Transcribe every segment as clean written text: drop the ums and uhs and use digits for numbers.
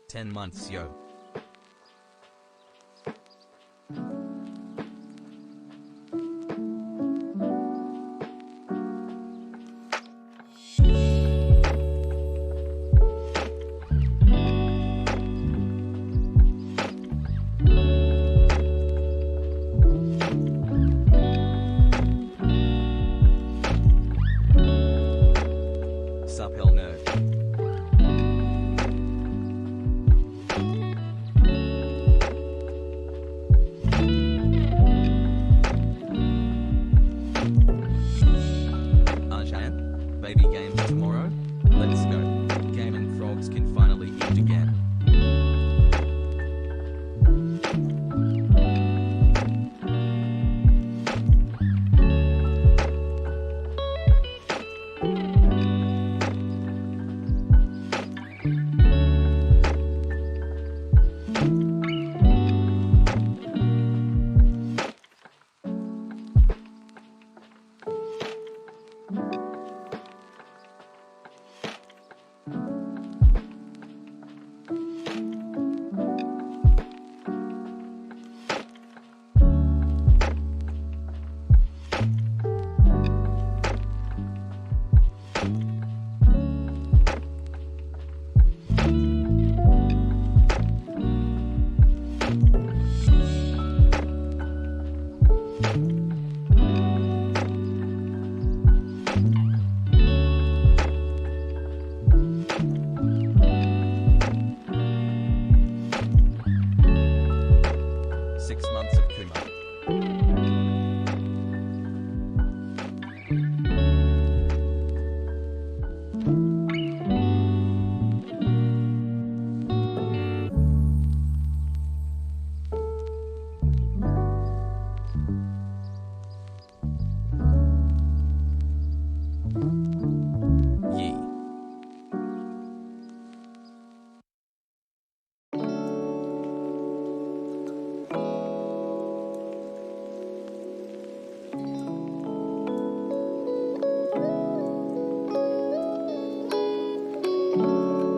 10 months, yo. Sup, hell nerd. Baby games tomorrow? Let's go. Game and frogs can finally eat again.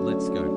Let's go.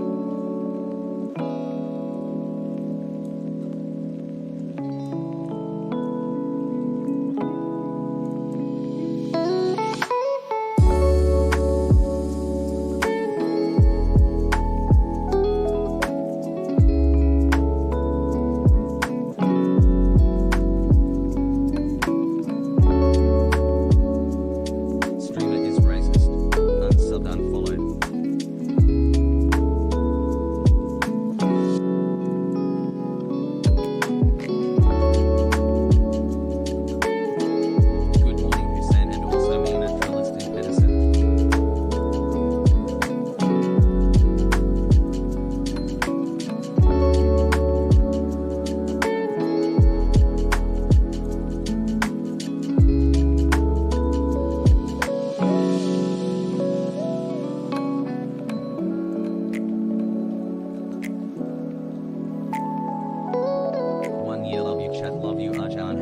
Love you, Hasan.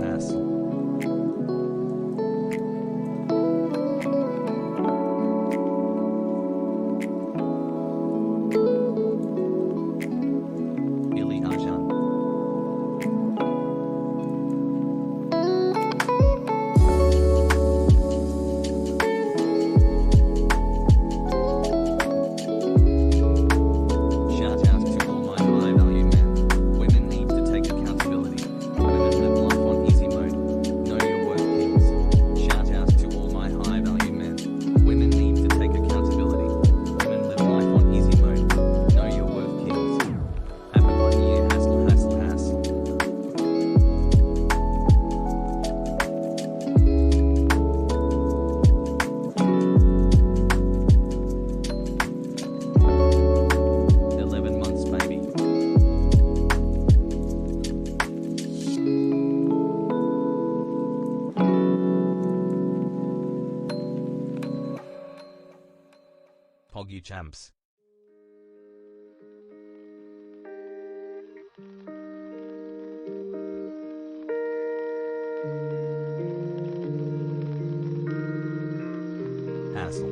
Poggy champs. Hassle.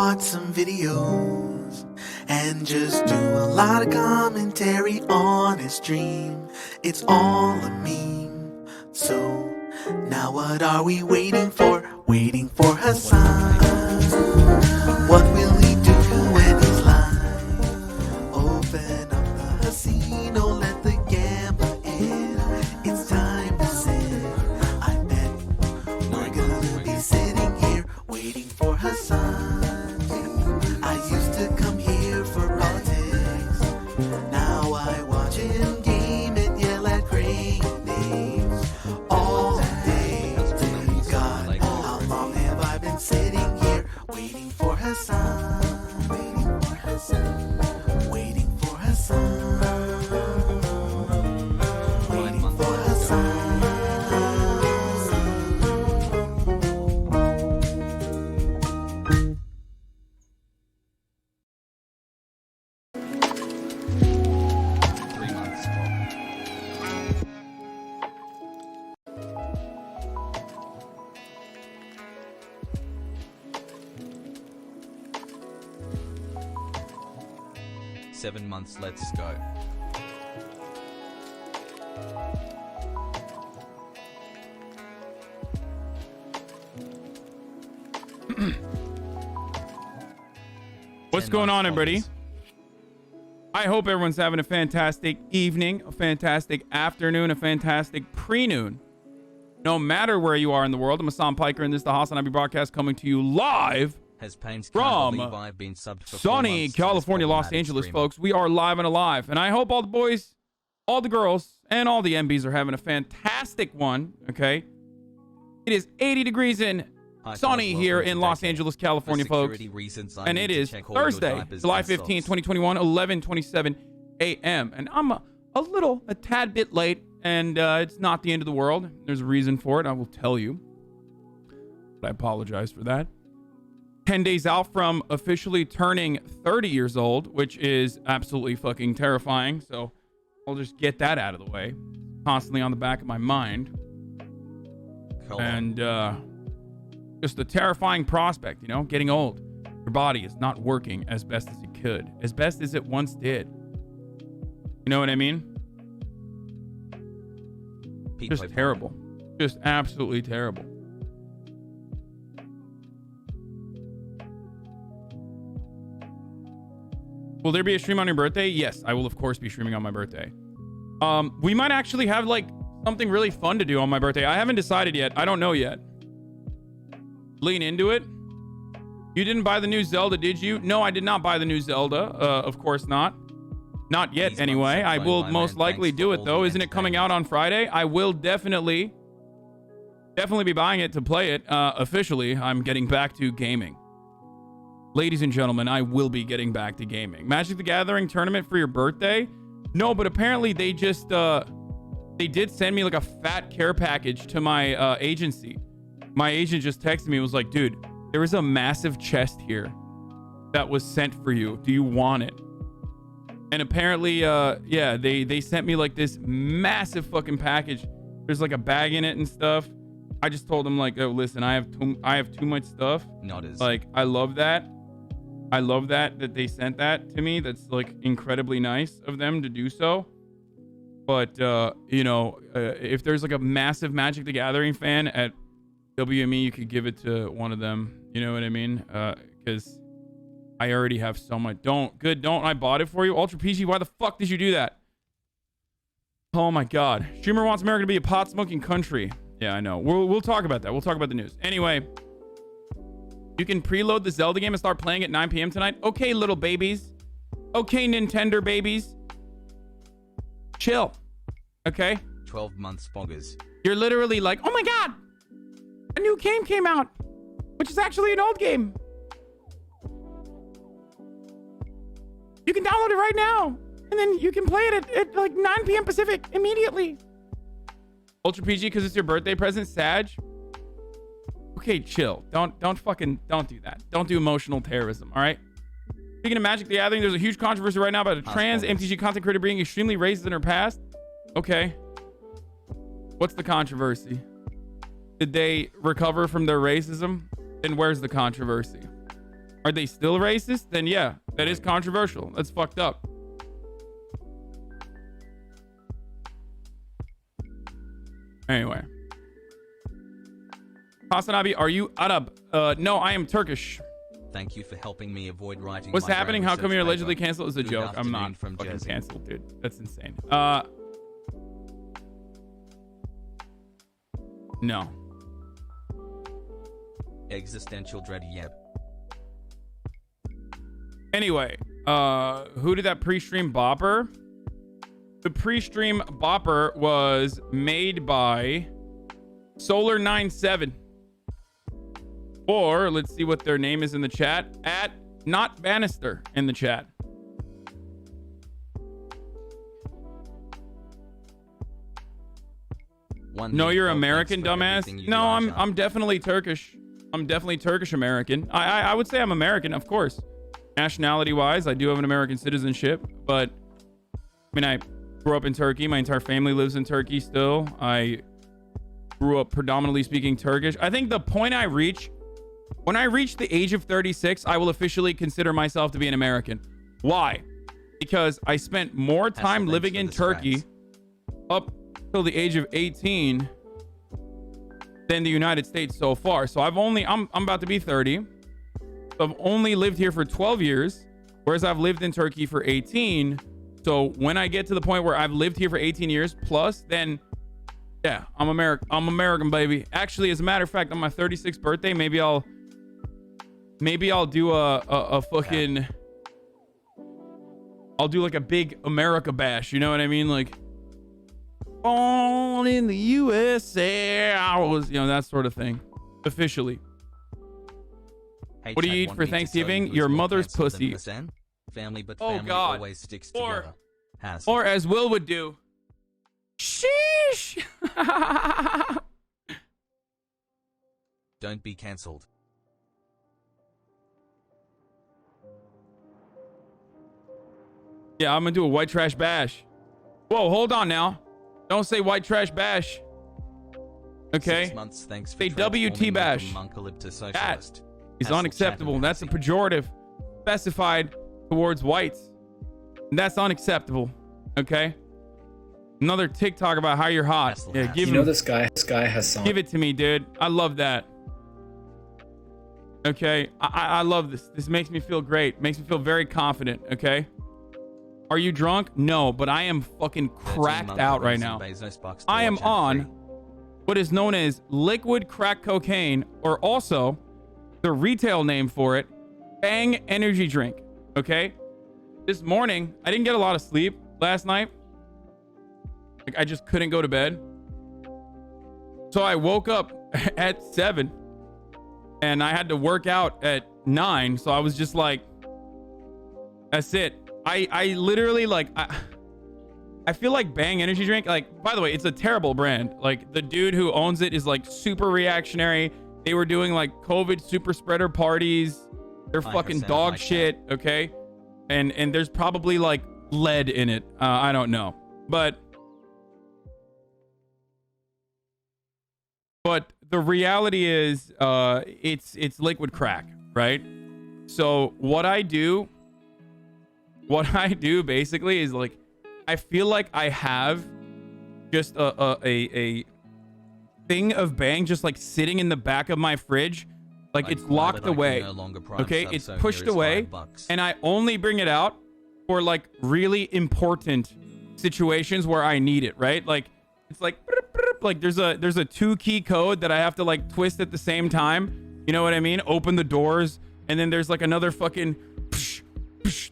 watch some videos and just do a lot of commentary on his stream. It's all a meme. So now what are we waiting for? Waiting for Hasan. What will he do when he's live? Open up the casino, let the gambler in. It's time to sit. I bet we're gonna be sitting here waiting for Hasan. I used to come here for politics. Now I watch him game and yell at great names all day. God, how long have I been sitting here waiting for Hasan? Waiting for Hasan. Waiting for Hasan. Waiting for Hasan. 3 months. 7 months. Let's go. What's 10 going on, months, everybody? boys. I hope everyone's having a fantastic evening, a fantastic afternoon, a fantastic pre-noon. No matter where you are in the world, I'm Hasan Piker, and this is the HasanAbi broadcast coming to you live Has Pains from can't believe I've been subbed for 4 sunny months to this California, Los problematic Angeles, streamer. folks. We are live and alive, and I hope all the boys, all the girls, and all the MBs are having a fantastic one, okay? It is 80 degrees and Hi, sunny fellas, here welcome in to Los Decade. Angeles, For California, folks. security reasons, I And need it to is check all your Thursday, diapers July and 15th, socks. 2021, 11:27 a.m. And I'm a tad bit late, and it's not the end of the world. There's a reason for it. I will tell you. But I apologize for that. 10 days out from officially turning 30 years old, which is absolutely fucking terrifying. So I'll just get that out of the way. Constantly on the back of my mind. Come on. And just the terrifying prospect, you know, getting old. Your body is not working as best as it could, as best as it once did. You know what I mean? Pete Just Pope. terrible. Just absolutely terrible. Will there be a stream on your birthday? Yes, I will of course be streaming on my birthday. We might actually have like something really fun to do on my birthday. I haven't decided yet. I don't know yet. Lean into it. You didn't buy the new Zelda, did you? No, I did not buy the new Zelda. Of course not. Not yet, These anyway. months I have will flown, my most man. likely Thanks do for it, all though. the Isn't it coming out on Friday? I will definitely be buying it to play it. Officially, I'm getting back to gaming. Ladies and gentlemen, I will be getting back to gaming. Magic the Gathering tournament for your birthday? No, but apparently they just, they did send me like a fat care package to my agency. My agent just texted me and was like, dude, there is a massive chest here that was sent for you. Do you want it? And apparently, yeah, they sent me like this massive fucking package. There's like a bag in it and stuff. I just told them like, oh, listen, I have too much stuff. Not as Like, I love that they sent that to me. That's like incredibly nice of them to do so. But you know, if there's like a massive Magic the Gathering fan at WME, you could give it to one of them. You know what I mean? Because I already have so much. Don't I bought it for you? Ultra PG, why the fuck did you do that? Oh my god. Streamer wants America to be a pot smoking country. Yeah, I know. We'll talk about that. We'll talk about the news. Anyway, you can preload the Zelda game and start playing at 9 p.m. tonight. Okay, little babies. Okay, Nintendo babies. Chill. Okay? 12 months boggers. You're literally like, oh my god, a new game came out, which is actually an old game. You can download it right now, and then you can play it at like 9 p.m. Pacific immediately. Ultra PG because it's your birthday present, Sag. Okay, chill. Don't do that. Don't do emotional terrorism, all right? Speaking of Magic the Gathering, there's a huge controversy right now about a trans MTG content creator being extremely racist in her past. Okay. What's the controversy? Did they recover from their racism? Then where's the controversy? Are they still racist? Then yeah, that is controversial. That's fucked up. Anyway. HasanAbi, are you Arab? No, I am Turkish. Thank you for helping me avoid writing. What's my happening? brain How come research you're paper. allegedly canceled? Is a Good joke. I'm not afternoon from fucking Jersey. canceled, dude. That's insane. No. Existential dread. Yep. Anyway, who did that pre-stream bopper? The pre-stream bopper was made by Solar97. Or let's see what their name is in the chat. At Not Bannister in the chat. No, you're American, dumbass. No, I'm definitely Turkish. I'm definitely Turkish American. I would say I'm American, of course. Nationality wise, I do have an American citizenship, but I mean, I grew up in Turkey. My entire family lives in Turkey still. I grew up predominantly speaking Turkish. I think the point I reach, when I reach the age of 36, I will officially consider myself to be an American. Why? Because I spent more time living in Turkey up till the age of 18 than the United States so far. So I'm about to be 30. So I've only lived here for 12 years, whereas I've lived in Turkey for 18. So when I get to the point where I've lived here for 18 years plus, then yeah, I'm American, baby. Actually, as a matter of fact, on my 36th birthday, maybe I'll do a fucking, I'll do like a big America bash. You know what I mean? Like, born in the USA, I was, you know, that sort of thing. Officially. Hey, what do you eat for Thanksgiving? Your mother's pussy. Family, but oh family God. always sticks together. Or as Will would do. Sheesh. Don't be cancelled. Yeah, I'm gonna do a white trash bash. Whoa, hold on now. Don't say white trash bash. Okay. 6 months, thanks for say WT bash. That is unacceptable. That's a pejorative specified towards whites. And that's unacceptable. Okay. Another TikTok about how you're hot. Yeah, give you know this guy Hasan. Give it to me, dude. I love that. Okay. I love this. This makes me feel great. Makes me feel very confident. Okay. Are you drunk? No, but I am fucking cracked out right now. I am on what is known as liquid crack cocaine, or also the retail name for it, Bang energy drink. Okay. This morning, I didn't get a lot of sleep last night. Like, I just couldn't go to bed. So I woke up at 7 and I had to work out at 9. So I was just like, that's it. I literally, like, I feel like Bang energy drink, like, by the way, it's a terrible brand. Like, the dude who owns it is like super reactionary. They were doing like COVID super spreader parties. They're fucking dog shit. Okay. And there's probably like lead in it. I don't know. But the reality is, it's liquid crack, right? So what I do basically is, like, I feel like I have just a thing of Bang just like sitting in the back of my fridge, like it's locked away. Okay, it's pushed away, and I only bring it out for like really important situations where I need it, right? Like, it's like there's a 2-key code that I have to like twist at the same time. You know what I mean? Open the doors, and then there's like another fucking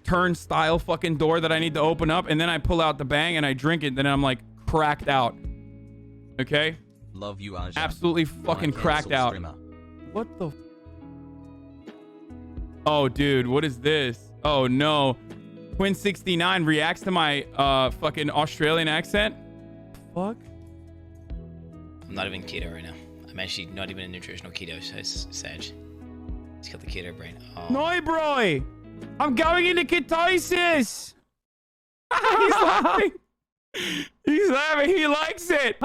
turnstile fucking door that I need to open up, and then I pull out the Bang and I drink it. Then I'm like cracked out. Okay. Love you, Aja. Absolutely fucking cracked out. Streamer. What the? Oh, dude, what is this? Oh no, Twin69 reacts to my fucking Australian accent. Fuck. I'm not even keto right now. I'm actually not even a nutritional keto, so it's Sag. It's got the keto brain. Oh. No, bro. I'm going into ketosis. He's laughing. He's laughing. He likes it.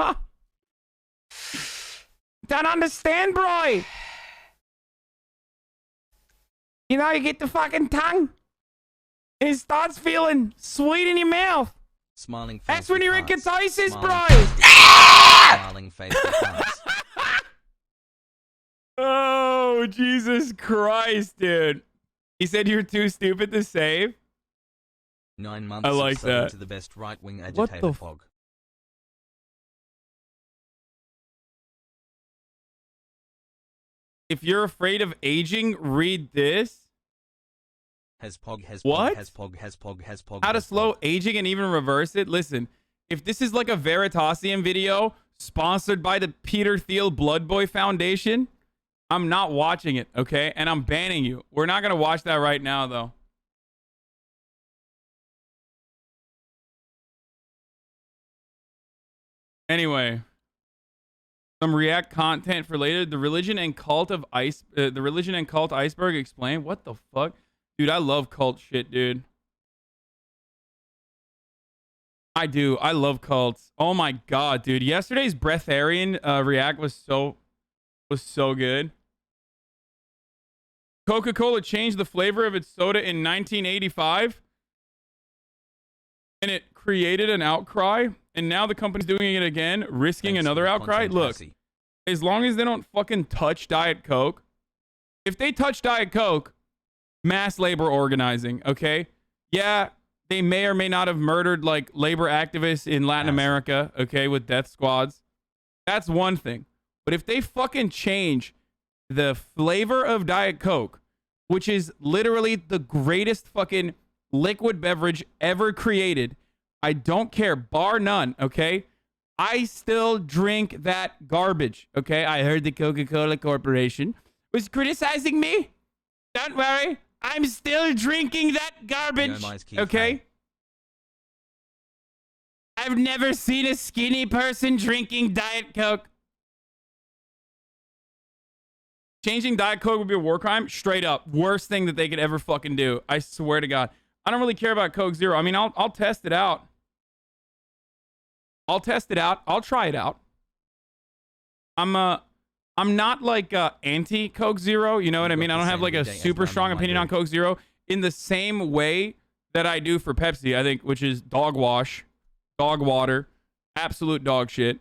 Don't understand, bro. You know, you get the fucking tongue. And it starts feeling sweet in your mouth. Smiling face. That's when with your Rick hearts. gets ISIS, Smiling bro. face with hearts. Smiling face with hearts. Oh, Jesus Christ, dude. He said you're too stupid to save. 9 months I like of selling that. to the best right-wing What agitator the fog. If you're afraid of aging, read this. Has pog, has What? pog, has pog, has pog, has pog. How to has slow pog. aging and even reverse it. Listen, if this is like a Veritasium video sponsored by the Peter Thiel Blood Boy Foundation, I'm not watching it, okay? And I'm banning you. We're not going to watch that right now, though. Anyway, some React content related. The religion and cult iceberg explained. What the fuck? Dude, I love cult shit, dude. I do. I love cults. Oh my god, dude. Yesterday's breatharian React was so good. Coca Cola changed the flavor of its soda in 1985, and it created an outcry. And now the company's doing it again, risking Thanks another for the outcry. content, Look, Cassie. as long as they don't fucking touch Diet Coke, if they touch Diet Coke, mass labor organizing, okay? Yeah, they may or may not have murdered like labor activists in Latin America, okay, with death squads. That's one thing. But if they fucking change the flavor of Diet Coke, which is literally the greatest fucking liquid beverage ever created, I don't care, bar none, okay? I still drink that garbage, okay? I heard the Coca-Cola Corporation was criticizing me. Don't worry. I'm still drinking that garbage, okay? I've never seen a skinny person drinking Diet Coke. Changing Diet Coke would be a war crime? Straight up. Worst thing that they could ever fucking do. I swear to God. I don't really care about Coke Zero. I mean, I'll test it out. I'll test it out. I'll try it out. I'm not like anti Coke Zero. You know what I mean? I don't have like a super strong opinion on Coke Zero in the same way that I do for Pepsi, I think, which is dog wash, dog water, absolute dog shit.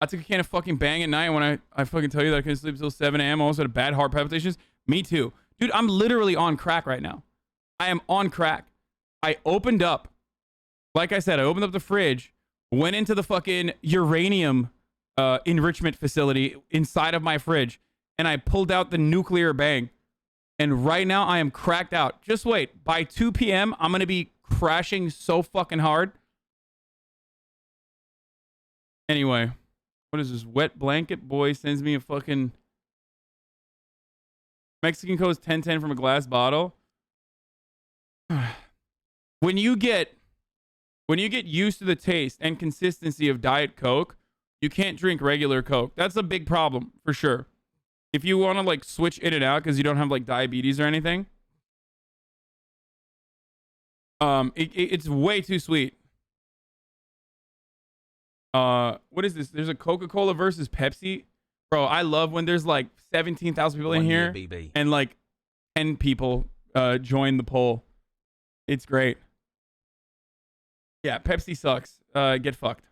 I took a can of fucking Bang at night when I fucking tell you that I couldn't sleep until 7 a.m. I also had a bad heart palpitations. Me too. Dude, I'm literally on crack right now. I am on crack. I opened up, like I said, I opened up the fridge, went into the fucking uranium enrichment facility inside of my fridge, and I pulled out the nuclear Bang. And right now I am cracked out. Just wait. By 2 p.m., I'm going to be crashing so fucking hard. Anyway, what is this? Wet blanket boy sends me a fucking Mexican Coast 1010 from a glass bottle. When you get used to the taste and consistency of Diet Coke, you can't drink regular Coke. That's a big problem for sure. If you want to like switch in and out because you don't have like diabetes or anything, it's way too sweet. What is this? There's a Coca Cola versus Pepsi, bro. I love when there's like 17,000 people in here and like 10 people join the poll. It's great. Yeah, Pepsi sucks. Get fucked.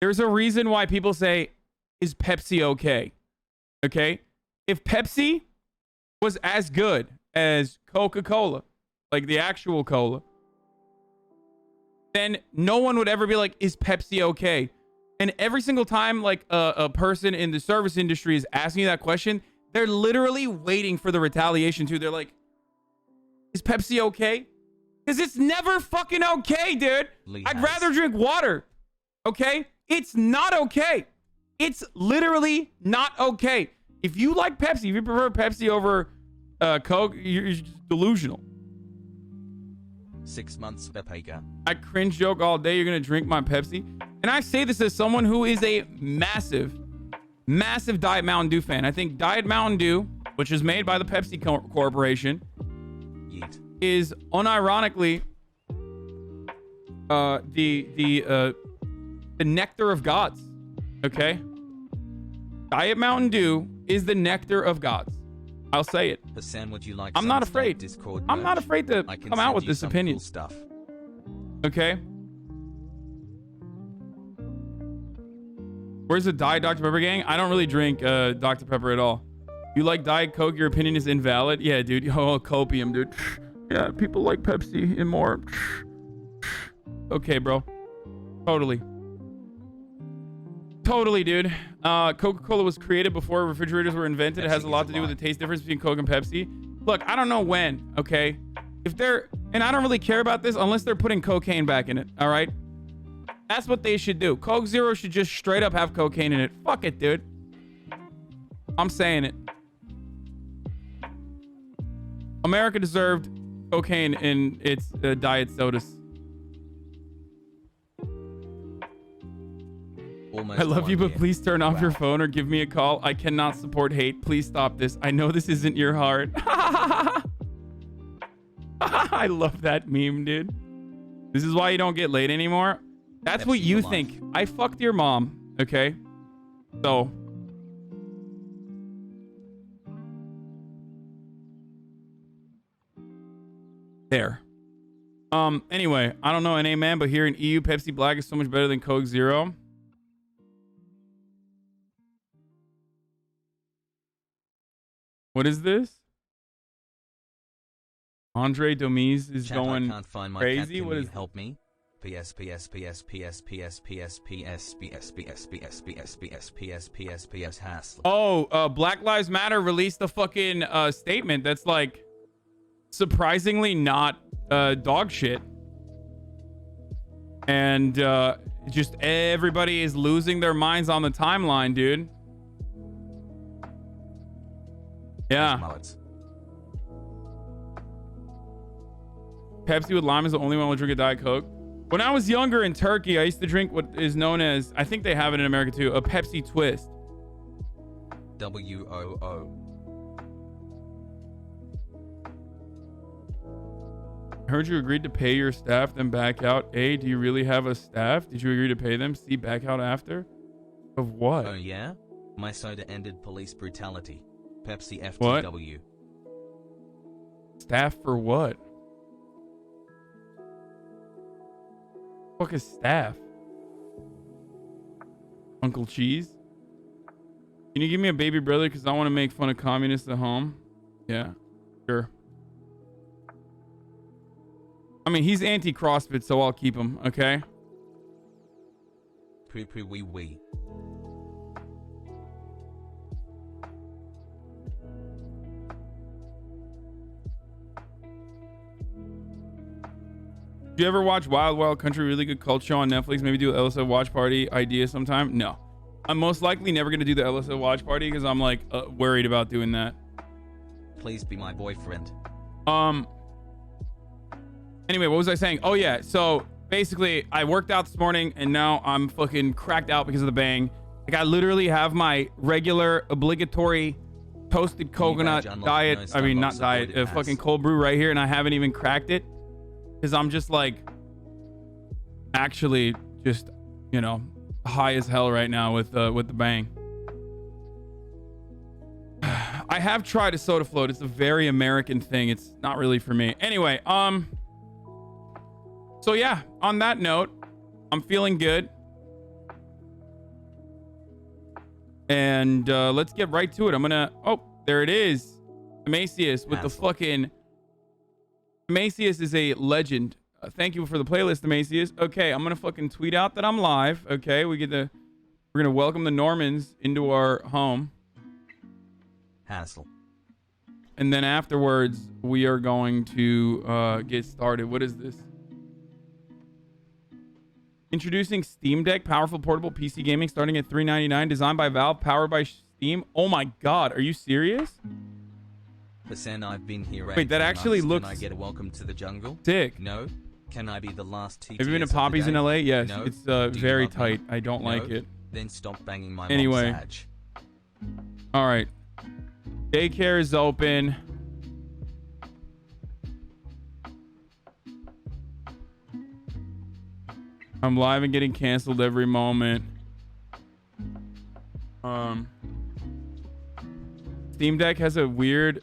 There's a reason why people say, is Pepsi okay? Okay? If Pepsi was as good as Coca-Cola, like the actual cola, then no one would ever be like, is Pepsi okay? And every single time like a person in the service industry is asking you that question, they're literally waiting for the retaliation too. They're like, is Pepsi okay? Because it's never fucking okay, dude. I'd rather drink water. Okay? It's not okay. It's literally not okay. If you like Pepsi, if you prefer Pepsi over Coke, you're just delusional. 6 months, Pepega. I cringe joke all day. You're going to drink my Pepsi. And I say this as someone who is a massive Diet Mountain Dew fan. I think Diet Mountain Dew, which is made by the Pepsi Corporation, is unironically the nectar of gods. Okay? Diet Mountain Dew is the nectar of gods. I'll say it. Hasan, would you like I'm some not state afraid. Discord I'm not merch? afraid to I can come out send with you this some opinion. cool stuff. Okay. Where's the Diet Dr. Pepper gang? I don't really drink Dr. Pepper at all. You like Diet Coke? Your opinion is invalid? Yeah, dude. Oh, copium, dude. Yeah, people like Pepsi and more. Okay, bro. Totally. Totally, dude. Coca Cola was created before refrigerators were invented. It has a lot to do with the taste difference between Coke and Pepsi. Look, I don't know when, okay? If they're... And I don't really care about this unless they're putting cocaine back in it, all right? That's what they should do. Coke Zero should just straight up have cocaine in it. Fuck it, dude. I'm saying it. America deserved cocaine in its diet sodas. Almost I love you, but year. please turn off your Wow. phone or give me a call. I cannot support hate. Please stop this. I know this isn't your heart. I love that meme, dude. This is why you don't get laid anymore. That's what Pepsi you for think. life. I fucked your mom, okay? So... there. Anyway, I don't know an amen, but here in EU, Pepsi Black is so much better than Coke Zero. What is this? Andre Domise is Chat, going I can't find my crazy. Cat. Can What you is help me? PS PS PS PS PS PS PS PS PS PS PS PS PS PS Hassel. Oh, Black Lives Matter released a fucking statement that's like surprisingly not dog shit. And just everybody is losing their minds on the timeline, dude. Yeah. Mullets. Pepsi with lime is the only one who will drink a Diet Coke. When I was younger in Turkey, I used to drink what is known as, I think they have it in America too, a Pepsi Twist. WOO. I heard you agreed to pay your staff, then back out. A, do you really have a staff? Did you agree to pay them? C, back out after? Of what? Oh yeah? My soda ended police brutality. Pepsi What? FTW. Staff for what? Fuck is staff? Uncle Cheese? Can you give me a baby brother? Because I want to make fun of communists at home. Yeah, sure. I mean, he's anti-CrossFit, so I'll keep him, okay? Poo poo wee wee. Do you ever watch Wild Wild Country? Really good cult show on Netflix. Maybe do an LSO watch party idea sometime. No, I'm most likely never going to do the LSO watch party because I'm like worried about doing that. Please be my boyfriend. Anyway, what was I saying? Oh yeah, so basically I worked out this morning and now I'm fucking cracked out because of the bang. Like I literally have my regular obligatory toasted coconut diet. I mean, not diet, fucking cold brew right here, and I haven't even cracked it because I'm just like actually just, you know, high as hell right now with the bang. I have tried a soda float. It's a very American thing. It's not really for me. Anyway, so yeah, on that note, I'm feeling good. And let's get right to it. I'm gonna, oh, there it is. Amacius with the fucking, Amacius is a legend. Thank you for the playlist, Amacius. Okay, I'm gonna fucking tweet out that I'm live. Okay, we're gonna welcome the Normans into our home. Hassle. And then afterwards, we are going to get started. What is this? Introducing Steam Deck, powerful portable PC gaming starting at $399, designed by Valve, powered by Steam. Oh my god, are you serious? Hasan, I've been here. Wait, that actually looks Can I get a welcome to the jungle? sick. No. Can I be the last TTS Have you been to of the Poppy's in day? LA? Yes, No. it's Do you very love me? tight. I don't No. like it. Then stop banging my Anyway. mom's sag. All right. Daycare is open. I'm live and getting canceled every Steam Deck has a weird.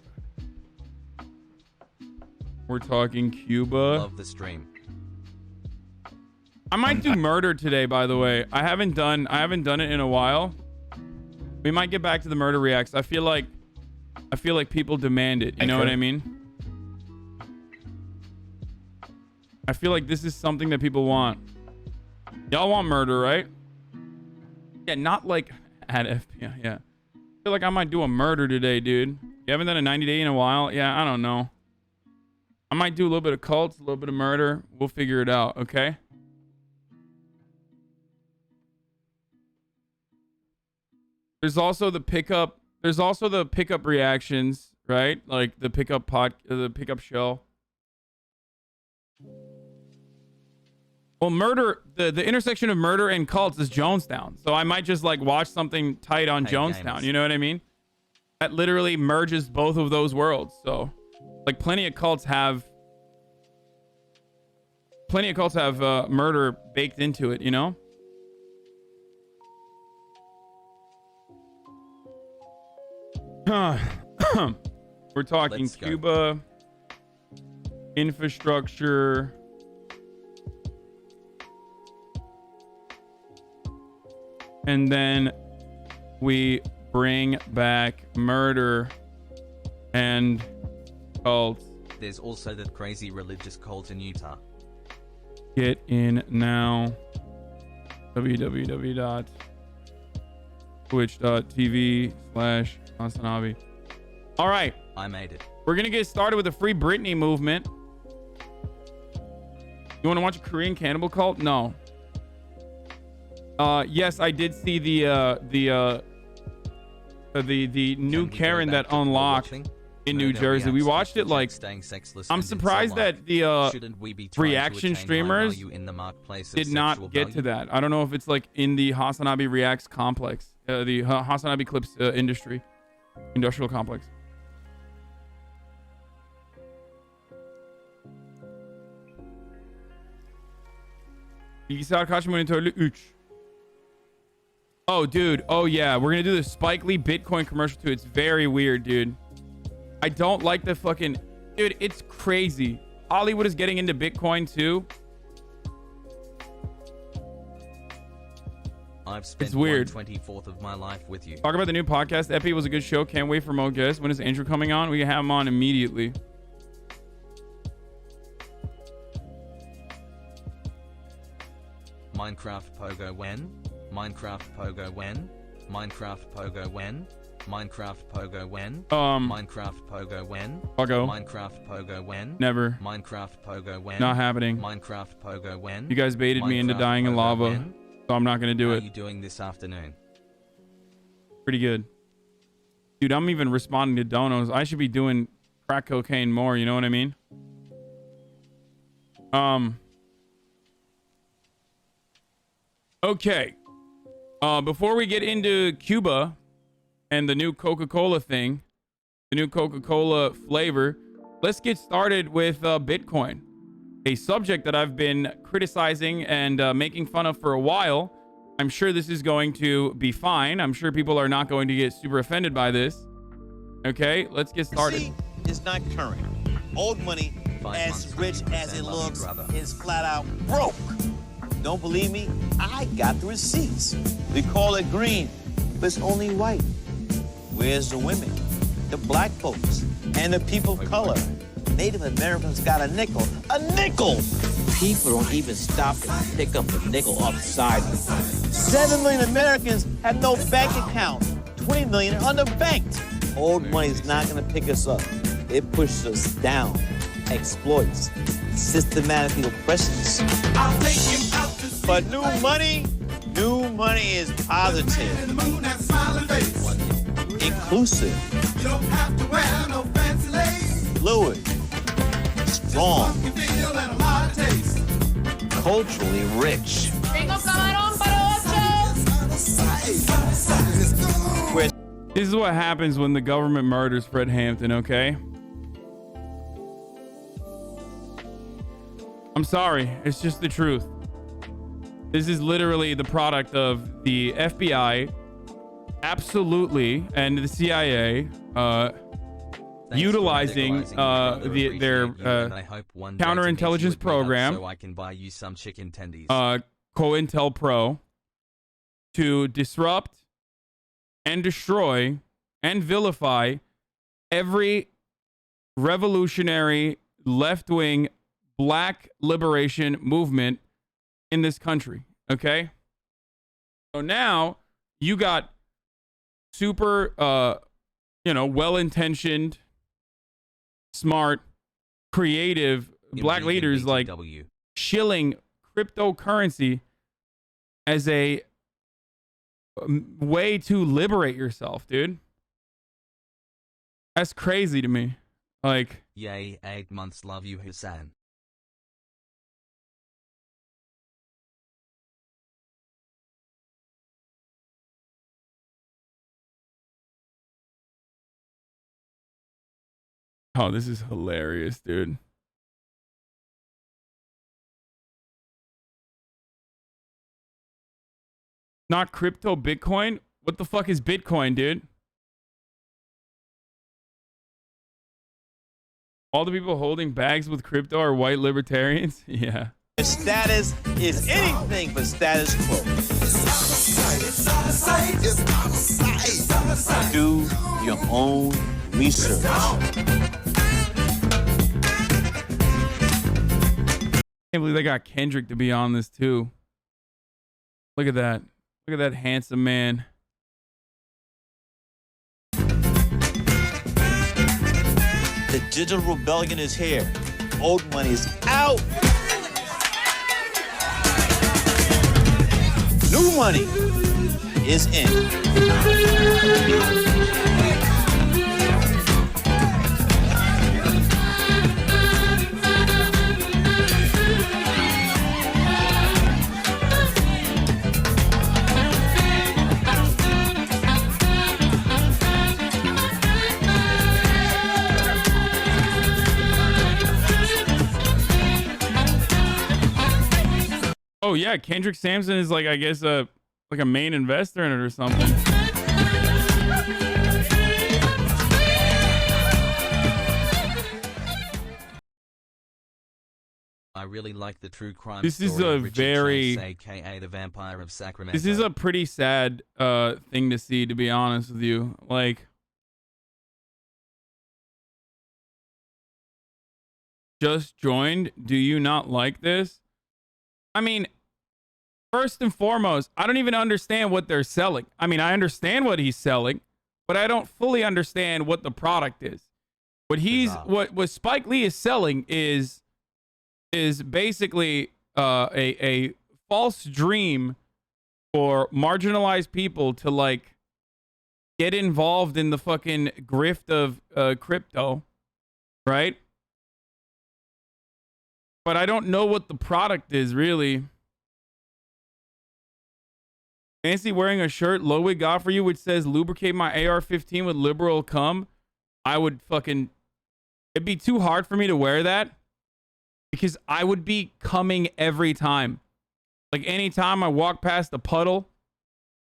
We're talking Cuba. Love the stream. I might do murder today, by the way. I haven't done it in a while. We might get back to the murder reacts. I feel like people demand it. You know what I mean? I feel like this is something that people want. Y'all want murder, right? Yeah, not like at FBI. Yeah. I feel like I might do a murder today, dude. You haven't done a 90 day in a while? Yeah, I don't know. I might do a little bit of cults, a little bit of murder. We'll figure it out, okay? There's also the pickup. There's also the pickup reactions, right? Like the pickup show. Well, murder, the intersection of murder and cults is Jonestown. So I might just like watch something tight on Jonestown. You know what I mean? That literally merges both of those worlds. So like plenty of cults have murder baked into it, you know? We're talking Cuba, infrastructure, and then we bring back murder and cults. There's also that crazy religious cult in Utah. Get in now. www.twitch.tv/HasanAbi. All right. I made it. We're going to get started with the FreeBritney movement. You want to watch a Korean cannibal cult? No. Yes, I did see the new Karen that unlocked in New Jersey. We watched it like. I'm surprised that the reaction streamers did not get to that. I don't know if it's like in the HasanAbi Reacts complex, the HasanAbi Clips industrial complex. Oh, dude. Oh, yeah. We're going to do the Spike Lee Bitcoin commercial, too. It's very weird, dude. I don't like the fucking... Dude, it's crazy. Hollywood is getting into Bitcoin, too. I've spent it's weird. 1/24 of my life with you. Talk about the new podcast. Epi was a good show. Can't wait for more guests. When is Andrew coming on? We can have him on immediately. Minecraft Pogo when? Minecraft Pogo when? Minecraft Pogo when? Minecraft Pogo when? Minecraft Pogo when? Pogo. Minecraft Pogo when? Never. Minecraft Pogo when? Not happening. Minecraft Pogo when? You guys baited me into dying in lava, when? so I'm not gonna do How it. are you doing this afternoon? Pretty good. Dude, I'm even responding to donos. I should be doing crack cocaine more, you know what I mean? Okay. Before we get into Cuba and the new Coca Cola thing, the new Coca Cola flavor, let's get started with Bitcoin, a subject that I've been criticizing and making fun of for a while. I'm sure this is going to be fine. I'm sure people are not going to get super offended by this. Okay, let's get started. See, it's not current. Old money, as rich as it looks, is flat out broke. Don't believe me? I got the receipts. We call it green, but it's only white. Where's the women, the black folks, and the people of color? Native Americans got a nickel. A nickel! People don't even stop and pick up a nickel off the side. 7 million Americans have no bank account. 20 million are underbanked. Old money's not gonna pick us up. It pushes us down, exploits, systematically oppresses us. But new money is positive, inclusive, fluid, strong, culturally rich. This is what happens when the government murders Fred Hampton, okay? I'm sorry. It's just the truth. This is literally the product of the FBI, absolutely, and the CIA utilizing their counterintelligence program, so I can buy you some chicken tendies. COINTELPRO, to disrupt and destroy and vilify every revolutionary left-wing black liberation movement in this country. Okay, so now you got super well-intentioned, smart, creative black leaders like shilling cryptocurrency as a way to liberate yourself, dude. That's crazy to me. Like, yay, 8 months, love you, Hasan. oh, this is hilarious, dude. Not crypto, Bitcoin? What the fuck is Bitcoin, dude? All the people holding bags with crypto are white libertarians? Yeah. The status is anything but status quo. Do your own research. I can't believe they got Kendrick to be on this too. Look at that. Look at that handsome man. The digital rebellion is here. Old money is out. New money is in. Oh yeah, Kendrick Sampson is like, I guess, like a main investor in it or something. I really like the true crime. This is a very, aka the Vampire of Sacramento. This is a pretty sad thing to see, to be honest with you. Like, just joined. Do you not like this? I mean, first and foremost, I don't even understand what they're selling. I mean, I understand what he's selling, but I don't fully understand what the product is. What Spike Lee is selling is basically a false dream for marginalized people to like get involved in the fucking grift of crypto, right? But I don't know what the product is, really. Fancy wearing a shirt Lowick got for you which says lubricate my AR-15 with liberal cum. I would fucking... It'd be too hard for me to wear that because I would be coming every time. Like, anytime I walk past a puddle,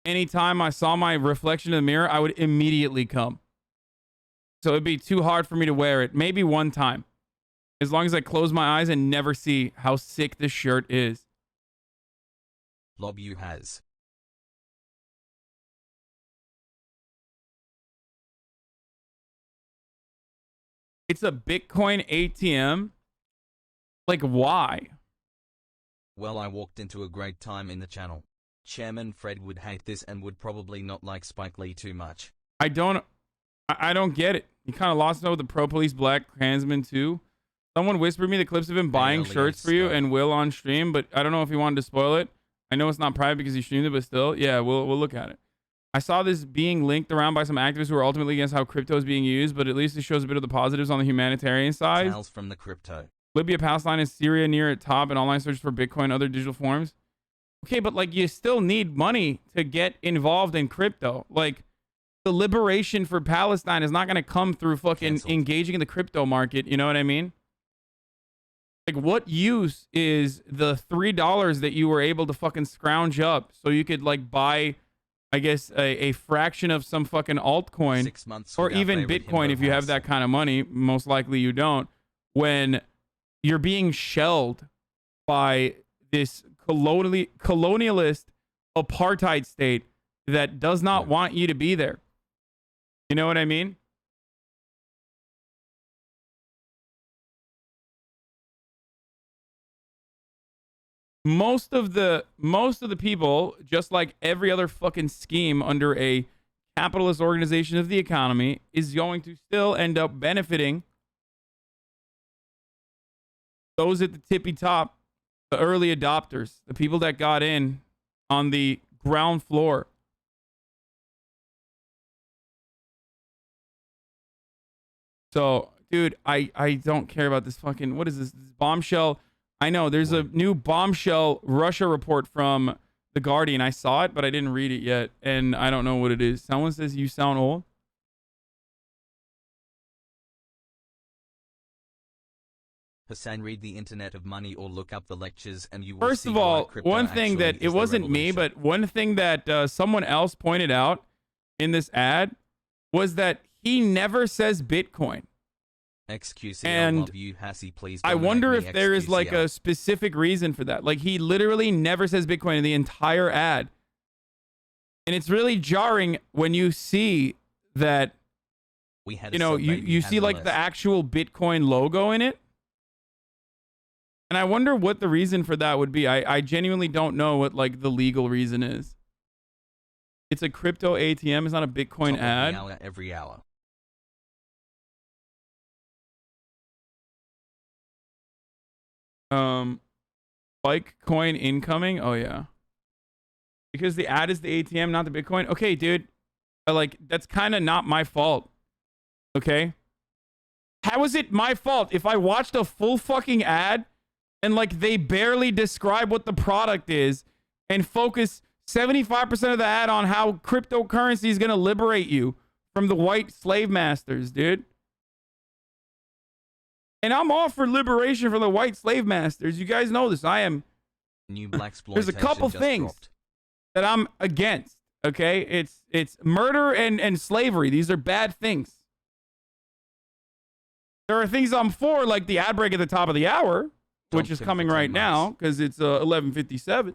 anytime I saw my reflection in the mirror, I would immediately come. So it'd be too hard for me to wear it. Maybe one time. As long as I close my eyes and never see how sick this shirt is. Lob you has. It's a Bitcoin ATM? Like, why? Well, I walked into a great time in the channel. Chairman Fred would hate this and would probably not like Spike Lee too much. I don't get it. He kind of lost it with the pro-police black Klansman too. Someone whispered me the clips of him buying shirts for you and Will on stream, but I don't know if he wanted to spoil it. I know it's not private because he streamed it, but still, yeah, we'll look at it. I saw this being linked around by some activists who are ultimately against how crypto is being used, but at least it shows a bit of the positives on the humanitarian side. Tales from the crypto. Libya, Palestine, and Syria near at top, and online search for Bitcoin and other digital forms. Okay, but like, you still need money to get involved in crypto. Like, the liberation for Palestine is not going to come through fucking engaging in the crypto market. You know what I mean? Like, what use is the $3 that you were able to fucking scrounge up so you could like buy I guess, a fraction of some fucking altcoin, 6 months or with our even favorite Bitcoin himbo if you have house. that kind of money. Most likely you don't. When you're being shelled by this colonialist apartheid state that does not want you to be there. You know what I mean? Most of the people, just like every other fucking scheme under a capitalist organization of the economy, is going to still end up benefiting those at the tippy top, the early adopters, the people that got in on the ground floor. So, dude, I don't care about this fucking, what is this bombshell? I know there's a new bombshell Russia report from The Guardian. I saw it, but I didn't read it yet, and I don't know what it is. Someone says you sound old. Hasan, read the Internet of Money or look up the lectures and you will First see of why all, crypto one thing actually that it is the wasn't me, revolution. but one thing that someone else pointed out in this ad was that he never says Bitcoin. XQCL, And love you, Hassie, please I dominate wonder me, if there is like XQCL. a specific reason for that. Like, he literally never says Bitcoin in the entire ad. And it's really jarring when you see that, We had a you know, sub baby you see like Hasan the actual Bitcoin logo in it. And I wonder what the reason for that would be. I genuinely don't know what like the legal reason is. It's a crypto ATM. It's not a Bitcoin top of the ad. hour every hour. Like coin incoming. Oh yeah. Because the ad is the ATM, not the Bitcoin. Okay, dude. Like, that's kind of not my fault. Okay? How is it my fault if I watched a full fucking ad and like they barely describe what the product is and focus 75% of the ad on how cryptocurrency is going to liberate you from the white slave masters, dude? And I'm all for liberation from the white slave masters. You guys know this. I am. New blaxploitation There's a couple just things dropped. that I'm against. Okay, it's murder and slavery. These are bad things. There are things I'm for, like the ad break at the top of the hour, which is Dumped him coming for 10 right now months. because it's 11:57,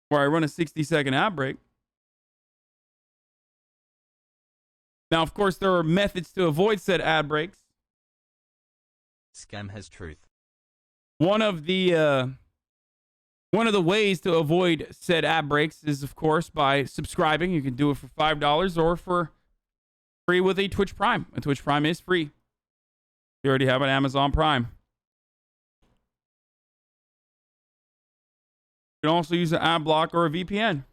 where I run a 60-second ad break. Now, of course, there are methods to avoid said ad breaks. Scam has truth. One of the ways to avoid said ad breaks is, of course, by subscribing. You can do it for $5 or for free with a Twitch Prime. A Twitch Prime is free. You already have an Amazon Prime. You can also use an ad block or a VPN.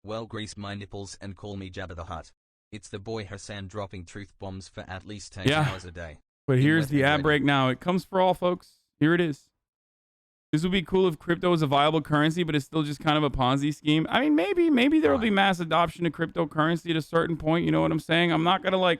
Well, grease my nipples and call me Jabba the Hutt. It's the boy Hasan dropping truth bombs for at least 10 Yeah. hours a day. But In here's wet the and ad ready. break now. It comes for all, folks. Here it is. This would be cool if crypto is a viable currency, but it's still just kind of a Ponzi scheme. I mean, maybe there will be mass adoption of cryptocurrency at a certain point. You know what I'm saying? I'm not going to like...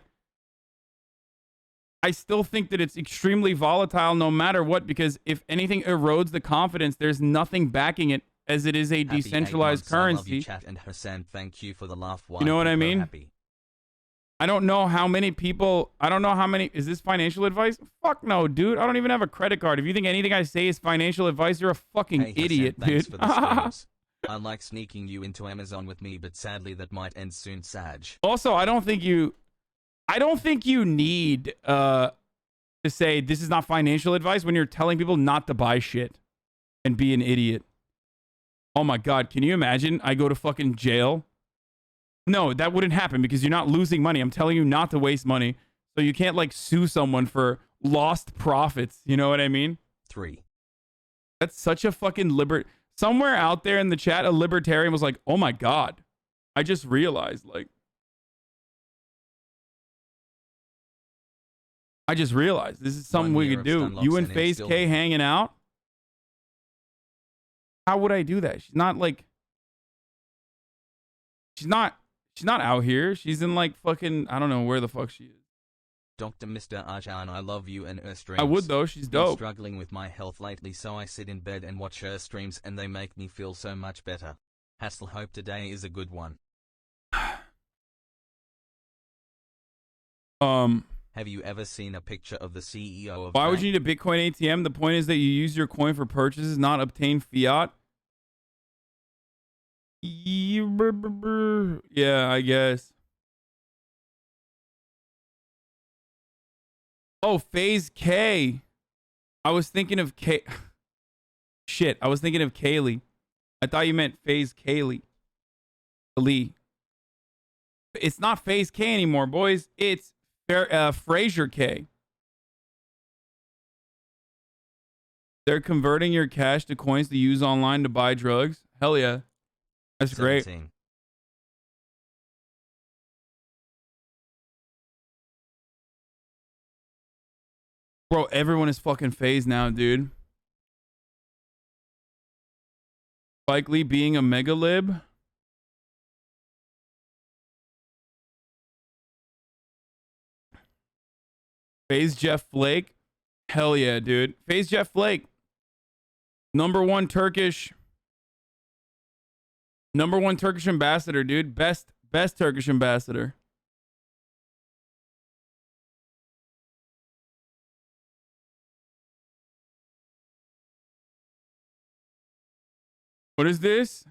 I still think that it's extremely volatile no matter what, because if anything erodes the confidence, there's nothing backing it, as it is a Happy 8 decentralized months, I love you, currency. chat, and Hasan, thank you for the laugh. You know what I Why mean? happy. I don't know how many people... I don't know how many... Is this financial advice? Fuck no, dude. I don't even have a credit card. If you think anything I say is financial advice, you're a fucking Hey, Hasan, idiot, thanks dude. for the streams. I like sneaking you into Amazon with me, but sadly that might end soon, Sag. Also, I don't think you need to say this is not financial advice when you're telling people not to buy shit and be an idiot. Oh my god, can you imagine I go to fucking jail? No, that wouldn't happen because you're not losing money. I'm telling you not to waste money. So you can't like sue someone for lost profits. You know what I mean? 3. That's such a fucking somewhere out there in the chat, a libertarian was like, oh my god, I just realized, like, this is something 1 we year could of do. stunlocks You and and Phase instill- K hanging out? How would I do that? She's not like... She's not out here. She's in like fucking... I don't know where the fuck she is. Dr. Mr. Hasan, I love you and her streams. I would though, she's Been dope. struggling with my health lately, so I sit in bed and watch her streams and they make me feel so much better. Hassel, hope today is a good one. Have you ever seen a picture of the CEO of Why would bank? you need a Bitcoin ATM? The point is that you use your coin for purchases, not obtain fiat. Yeah, I guess. Oh, Phase K. I was thinking of K. Shit, I was thinking of Kaylee. I thought you meant Phase Kaylee. Lee. It's not Phase K anymore, boys. It's Fraser K. They're converting your cash to coins to use online to buy drugs. Hell yeah. That's 17. great. Bro, everyone is fucking phased now, dude. Spike Lee being a mega lib. Phase Jeff Flake. Hell yeah, dude. Phase Jeff Flake. #1 Turkish ambassador, dude. Best Turkish ambassador. What is this?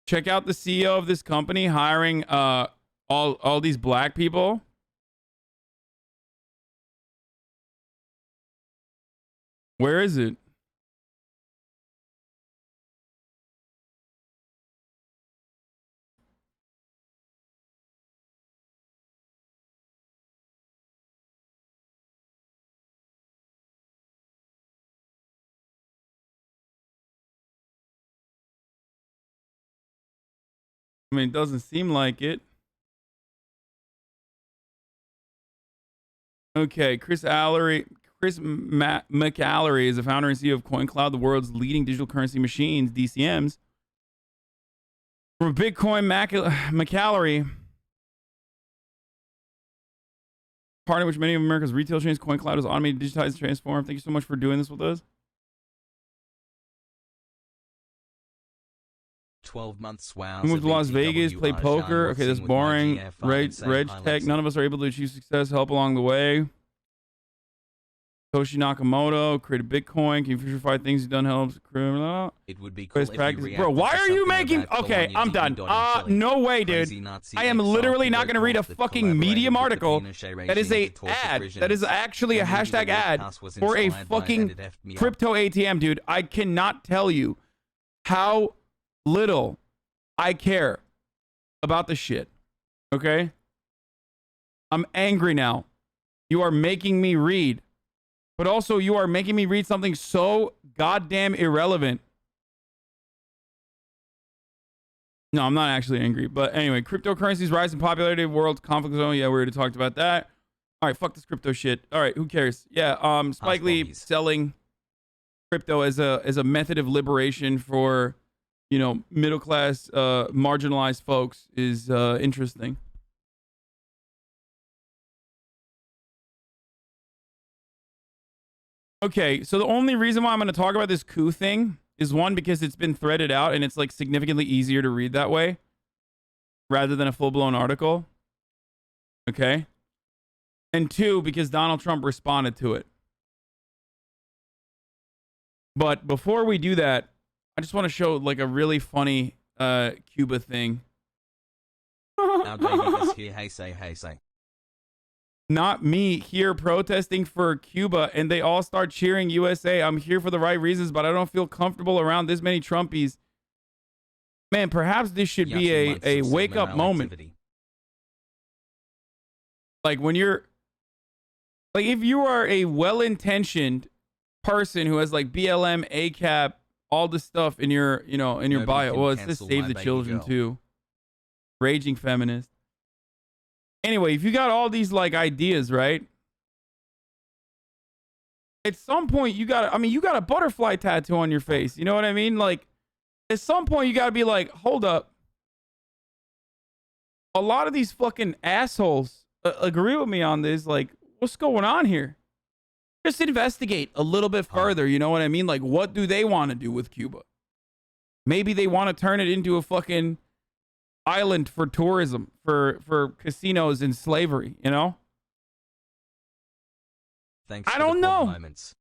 Check out the CEO of this company hiring all these black people. Where is it? I mean, it doesn't seem like it. Okay, Chris McAllery is the founder and CEO of CoinCloud, the world's leading digital currency machines, DCMs. From Bitcoin, McAllery, partner which many of America's retail chains, CoinCloud is automated, digitized, and transformed. Thank you so much for doing this with us. 12 months. Wow. We moved to Las Vegas, play poker. Okay, that's boring. Reg Tech. None of us are able to achieve success. Help along the way. Toshi Nakamoto created Bitcoin. Can you verify things you've done helps criminal? It would be cool if you bro, why are you making? Okay, I'm done. No way, dude. I am literally not going to read a fucking Medium article that is a ad. That is actually a hashtag ad for a fucking crypto ATM, dude. I cannot tell you how little I care about the shit. Okay? I'm angry now. You are making me read. But also, you are making me read something so goddamn irrelevant. No, I'm not actually angry. But anyway, cryptocurrencies rise in popularity, world conflict zone. Yeah, we already talked about that. All right, fuck this crypto shit. All right, who cares? Yeah, Spike Lee selling crypto as a method of liberation for, you know, middle class, marginalized folks is interesting. Okay, so the only reason why I'm going to talk about this coup thing is one, because it's been threaded out and it's like significantly easier to read that way rather than a full-blown article. Okay. And two, because Donald Trump responded to it. But before we do that, I just want to show like a really funny Cuba thing. Now David is here. Hey say. Not me here protesting for Cuba, and they all start cheering USA. I'm here for the right reasons, but I don't feel comfortable around this many Trumpies. Man, perhaps this should be a wake-up moment. Like when you're... Like if you are a well-intentioned person who has like BLM, ACAP, all this stuff in your, you know, in your bio. Well, it's just Save the Children too. Raging feminist. Anyway, if you got all these like ideas, right? At some point you got a butterfly tattoo on your face. You know what I mean? Like at some point you got to be like, hold up. A lot of these fucking assholes agree with me on this. Like, what's going on here? Just investigate a little bit further. You know what I mean? Like, what do they want to do with Cuba? Maybe they want to turn it into a fucking island for tourism, for casinos and slavery, you know? Thanks I don't know. Moments.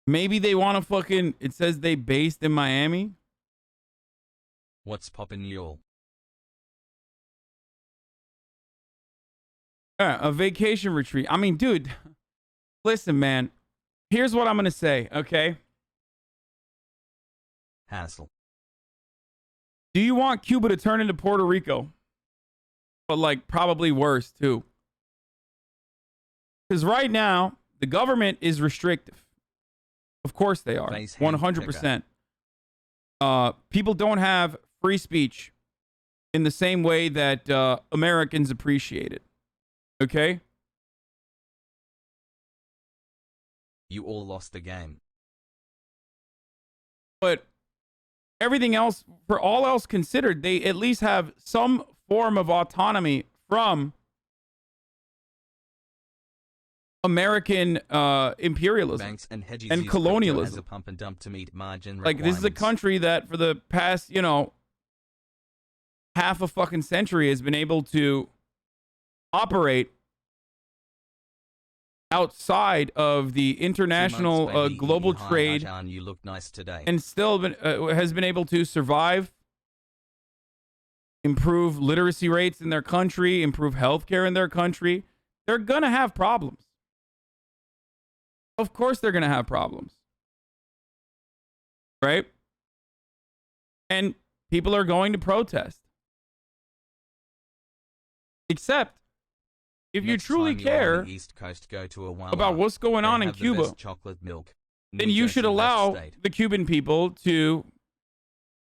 Maybe they want to fucking, it says they based in Miami. What's poppin' y'all? A vacation retreat. I mean, dude, listen, man. Here's what I'm going to say, okay? Hassle. Do you want Cuba to turn into Puerto Rico? But, like, probably worse, too. Because right now, the government is restrictive. Of course they are. 100%. People don't have free speech in the same way that Americans appreciate it. Okay? You all lost the game. But everything else, for all else considered, they at least have some form of autonomy from American imperialism and colonialism. Pump and dump to meet margin like, this is a country that for the past, you know, half a fucking century has been able to operate outside of the international global trade, Hasan, you look nice today. and still has been able to survive, improve literacy rates in their country, improve healthcare in their country. They're gonna have problems. Of course they're gonna have problems, right? And people are going to protest. Except, if you truly care East Coast, go to about what's going on in Cuba, chocolate milk, then you should allow the Cuban people to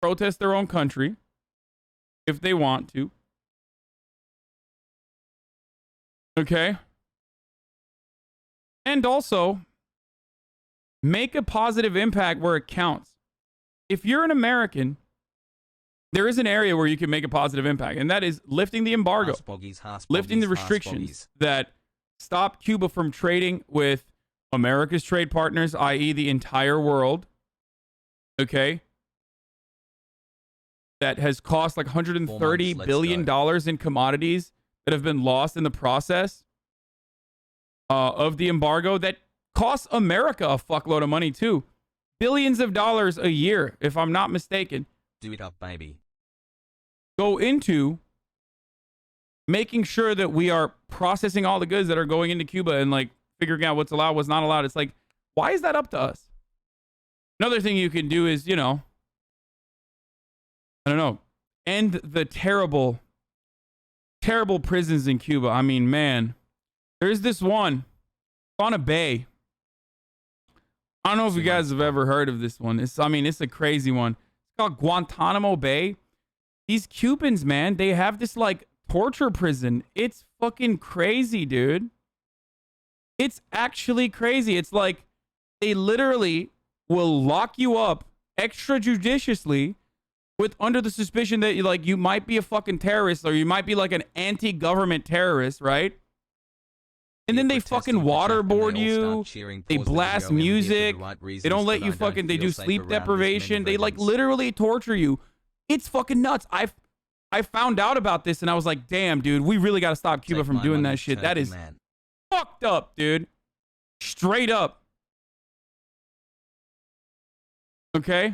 protest their own country if they want to. Okay? And also, make a positive impact where it counts. If you're an American, there is an area where you can make a positive impact, and that is lifting the embargo, lifting the restrictions that stop Cuba from trading with America's trade partners, i.e. the entire world, okay? That has cost like $130 billion in commodities that have been lost in the process of the embargo that costs America a fuckload of money too. Billions of dollars a year, if I'm not mistaken. Do it up, baby. Go into making sure that we are processing all the goods that are going into Cuba and like figuring out what's allowed, what's not allowed. It's like, why is that up to us? Another thing you can do is, you know, I don't know, end the terrible, terrible prisons in Cuba. I mean, man, there's this one on a bay. I don't know if you guys have ever heard of this one. It's a crazy one. It's called Guantanamo Bay. These Cubans, man, they have this like torture prison. It's fucking crazy, dude. It's actually crazy. It's like they literally will lock you up extrajudiciously with under the suspicion that you might be a fucking terrorist or you might be like an anti-government terrorist, right? And then they fucking waterboard you. They blast music. They don't let you fucking, they do sleep deprivation. They like literally torture you. It's fucking nuts. I found out about this and I was like, damn, dude, we really got to stop Cuba from doing that shit. That is fucked up, dude. Straight up. Okay?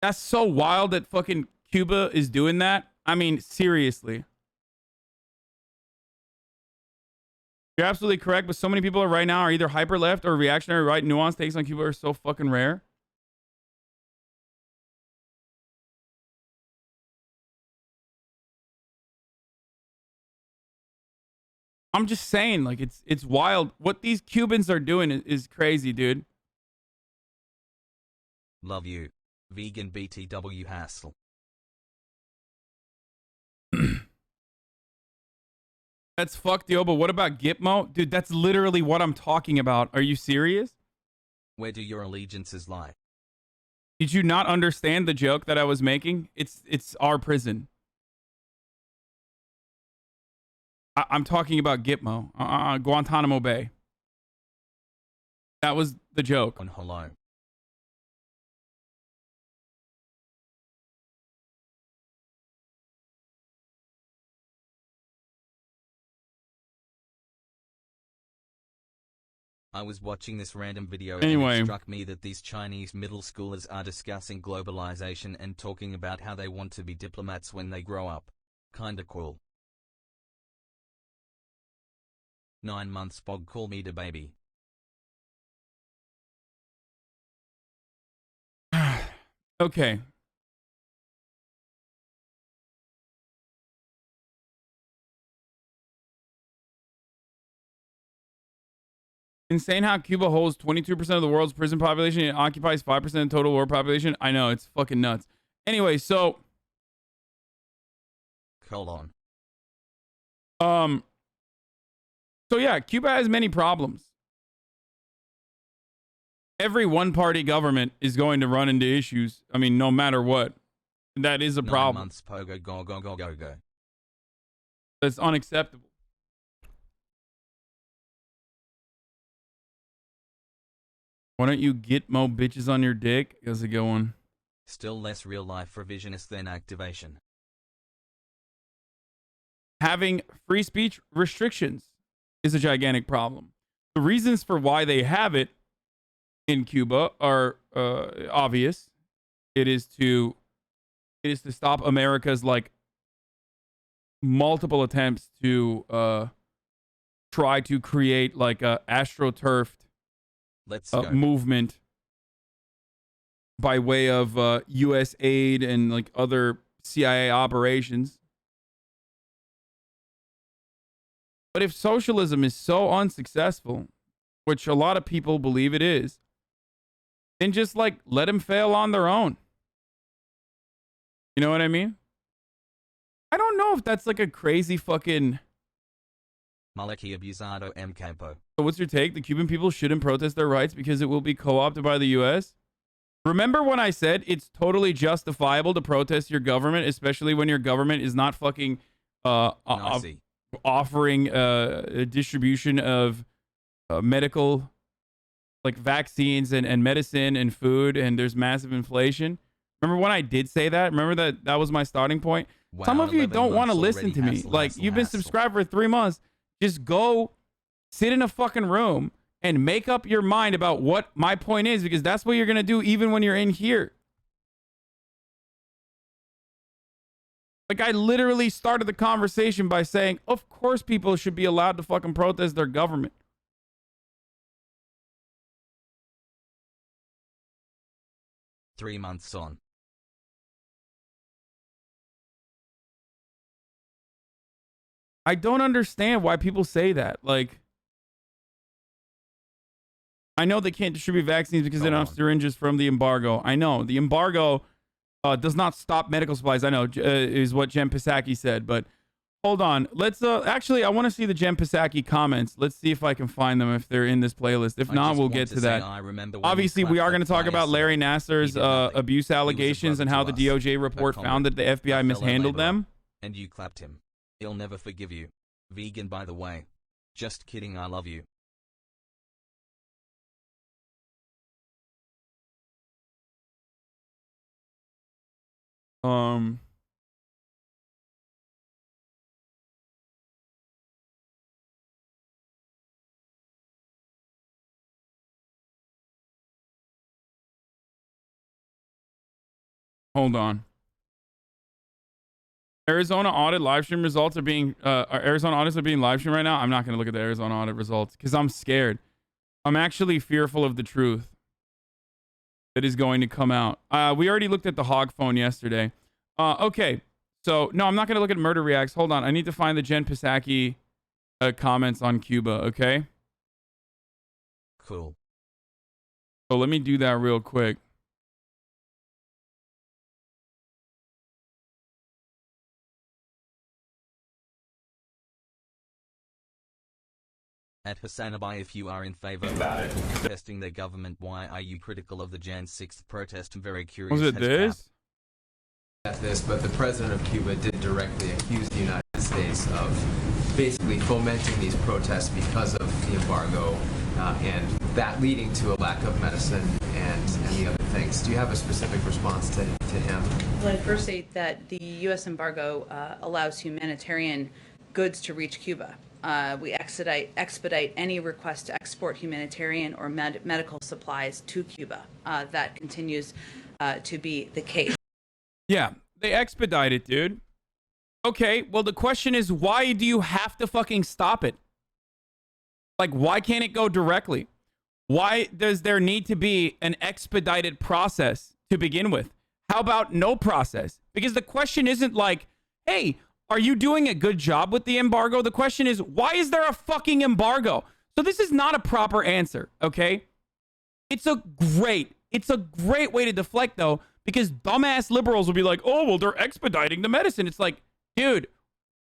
That's so wild that fucking Cuba is doing that. I mean, seriously. You're absolutely correct, but so many people right now are either hyper left or reactionary right. Nuanced takes on Cuba are so fucking rare. I'm just saying, like, it's wild. What these Cubans are doing is crazy, dude. Love you. Vegan BTW hassle. That's fucked, yo, but what about Gitmo? Dude, that's literally what I'm talking about. Are you serious? Where do your allegiances lie? Did you not understand the joke that I was making? It's our prison. I'm talking about Gitmo, Guantanamo Bay. That was the joke. On hello. I was watching this random video Anyway. and it struck me that these Chinese middle schoolers are discussing globalization and talking about how they want to be diplomats when they grow up. Kinda cool. 9 months Bog, call me da baby. Okay. Insane how Cuba holds 22% of the world's prison population and occupies 5% of the total world population. I know, it's fucking nuts. Anyway, so Hold on. So yeah, Cuba has many problems. Every one-party government is going to run into issues. I mean, no matter what. That is a 9 problem. months pogo go go go go go. That's unacceptable. Why don't you get more bitches on your dick? How's it going? Still less real life revisionist than activation. Having free speech restrictions is a gigantic problem. The reasons for why they have it in Cuba are obvious. It is to stop America's like multiple attempts to try to create like a astroturfed Let's go. movement by way of U.S. aid and like other CIA operations. But if socialism is so unsuccessful, which a lot of people believe it is, then just like let them fail on their own. You know what I mean? I don't know if that's like a crazy fucking... Malaki abusado M. Campo. So what's your take? The Cuban people shouldn't protest their rights because it will be co-opted by the U.S.? Remember when I said it's totally justifiable to protest your government, especially when your government is not fucking offering a distribution of medical, like vaccines and medicine and food, and there's massive inflation? Remember when I did say that? Remember that was my starting point? Wow, some of you don't want to listen to me. Like, you've been subscribed for 3 months. Just go sit in a fucking room and make up your mind about what my point is, because that's what you're going to do even when you're in here. Like, I literally started the conversation by saying, of course people should be allowed to fucking protest their government. Three months on. I don't understand why people say that. Like, I know they can't distribute vaccines because they don't have syringes from the embargo. I know the embargo does not stop medical supplies. I know is what Jen Psaki said. But hold on, let's actually I want to see the Jen Psaki comments. Let's see if I can find them if they're in this playlist. If not, we'll get to that. Obviously, we are going to talk about Larry Nassar's abuse allegations and how the DOJ report found that the FBI mishandled them. And you clapped him. He'll never forgive you. Vegan, by the way. Just kidding, I love you. Hold on. Arizona audit live stream results are being Arizona audits are being live streamed right now. I'm not going to look at the Arizona audit results because I'm scared. I'm actually fearful of the truth that is going to come out. We already looked at the hog phone yesterday. Okay. So, no, I'm not going to look at murder reacts. Hold on. I need to find the Jen Psaki comments on Cuba, okay? Cool. So let me do that real quick. At HasanAbi, if you are in favor of protesting their government, why are you critical of the Jan 6th protest? I'm very curious. Was it this? At this, but the president of Cuba did directly accuse the United States of basically fomenting these protests because of the embargo, and that leading to a lack of medicine and the other things. Do you have a specific response to him? Well, I'd first say that the U.S. embargo allows humanitarian goods to reach Cuba. We expedite any request to export humanitarian or medical supplies to Cuba. That continues to be the case. Yeah, they expedite it, dude. Okay, well, the question is, why do you have to fucking stop it? Like, why can't it go directly? Why does there need to be an expedited process to begin with? How about no process? Because the question isn't like, hey, are you doing a good job with the embargo? The question is, why is there a fucking embargo? So this is not a proper answer, okay? It's a great way to deflect, though, because dumbass liberals will be like, oh, well, they're expediting the medicine. It's like, dude,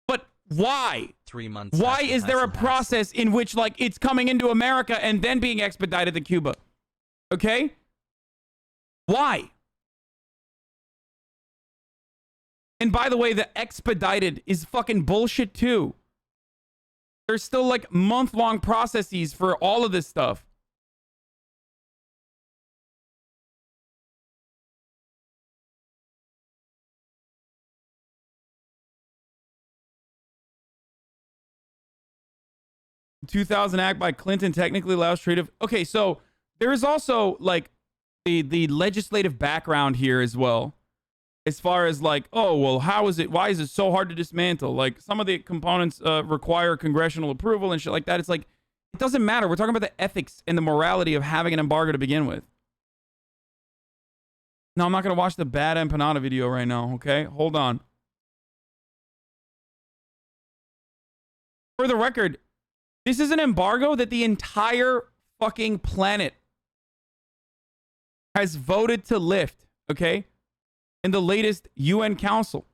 but why? 3 months. Why is there a process in which, like, it's coming into America and then being expedited to Cuba? Okay? Why? And by the way, the expedited is fucking bullshit, too. There's still, like, month-long processes for all of this stuff. The 2000 Act by Clinton technically allows trade of... Okay, so there is also, like, the legislative background here as well. As far as, like, oh, well, why is it so hard to dismantle? Like, some of the components require congressional approval and shit like that. It's like, it doesn't matter. We're talking about the ethics and the morality of having an embargo to begin with. No, I'm not going to watch the bad empanada video right now, okay? Hold on. For the record, this is an embargo that the entire fucking planet has voted to lift, okay? In the latest UN Council.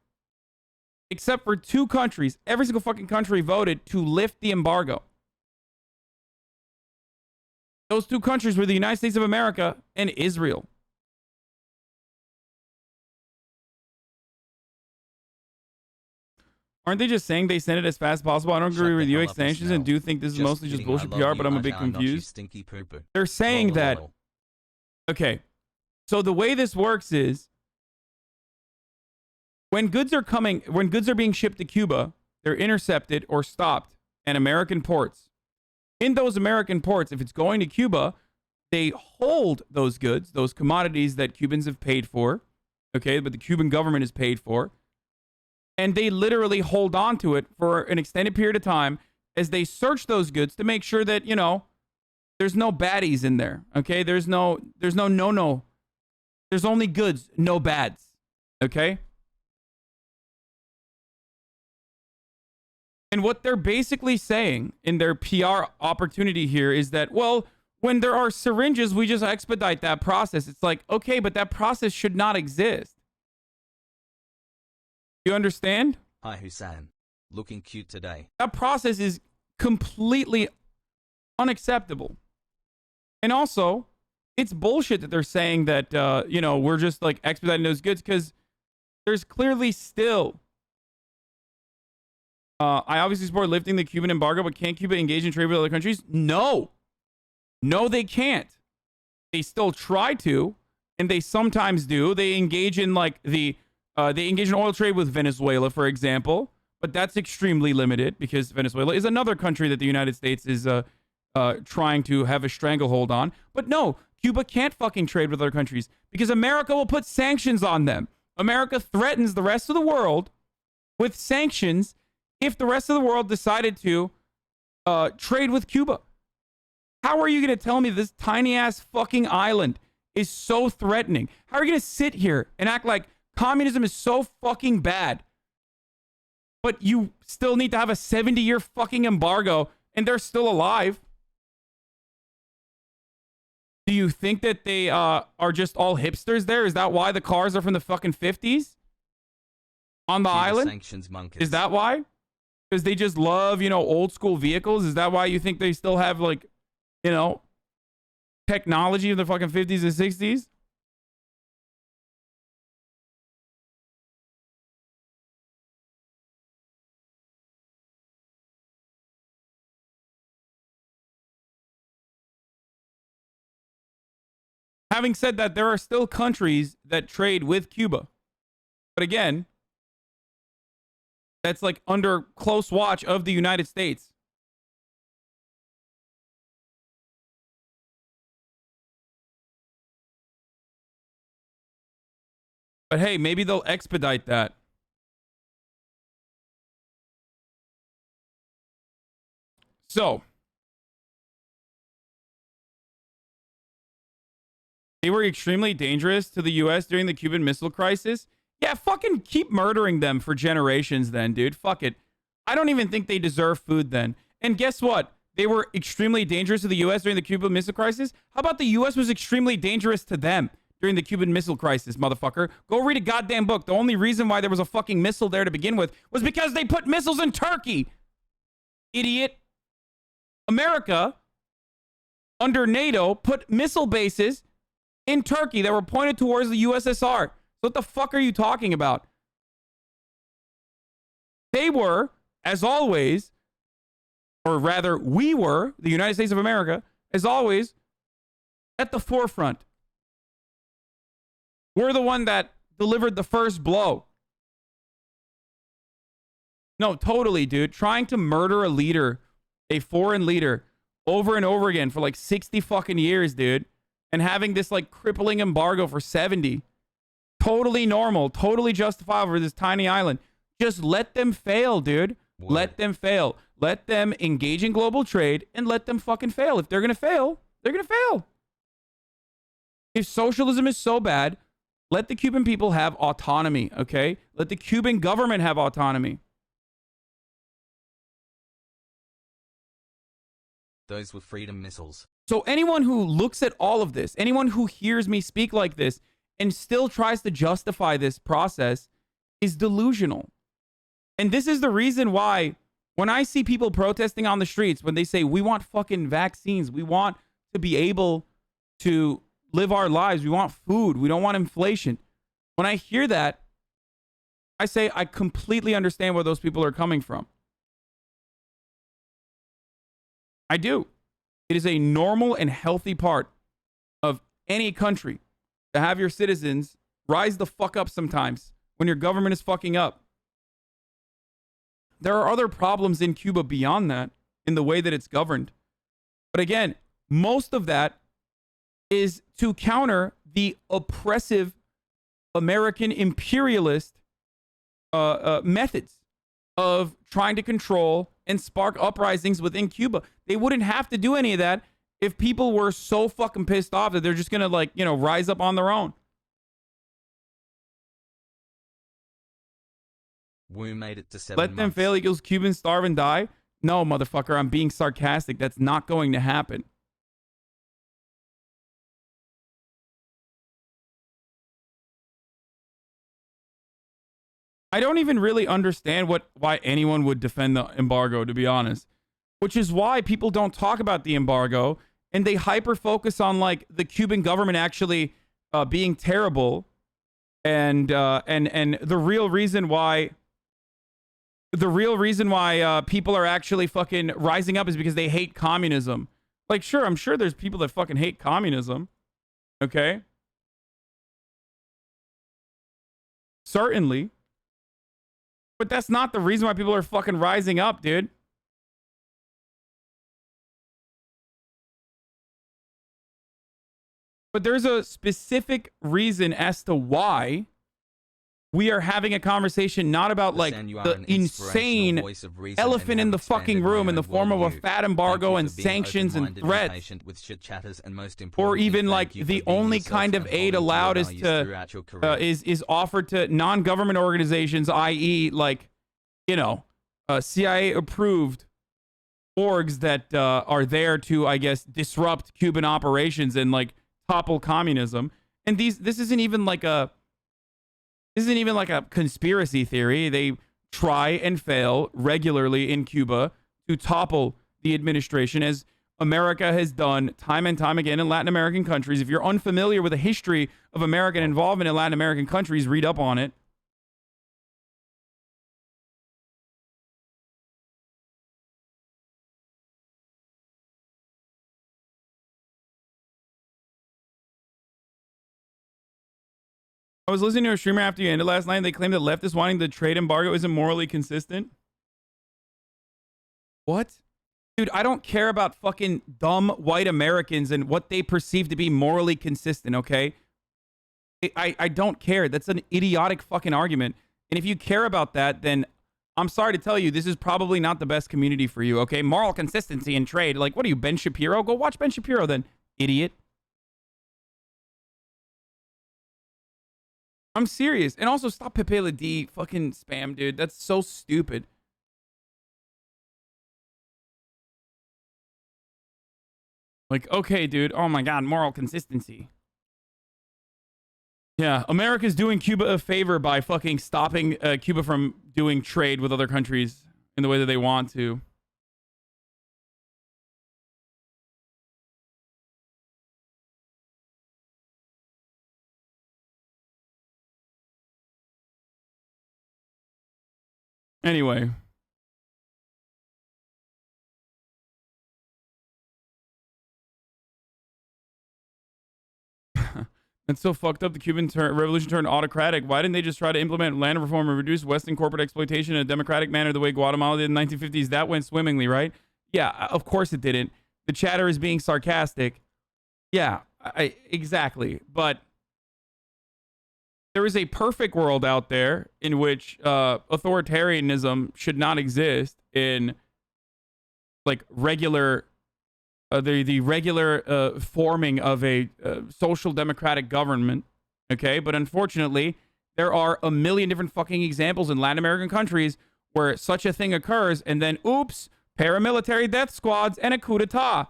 Except for 2 countries. Every single fucking country voted to lift the embargo. Those 2 countries were the United States of America and Israel. Aren't they just saying they sent it as fast as possible? I don't agree with you, sanctions, and do think this is mostly just bullshit PR, but I'm a bit confused. They're saying that... Okay. So the way this works is... When goods are being shipped to Cuba, they're intercepted or stopped at American ports. In those American ports, if it's going to Cuba, they hold those goods, those commodities that Cubans have paid for, okay, but the Cuban government has paid for, and they literally hold on to it for an extended period of time as they search those goods to make sure that, you know, there's no baddies in there, okay? There's no. There's only goods, no bads, okay? And what they're basically saying in their PR opportunity here is that, well, when there are syringes, we just expedite that process. It's like, okay, but that process should not exist. You understand? Hi, Hasan. Looking cute today. That process is completely unacceptable. And also, it's bullshit that they're saying that, you know, we're just like expediting those goods because there's clearly still... I obviously support lifting the Cuban embargo, but can Cuba engage in trade with other countries? No. No, they can't. They still try to, and they sometimes do. They engage in like they engage in oil trade with Venezuela, for example, but that's extremely limited because Venezuela is another country that the United States is trying to have a stranglehold on. But no, Cuba can't fucking trade with other countries because America will put sanctions on them. America threatens the rest of the world with sanctions if the rest of the world decided to trade with Cuba. How are you going to tell me this tiny ass fucking island is so threatening? How are you going to sit here and act like communism is so fucking bad, but you still need to have a 70-year fucking embargo and they're still alive? Do you think that they are just all hipsters there? Is that why the cars are from the fucking 50s on the island? Sanctions monkeys. Is that why? Because they just love, you know, old school vehicles? Is that why you think they still have, like, you know, technology of the fucking 50s and 60s? Having said that, there are still countries that trade with Cuba. But again, that's like under close watch of the United States. But hey, maybe they'll expedite that. So, they were extremely dangerous to the U.S. during the Cuban Missile Crisis. Yeah, fucking keep murdering them for generations then, dude. Fuck it. I don't even think they deserve food then. And guess what? They were extremely dangerous to the U.S. during the Cuban Missile Crisis. How about the U.S. was extremely dangerous to them during the Cuban Missile Crisis, motherfucker? Go read a goddamn book. The only reason why there was a fucking missile there to begin with was because they put missiles in Turkey. Idiot. America, under NATO, put missile bases in Turkey that were pointed towards the USSR. So what the fuck are you talking about? They were, as always, or rather, we were, the United States of America, as always, at the forefront. We're the one that delivered the first blow. No, totally, dude. Trying to murder a leader, a foreign leader, over and over again for like 60 fucking years, dude. And having this like crippling embargo for 70. Totally normal, totally justifiable for this tiny island. Just let them fail, dude. Word. Let them fail. Let them engage in global trade and let them fucking fail. If they're going to fail, they're going to fail. If socialism is so bad, let the Cuban people have autonomy, okay? Let the Cuban government have autonomy. Those were freedom missiles. So anyone who looks at all of this, anyone who hears me speak like this and still tries to justify this process is delusional. And this is the reason why when I see people protesting on the streets, when they say, we want fucking vaccines, we want to be able to live our lives, we want food, we don't want inflation. When I hear that, I say, I completely understand where those people are coming from. I do. It is a normal and healthy part of any country to have your citizens rise the fuck up sometimes when your government is fucking up. There are other problems in Cuba beyond that, in the way that it's governed. But again, most of that is to counter the oppressive American imperialist methods of trying to control and spark uprisings within Cuba. They wouldn't have to do any of that if people were so fucking pissed off that they're just going to, like, you know, rise up on their own. Wu made it to 7 Let them months. fail equals Cubans starve and die? No, motherfucker, I'm being sarcastic. That's not going to happen. I don't even really understand why anyone would defend the embargo, to be honest. Which is why people don't talk about the embargo, and they hyper focus on like the Cuban government actually being terrible, and the real reason why people are actually fucking rising up is because they hate communism. Like, sure, I'm sure there's people that fucking hate communism. Okay? Certainly. But that's not the reason why people are fucking rising up, dude. But there's a specific reason as to why we are having a conversation not about like the insane elephant in the fucking room in the form of a fat embargo and sanctions and threats, or even like the only kind of aid allowed is to is offered to non-government organizations, i.e. like, you know, CIA approved orgs that are there to, I guess, disrupt Cuban operations and like topple communism. And this isn't even like a conspiracy theory. try and fail regularly in Cuba to topple the administration, as America has done time and time again in Latin American countries. If you're unfamiliar with the history of American involvement in Latin American countries, read up on it. I was listening to a streamer after you ended last night, and they claimed that leftists wanting the trade embargo isn't morally consistent. What? Dude, I don't care about fucking dumb white Americans and what they perceive to be morally consistent, okay? I don't care. That's an idiotic fucking argument. And if you care about that, then I'm sorry to tell you, this is probably not the best community for you, okay? Moral consistency in trade. Like, what are you, Ben Shapiro? Go watch Ben Shapiro then, idiot. I'm serious. And also, stop Pepe Le D fucking spam, dude. That's so stupid. Like, okay, dude. Oh my God, moral consistency. Yeah, America's doing Cuba a favor by fucking stopping Cuba from doing trade with other countries in the way that they want to. Anyway. It's so fucked up. The Cuban revolution turned autocratic. Why didn't they just try to implement land reform and reduce Western corporate exploitation in a democratic manner the way Guatemala did in the 1950s? That went swimmingly, right? Yeah, of course it didn't. The chatter is being sarcastic. Yeah, exactly. But there is a perfect world out there in which authoritarianism should not exist in like regular the regular forming of a social democratic government, okay? But unfortunately, there are a million different fucking examples in Latin American countries where such a thing occurs, and then, oops, paramilitary death squads and a coup d'etat.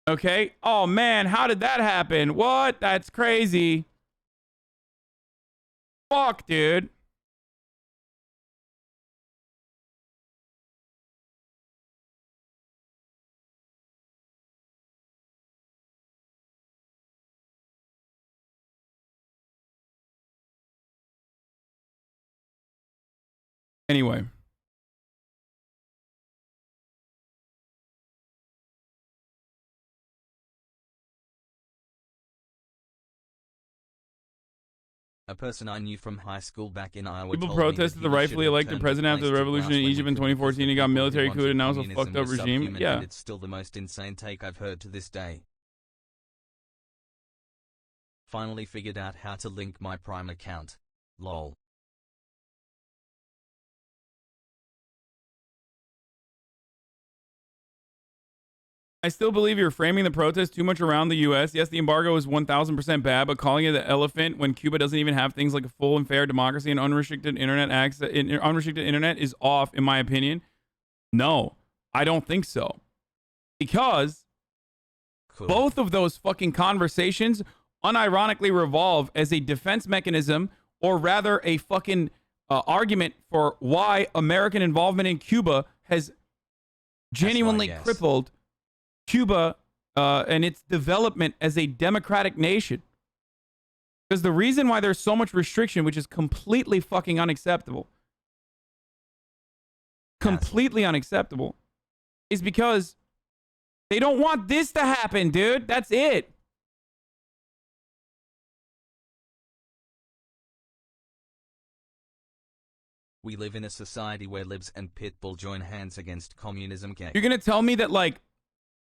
Okay? Oh, man, how did that happen? What? That's crazy. Fuck, dude. Anyway. A person I knew from high school back in Iowa. People protested the rightfully elected president after the revolution in Egypt in 2014. He got military coup and now it's a fucked up regime. Yeah. It's still the most insane take I've heard to this day. Finally figured out how to link my Prime account. Lol. I still believe you're framing the protest too much around the U.S. Yes, the embargo is 1,000% bad, but calling it the elephant when Cuba doesn't even have things like a full and fair democracy and unrestricted internet access, unrestricted internet is off, in my opinion. No, I don't think so. Because both of those fucking conversations unironically revolve as a defense mechanism, or rather a fucking argument for why American involvement in Cuba has genuinely crippled Cuba and its development as a democratic nation. Because the reason why there's so much restriction, which is completely fucking unacceptable, unacceptable, is because they don't want this to happen, dude. That's it. We live in a society where libs and pitbull join hands against communism. You're gonna tell me that, like,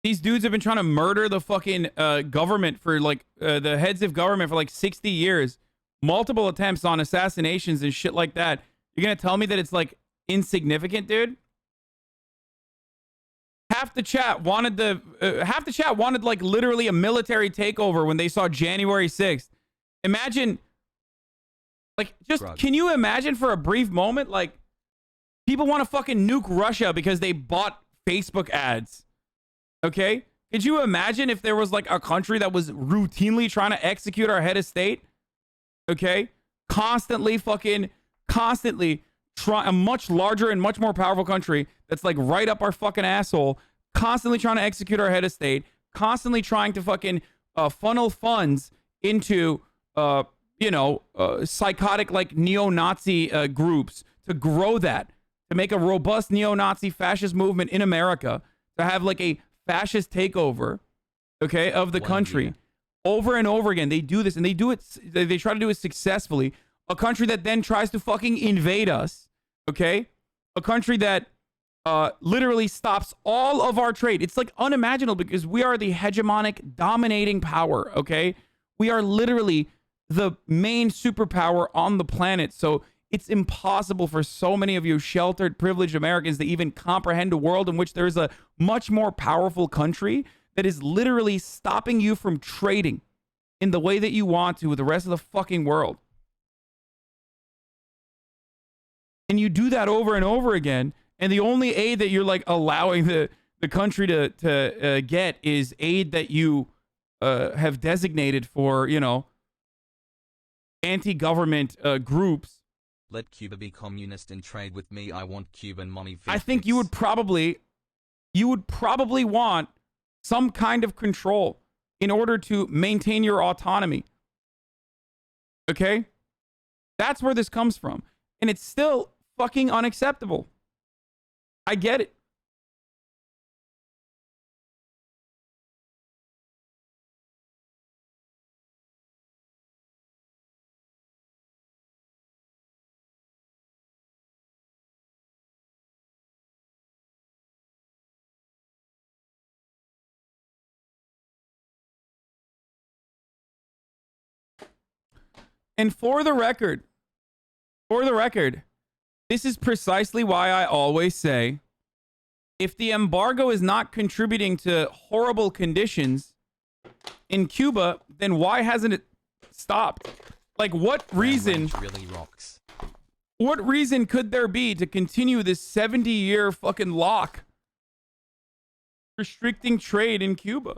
these dudes have been trying to murder the fucking government for, like, the heads of government for, like, 60 years. Multiple attempts on assassinations and shit like that. You're gonna tell me that it's, like, insignificant, dude? Half the chat wanted like, literally a military takeover when they saw January 6th. Imagine, like, just, can you imagine for a brief moment, like, people want to fucking nuke Russia because they bought Facebook ads. Okay? Could you imagine if there was, like, a country that was routinely trying to execute our head of state? Okay? Constantly a much larger and much more powerful country that's like right up our fucking asshole, constantly trying to execute our head of state, constantly trying to fucking funnel funds into psychotic like neo-Nazi groups to grow that, to make a robust neo-Nazi fascist movement in America, to have like a fascist takeover, okay, of the country. Over and over again. They do this, and they do it, they try to do it successfully. A country that then tries to fucking invade us, okay? A country that literally stops all of our trade. It's like unimaginable because we are the hegemonic dominating power, okay? We are literally the main superpower on the planet. So it's impossible for so many of you sheltered, privileged Americans to even comprehend a world in which there is a much more powerful country that is literally stopping you from trading in the way that you want to with the rest of the fucking world. And you do that over and over again, and the only aid that you're like allowing the country to get is aid that you have designated for, anti-government groups. Let Cuba be communist and trade with me. I want Cuban money. I think you would probably want some kind of control in order to maintain your autonomy. Okay? That's where this comes from. And it's still fucking unacceptable. I get it. And for the record, this is precisely why I always say, if the embargo is not contributing to horrible conditions in Cuba, then why hasn't it stopped? Like, what reason really rocks? What reason could there be to continue this 70-year fucking lock restricting trade in Cuba?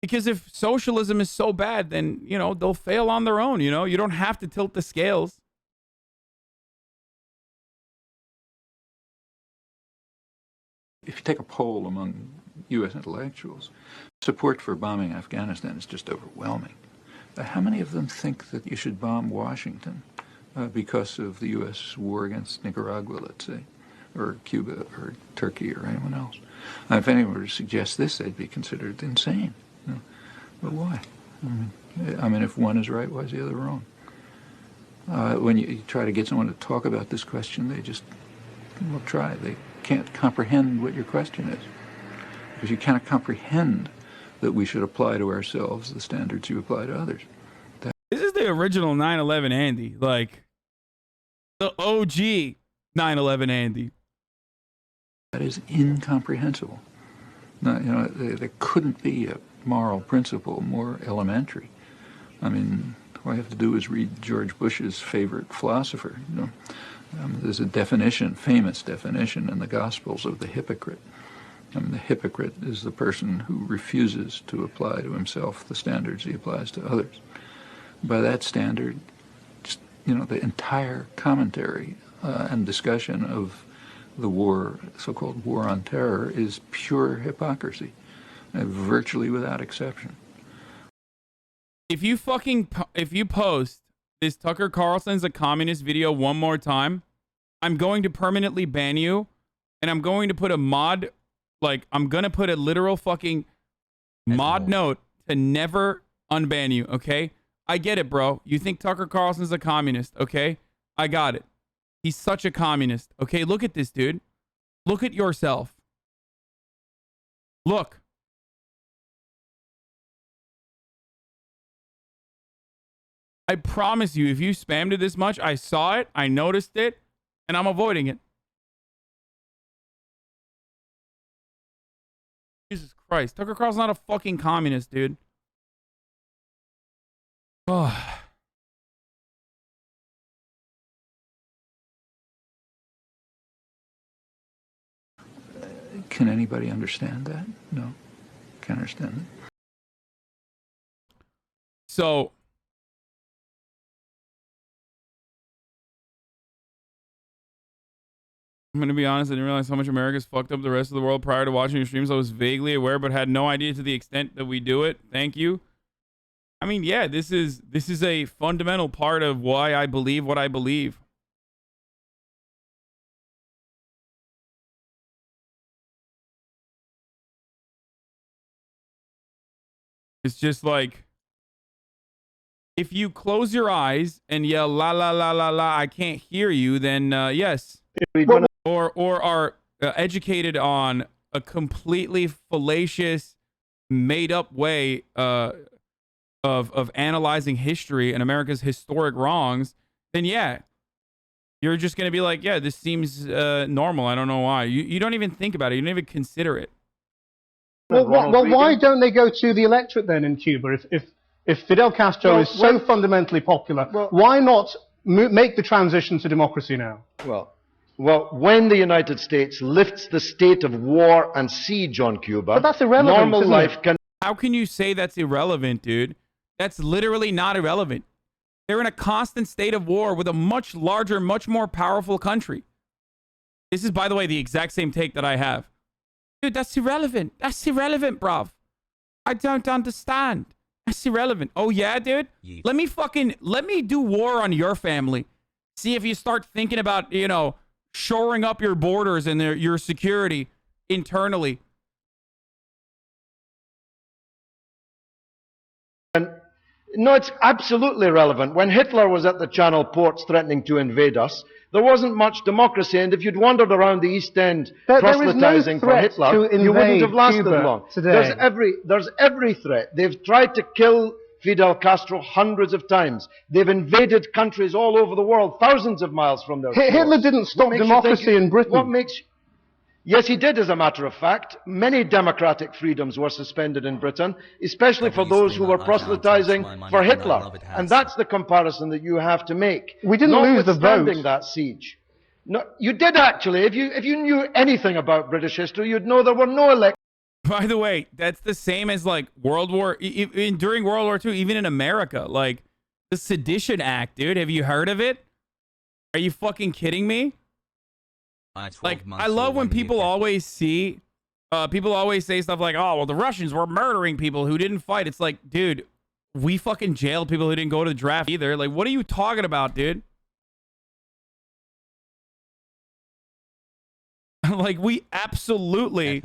Because if socialism is so bad, then, they'll fail on their own, You don't have to tilt the scales. If you take a poll among U.S. intellectuals, support for bombing Afghanistan is just overwhelming. How many of them think that you should bomb Washington because of the U.S. war against Nicaragua, let's say, or Cuba or Turkey or anyone else? If anyone were to suggest this, they'd be considered insane. But why? I mean, if one is right, why is the other wrong? When you try to get someone to talk about this question, they just will try. They can't comprehend what your question is. Because you cannot comprehend that we should apply to ourselves the standards you apply to others. This is the original 9/11 Andy. Like, the OG 9/11 Andy. That is incomprehensible. No, there couldn't be a moral principle more elementary. I mean, all I have to do is read George Bush's favorite philosopher. There's a definition, famous definition in the Gospels of the hypocrite. The hypocrite is the person who refuses to apply to himself the standards he applies to others. By that standard, the entire commentary and discussion of the war, so-called war on terror, is pure hypocrisy, virtually without exception. If you post this Tucker Carlson's a communist video one more time, I'm going to permanently ban you, and I'm going to put a mod, I'm going to put a literal fucking mod note to never unban you, okay? I get it, bro. You think Tucker Carlson's a communist, okay? I got it. He's such a communist. Okay, look at this, dude. Look at yourself. Look. I promise you, if you spammed it this much, I saw it, I noticed it, and I'm avoiding it. Jesus Christ. Tucker Carlson's not a fucking communist, dude. Oh. Can anybody understand that? No. Can't understand it. So, I'm going to be honest, I didn't realize how much America's fucked up the rest of the world prior to watching your streams. I was vaguely aware, but had no idea to the extent that we do it. Thank you. I mean, yeah, this is a fundamental part of why I believe what I believe. It's just like, if you close your eyes and yell la la la la la, I can't hear you, then yes. Or are educated on a completely fallacious, made-up way of analyzing history and America's historic wrongs, then yeah, you're just going to be like, yeah, this seems normal. I don't know why. You don't even think about it. You don't even consider it. Well, why don't they go to the electorate then in Cuba? If Fidel Castro is so fundamentally popular, why not make the transition to democracy now? Well, when the United States lifts the state of war and siege on Cuba, but that's irrelevant, normal life can... How can you say that's irrelevant, dude? That's literally not irrelevant. They're in a constant state of war with a much larger, much more powerful country. This is, by the way, the exact same take that I have. Dude, that's irrelevant. That's irrelevant, bruv. I don't understand. That's irrelevant. Oh, yeah, dude? Yeet. Let me do war on your family. See if you start thinking about, you know, shoring up your borders and your security internally. No, it's absolutely relevant. When Hitler was at the Channel ports threatening to invade us, there wasn't much democracy, and if you'd wandered around the East End proselytizing for Hitler, you wouldn't have lasted long. There's every threat. They've tried to kill Fidel Castro hundreds of times. They've invaded countries all over the world, thousands of miles from their shores. Hitler didn't stop democracy in Britain. Yes, he did, as a matter of fact. Many democratic freedoms were suspended in Britain, especially for those who were proselytizing for Hitler. And that's the comparison that you have to make. We didn't lose the vote. Notwithstanding that siege. No, you did actually. If you knew anything about British history, you'd know there were no elections. By the way, that's the same as like during World War II, even in America, like the Sedition Act, dude. Have you heard of it? Are you fucking kidding me? Like, I love when people always say stuff like, oh, well, the Russians were murdering people who didn't fight. It's like, dude, we fucking jailed people who didn't go to the draft either. Like, what are you talking about, dude? Like, we absolutely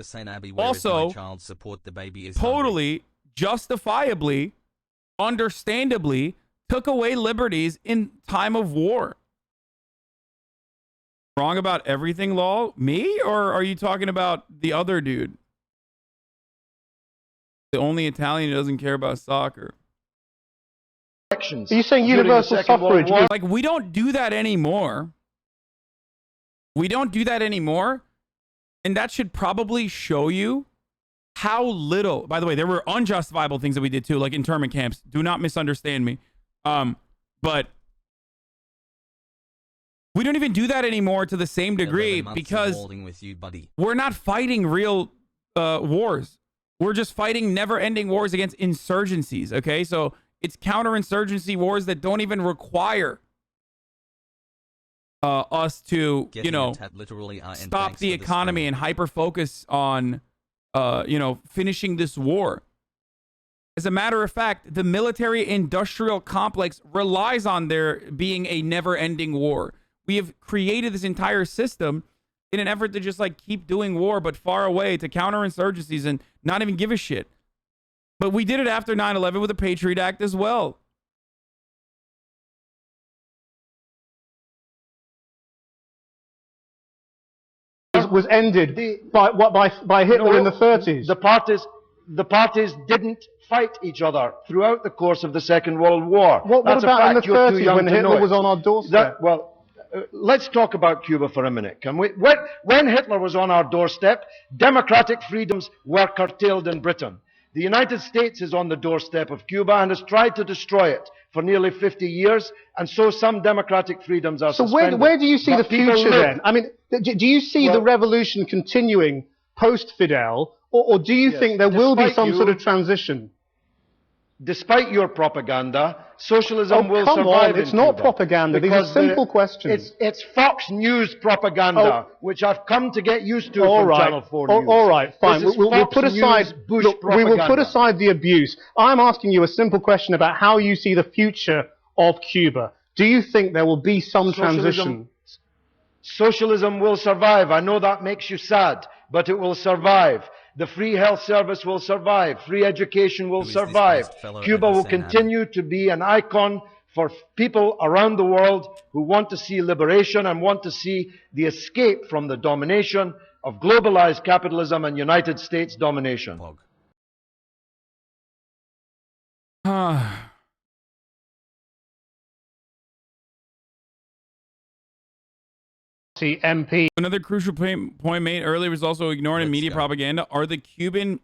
also child support the baby is totally, justifiably, understandably took away liberties in time of war. Wrong about everything, lol? Me? Or are you talking about the other dude? The only Italian who doesn't care about soccer. Are you saying universal suffrage? Like, we don't do that anymore. We don't do that anymore. And that should probably show you how little... By the way, there were unjustifiable things that we did too, like internment camps. Do not misunderstand me. But... we don't even do that anymore to the same degree because we're not fighting real wars. We're just fighting never-ending wars against insurgencies, okay? So it's counterinsurgency wars that don't even require us to, you know, stop the economy and hyper-focus on, you know, finishing this war. As a matter of fact, the military-industrial complex relies on there being a never-ending war. We have created this entire system in an effort to just like keep doing war, but far away, to counter insurgencies and not even give a shit. But we did it after 9/11 with the Patriot Act as well. Was ended by Hitler in the 30s. The parties didn't fight each other throughout the course of the Second World War. What about in the 30s when Hitler was on our doorstep? Let's talk about Cuba for a minute, can we? When Hitler was on our doorstep, democratic freedoms were curtailed in Britain. The United States is on the doorstep of Cuba and has tried to destroy it for nearly 50 years, and so some democratic freedoms are suspended. So where do you see the future then? I mean, do you see the revolution continuing post-Fidel, or do you think there will be some sort of transition? despite your propaganda, socialism will come survive on, it's in not Cuba. propaganda. These are simple questions. It's Fox News propaganda, which I've come to get used to from Channel 4 News. All right, fine. We'll put aside Bush we will put propaganda. aside the abuse. I'm asking you a simple question about how you see the future of Cuba. Do you think there will be some transition? Socialism will survive. I know that makes you sad, but it will survive. The free health service will survive. Free education will survive. Cuba will continue to be an icon for people around the world who want to see liberation and want to see the escape from the domination of globalized capitalism and United States domination. MP. Another crucial point made earlier was also ignoring in media propaganda. Are the Cuban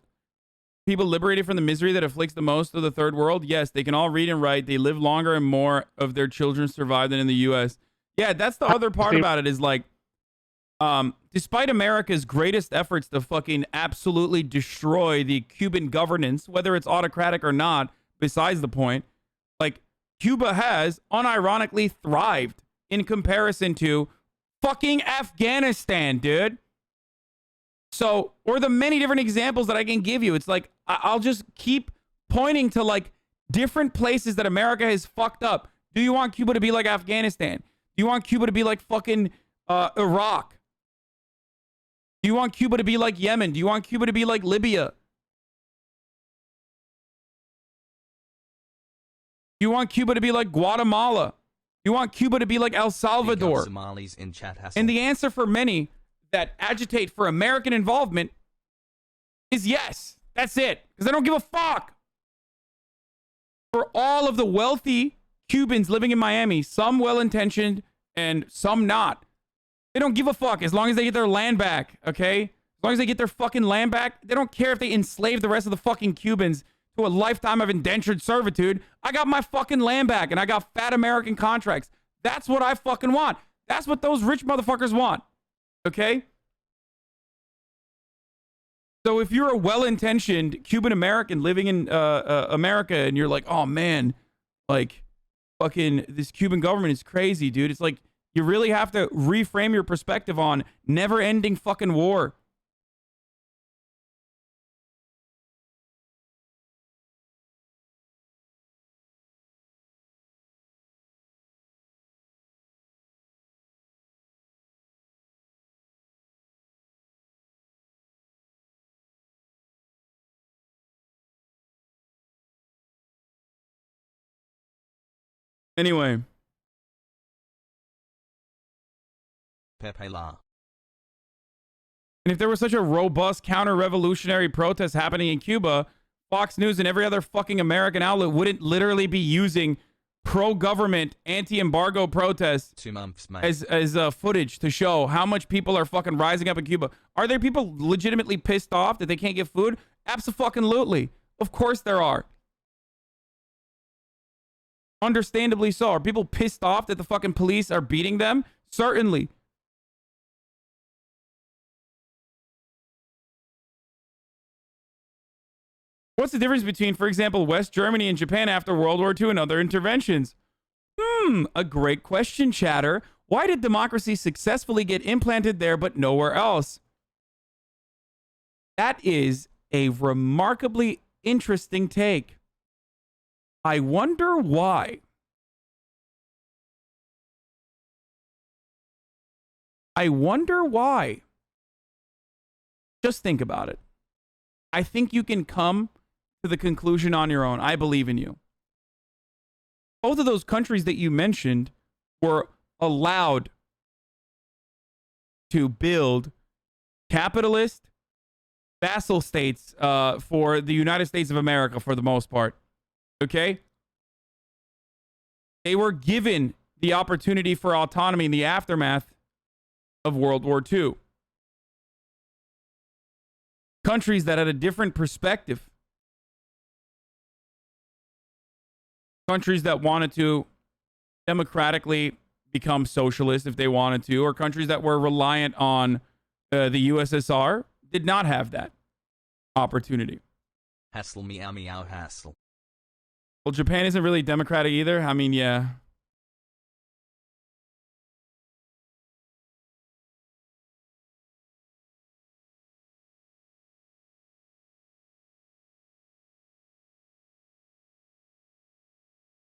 people liberated from the misery that afflicts the most of the third world? Yes, they can all read and write. They live longer and more of their children survive than in the U.S. Yeah, that's the other part about it is like, despite America's greatest efforts to fucking absolutely destroy the Cuban governance, whether it's autocratic or not, besides the point, like Cuba has unironically thrived in comparison to fucking Afghanistan, dude. So, or the many different examples that I can give you. It's like, I'll just keep pointing to like different places that America has fucked up. Do you want Cuba to be like Afghanistan? Do you want Cuba to be like fucking Iraq? Do you want Cuba to be like Yemen? Do you want Cuba to be like Libya? Do you want Cuba to be like Guatemala? You want Cuba to be like El Salvador? Somalis in chat, Hasan. And the answer for many that agitate for American involvement is yes. That's it. Because I don't give a fuck. For all of the wealthy Cubans living in Miami, some well-intentioned and some not, they don't give a fuck as long as they get their land back, okay? As long as they get their fucking land back, they don't care if they enslave the rest of the fucking Cubans to a lifetime of indentured servitude. I got my fucking land back and I got fat American contracts. That's what I fucking want. That's what those rich motherfuckers want. Okay? So if you're a well-intentioned Cuban American living in America and you're like, oh man, like fucking this Cuban government is crazy, dude. It's like you really have to reframe your perspective on never-ending fucking war. Anyway. Pepe La. And if there was such a robust counter-revolutionary protest happening in Cuba, Fox News and every other fucking American outlet wouldn't literally be using pro-government, anti-embargo protests 2 months, mate. as footage to show how much people are fucking rising up in Cuba. Are there people legitimately pissed off that they can't get food? Abso-fucking-lutely. Of course there are. Understandably so. Are people pissed off that the fucking police are beating them? Certainly. What's the difference between, for example, West Germany and Japan after World War II and other interventions? A great question, chatter. Why did democracy successfully get implanted there but nowhere else? That is a remarkably interesting take. I wonder why. I wonder why. Just think about it. I think you can come to the conclusion on your own. I believe in you. Both of those countries that you mentioned were allowed to build capitalist vassal states for the United States of America for the most part. Okay? They were given the opportunity for autonomy in the aftermath of World War II. Countries that had a different perspective. Countries that wanted to democratically become socialist if they wanted to, or countries that were reliant on the USSR did not have that opportunity. Hassle meow meow hassle. Well, Japan isn't really democratic either. I mean, yeah.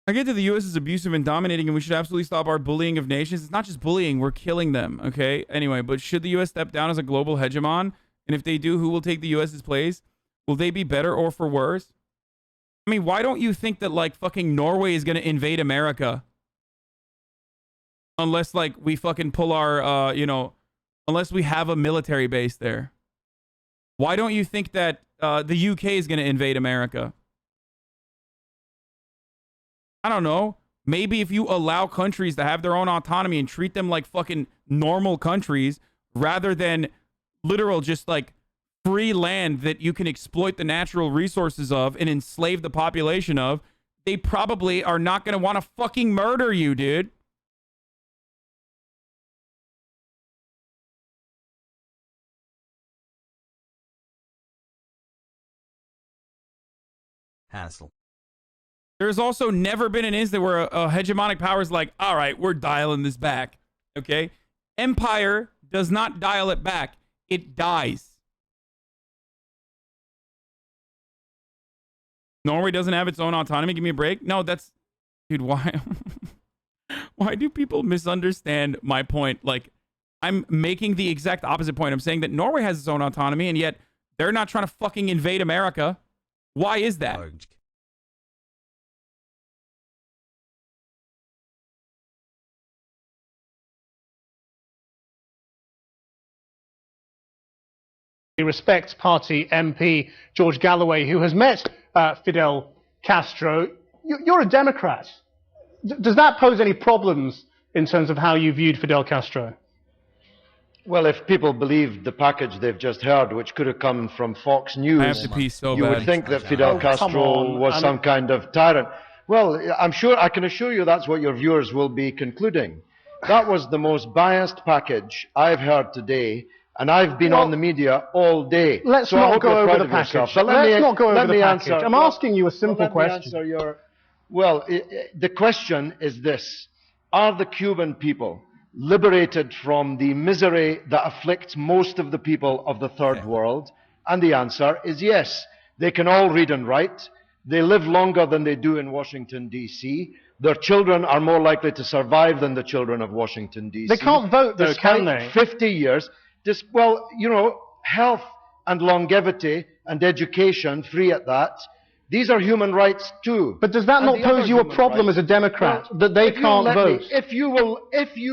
I get that the U.S. is abusive and dominating, and we should absolutely stop our bullying of nations. It's not just bullying. We're killing them, okay? Anyway, but should the U.S. step down as a global hegemon? And if they do, who will take the U.S.'s place? Will they be better or for worse? I mean, why don't you think that, like, fucking Norway is going to invade America? Unless, like, we fucking pull our, you know, unless we have a military base there. Why don't you think that the UK is going to invade America? I don't know. Maybe if you allow countries to have their own autonomy and treat them like fucking normal countries rather than literal just like free land that you can exploit the natural resources of and enslave the population of, they probably are not going to want to fucking murder you, dude. Hassle. There's also never been an instance where a hegemonic power is like, all right, we're dialing this back. Okay? Empire does not dial it back. It dies. Norway doesn't have its own autonomy. Give me a break. No, that's... Dude, why? Why do people misunderstand my point? Like, I'm making the exact opposite point. I'm saying that Norway has its own autonomy, and yet they're not trying to fucking invade America. Why is that? Respects Party MP George Galloway, who has met Fidel Castro. You're a Democrat. Does that pose any problems in terms of how you viewed Fidel Castro? Well, if people believe the package they've just heard, which could have come from Fox News, I have to pee so you bad. would think that Fidel Castro was some kind of tyrant. Well, I'm sure, I can assure you that's what your viewers will be concluding. That was the most biased package I've heard today, and I've been on the media all day. Let's not go over the package. Let's not go over the package. I'm asking you a simple question. The question is this. Are the Cuban people liberated from the misery that afflicts most of the people of the third world? And the answer is yes. They can all read and write. They live longer than they do in Washington, D.C. Their children are more likely to survive than the children of Washington, D.C. They can't vote, though, can they? 50 years. Well, you know, health and longevity and education, free at that, these are human rights too. But does that not pose you a problem as a Democrat, that they can't vote? If you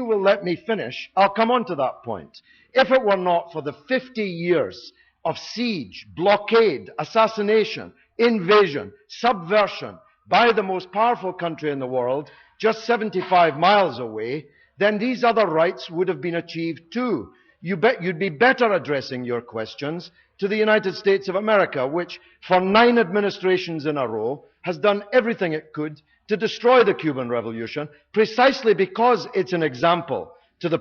will let me finish, I'll come on to that point. If it were not for the 50 years of siege, blockade, assassination, invasion, subversion by the most powerful country in the world, just 75 miles away, then these other rights would have been achieved too. You'd be better addressing your questions to the United States of America, which for 9 administrations in a row has done everything it could to destroy the Cuban Revolution, precisely because it's an example to the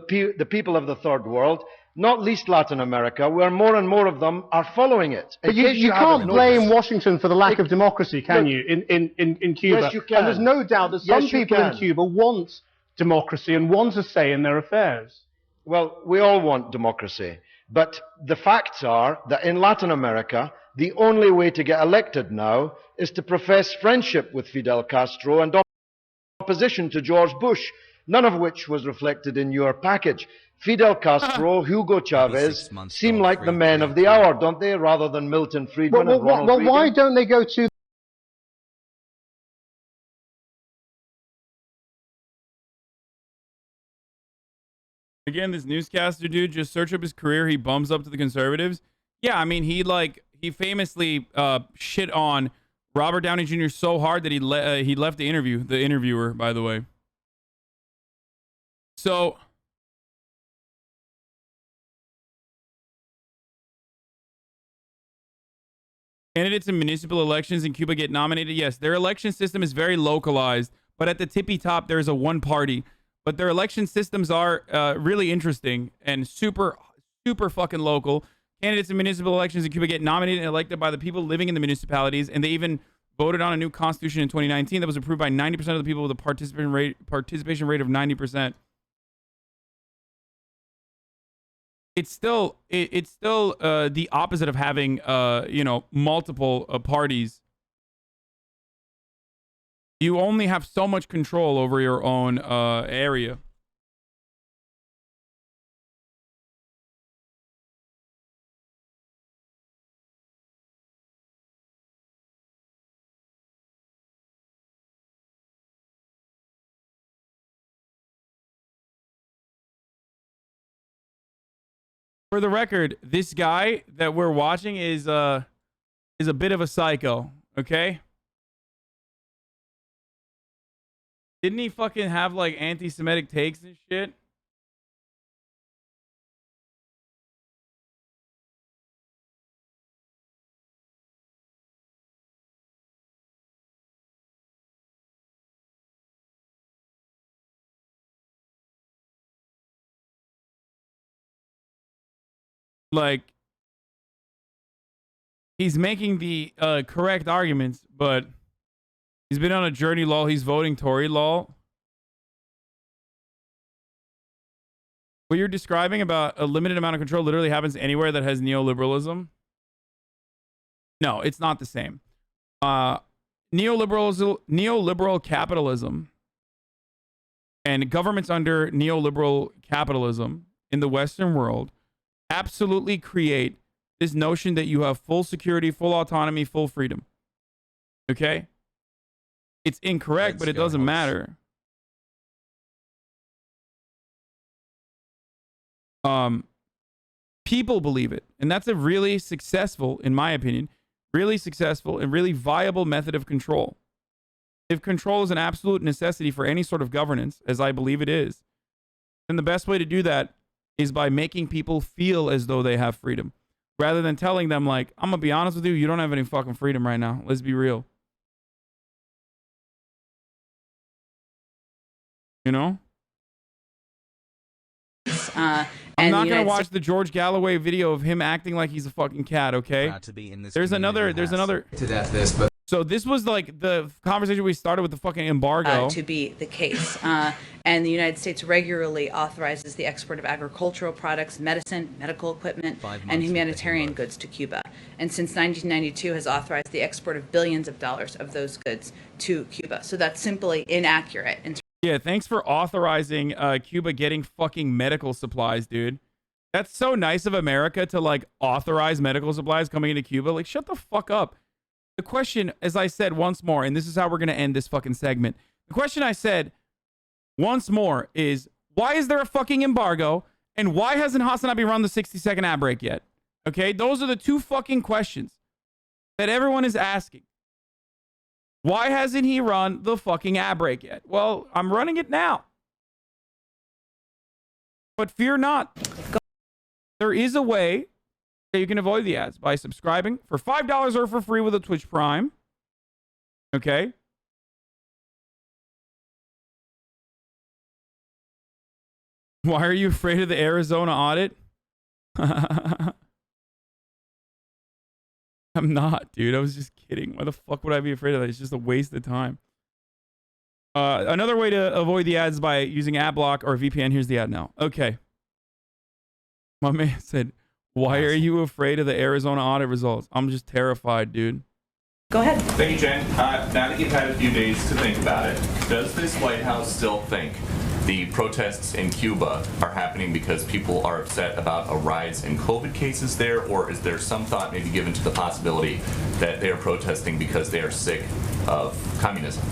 people of the third world, not least Latin America, where more and more of them are following it. But you can't blame Washington for the lack of democracy, can you, in Cuba? Yes, you can. And there's no doubt that some people in Cuba want democracy and want a say in their affairs. Well, we all want democracy, but the facts are that in Latin America, the only way to get elected now is to profess friendship with Fidel Castro and opposition to George Bush, none of which was reflected in your package. Fidel Castro, Hugo Chavez seem like the men of the hour, don't they, rather than Milton Friedman and Ronald Reagan? Well, why don't they go to... Again, this newscaster dude, just search up his career. He bums up to the conservatives. Yeah, I mean, he famously shit on Robert Downey Jr. so hard that he left the interview. The interviewer, by the way. So, candidates in municipal elections in Cuba get nominated. Yes, their election system is very localized, but at the tippy top, there's a one party. But their election systems are really interesting and super fucking local. Candidates in municipal elections in Cuba get nominated and elected by the people living in the municipalities, and they even voted on a new constitution in 2019 that was approved by 90% of the people with a participation rate of 90%. It's still the opposite of having multiple parties. You only have so much control over your own area. For the record, this guy that we're watching is a bit of a psycho, okay? Didn't he fucking have like anti-Semitic takes and shit? Like, he's making the correct arguments, but he's been on a journey, lol. He's voting Tory, lol. What you're describing about a limited amount of control literally happens anywhere that has neoliberalism. No, it's not the same. Neoliberal capitalism and governments under neoliberal capitalism in the Western world absolutely create this notion that you have full security, full autonomy, full freedom. Okay? It's incorrect, but it doesn't matter. People believe it. And that's a really successful, in my opinion, really successful and really viable method of control. If control is an absolute necessity for any sort of governance, as I believe it is, then the best way to do that is by making people feel as though they have freedom. Rather than telling them, like, I'm going to be honest with you, you don't have any fucking freedom right now. Let's be real. You know? I'm not going to watch the George Galloway video of him acting like he's a fucking cat, okay? There's another to that this, but so this was like the conversation we started with the fucking embargo. To be the case. And the United States regularly authorizes the export of agricultural products, medicine, medical equipment, and humanitarian goods to Cuba. And since 1992 has authorized the export of billions of dollars of those goods to Cuba. So that's simply inaccurate. Yeah, thanks for authorizing Cuba getting fucking medical supplies, dude. That's so nice of America to like authorize medical supplies coming into Cuba. Like, shut the fuck up. The question, as I said once more, and this is how we're going to end this fucking segment. The question I said once more is, why is there a fucking embargo? And why hasn't HasanAbi run the 60-second ad break yet? Okay, those are the two fucking questions that everyone is asking. Why hasn't he run the fucking ad break yet? Well, I'm running it now. But fear not. There is a way that you can avoid the ads by subscribing for $5 or for free with a Twitch Prime. Okay? Why are you afraid of the Arizona audit? I'm not, dude. I was just kidding. Why the fuck would I be afraid of that? It's just a waste of time. Another way to avoid the ads by using AdBlock or VPN. Here's the ad now. Okay. My man said, why are you afraid of the Arizona audit results? I'm just terrified, dude. Go ahead. Thank you, Jen. Now that you've had a few days to think about it, does this White House still think the protests in Cuba are happening because people are upset about a rise in COVID cases there, or is there some thought maybe given to the possibility that they are protesting because they are sick of communism?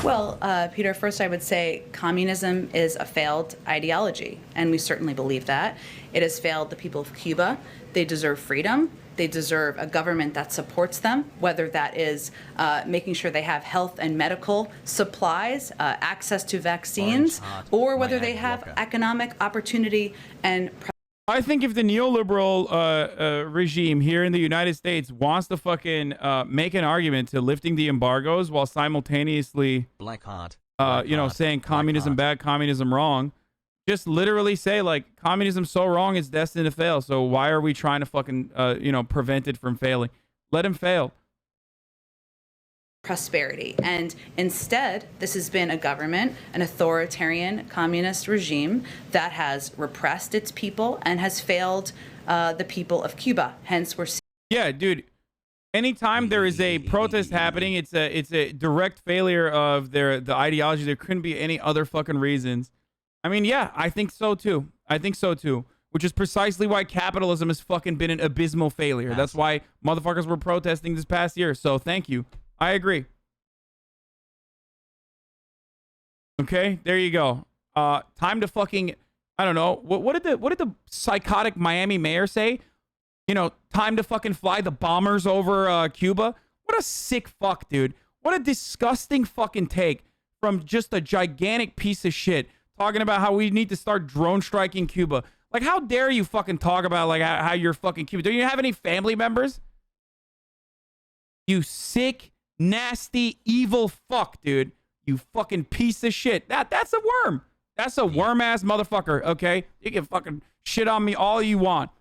Well, Peter, first I would say communism is a failed ideology, and we certainly believe that. It has failed the people of Cuba. They deserve freedom. They deserve a government that supports them, whether that is making sure they have health and medical supplies, access to vaccines, or whether they have economic opportunity and... I think if the neoliberal regime here in the United States wants to fucking make an argument to lifting the embargoes while simultaneously, saying communism bad, communism wrong, just literally say, like, communism's so wrong, it's destined to fail. So why are we trying to fucking, prevent it from failing? Let him fail. prosperity. And instead, this has been a government, an authoritarian communist regime that has repressed its people and has failed the people of Cuba. Hence, we're seeing. Yeah, dude. Anytime there is a protest happening, it's a direct failure of the ideology. There couldn't be any other fucking reasons. I mean, yeah, I think so too. I think so too. Which is precisely why capitalism has fucking been an abysmal failure. That's why motherfuckers were protesting this past year. So thank you. I agree. Okay, there you go. Time to fucking, I don't know. What did the psychotic Miami mayor say? You know, time to fucking fly the bombers over Cuba. What a sick fuck, dude. What a disgusting fucking take from just a gigantic piece of shit talking about how we need to start drone striking Cuba. Like, how dare you fucking talk about like how you're fucking Cuba? Do you have any family members? You sick, nasty, evil fuck, dude. You fucking piece of shit. That's a worm. That's a worm ass motherfucker, okay? You can fucking shit on me all you want.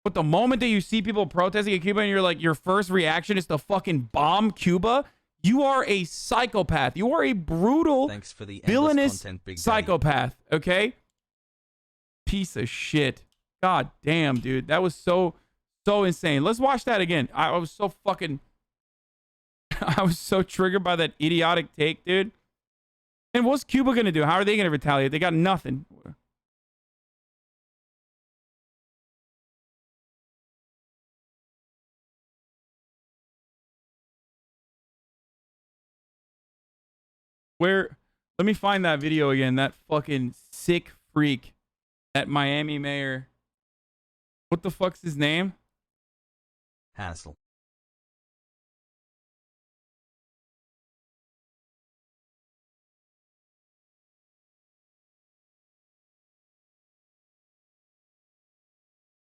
But the moment that you see people protesting in Cuba and you're like, your first reaction is to fucking bomb Cuba, you are a psychopath. You are a brutal, villainous psychopath, okay? Piece of shit. God damn, dude. That was so insane. Let's watch that again. I was so fucking... I was so triggered by that idiotic take, dude. And what's Cuba going to do? How are they going to retaliate? They got nothing. Let me find that video again. That fucking sick freak. That Miami mayor. What the fuck's his name? Hassel.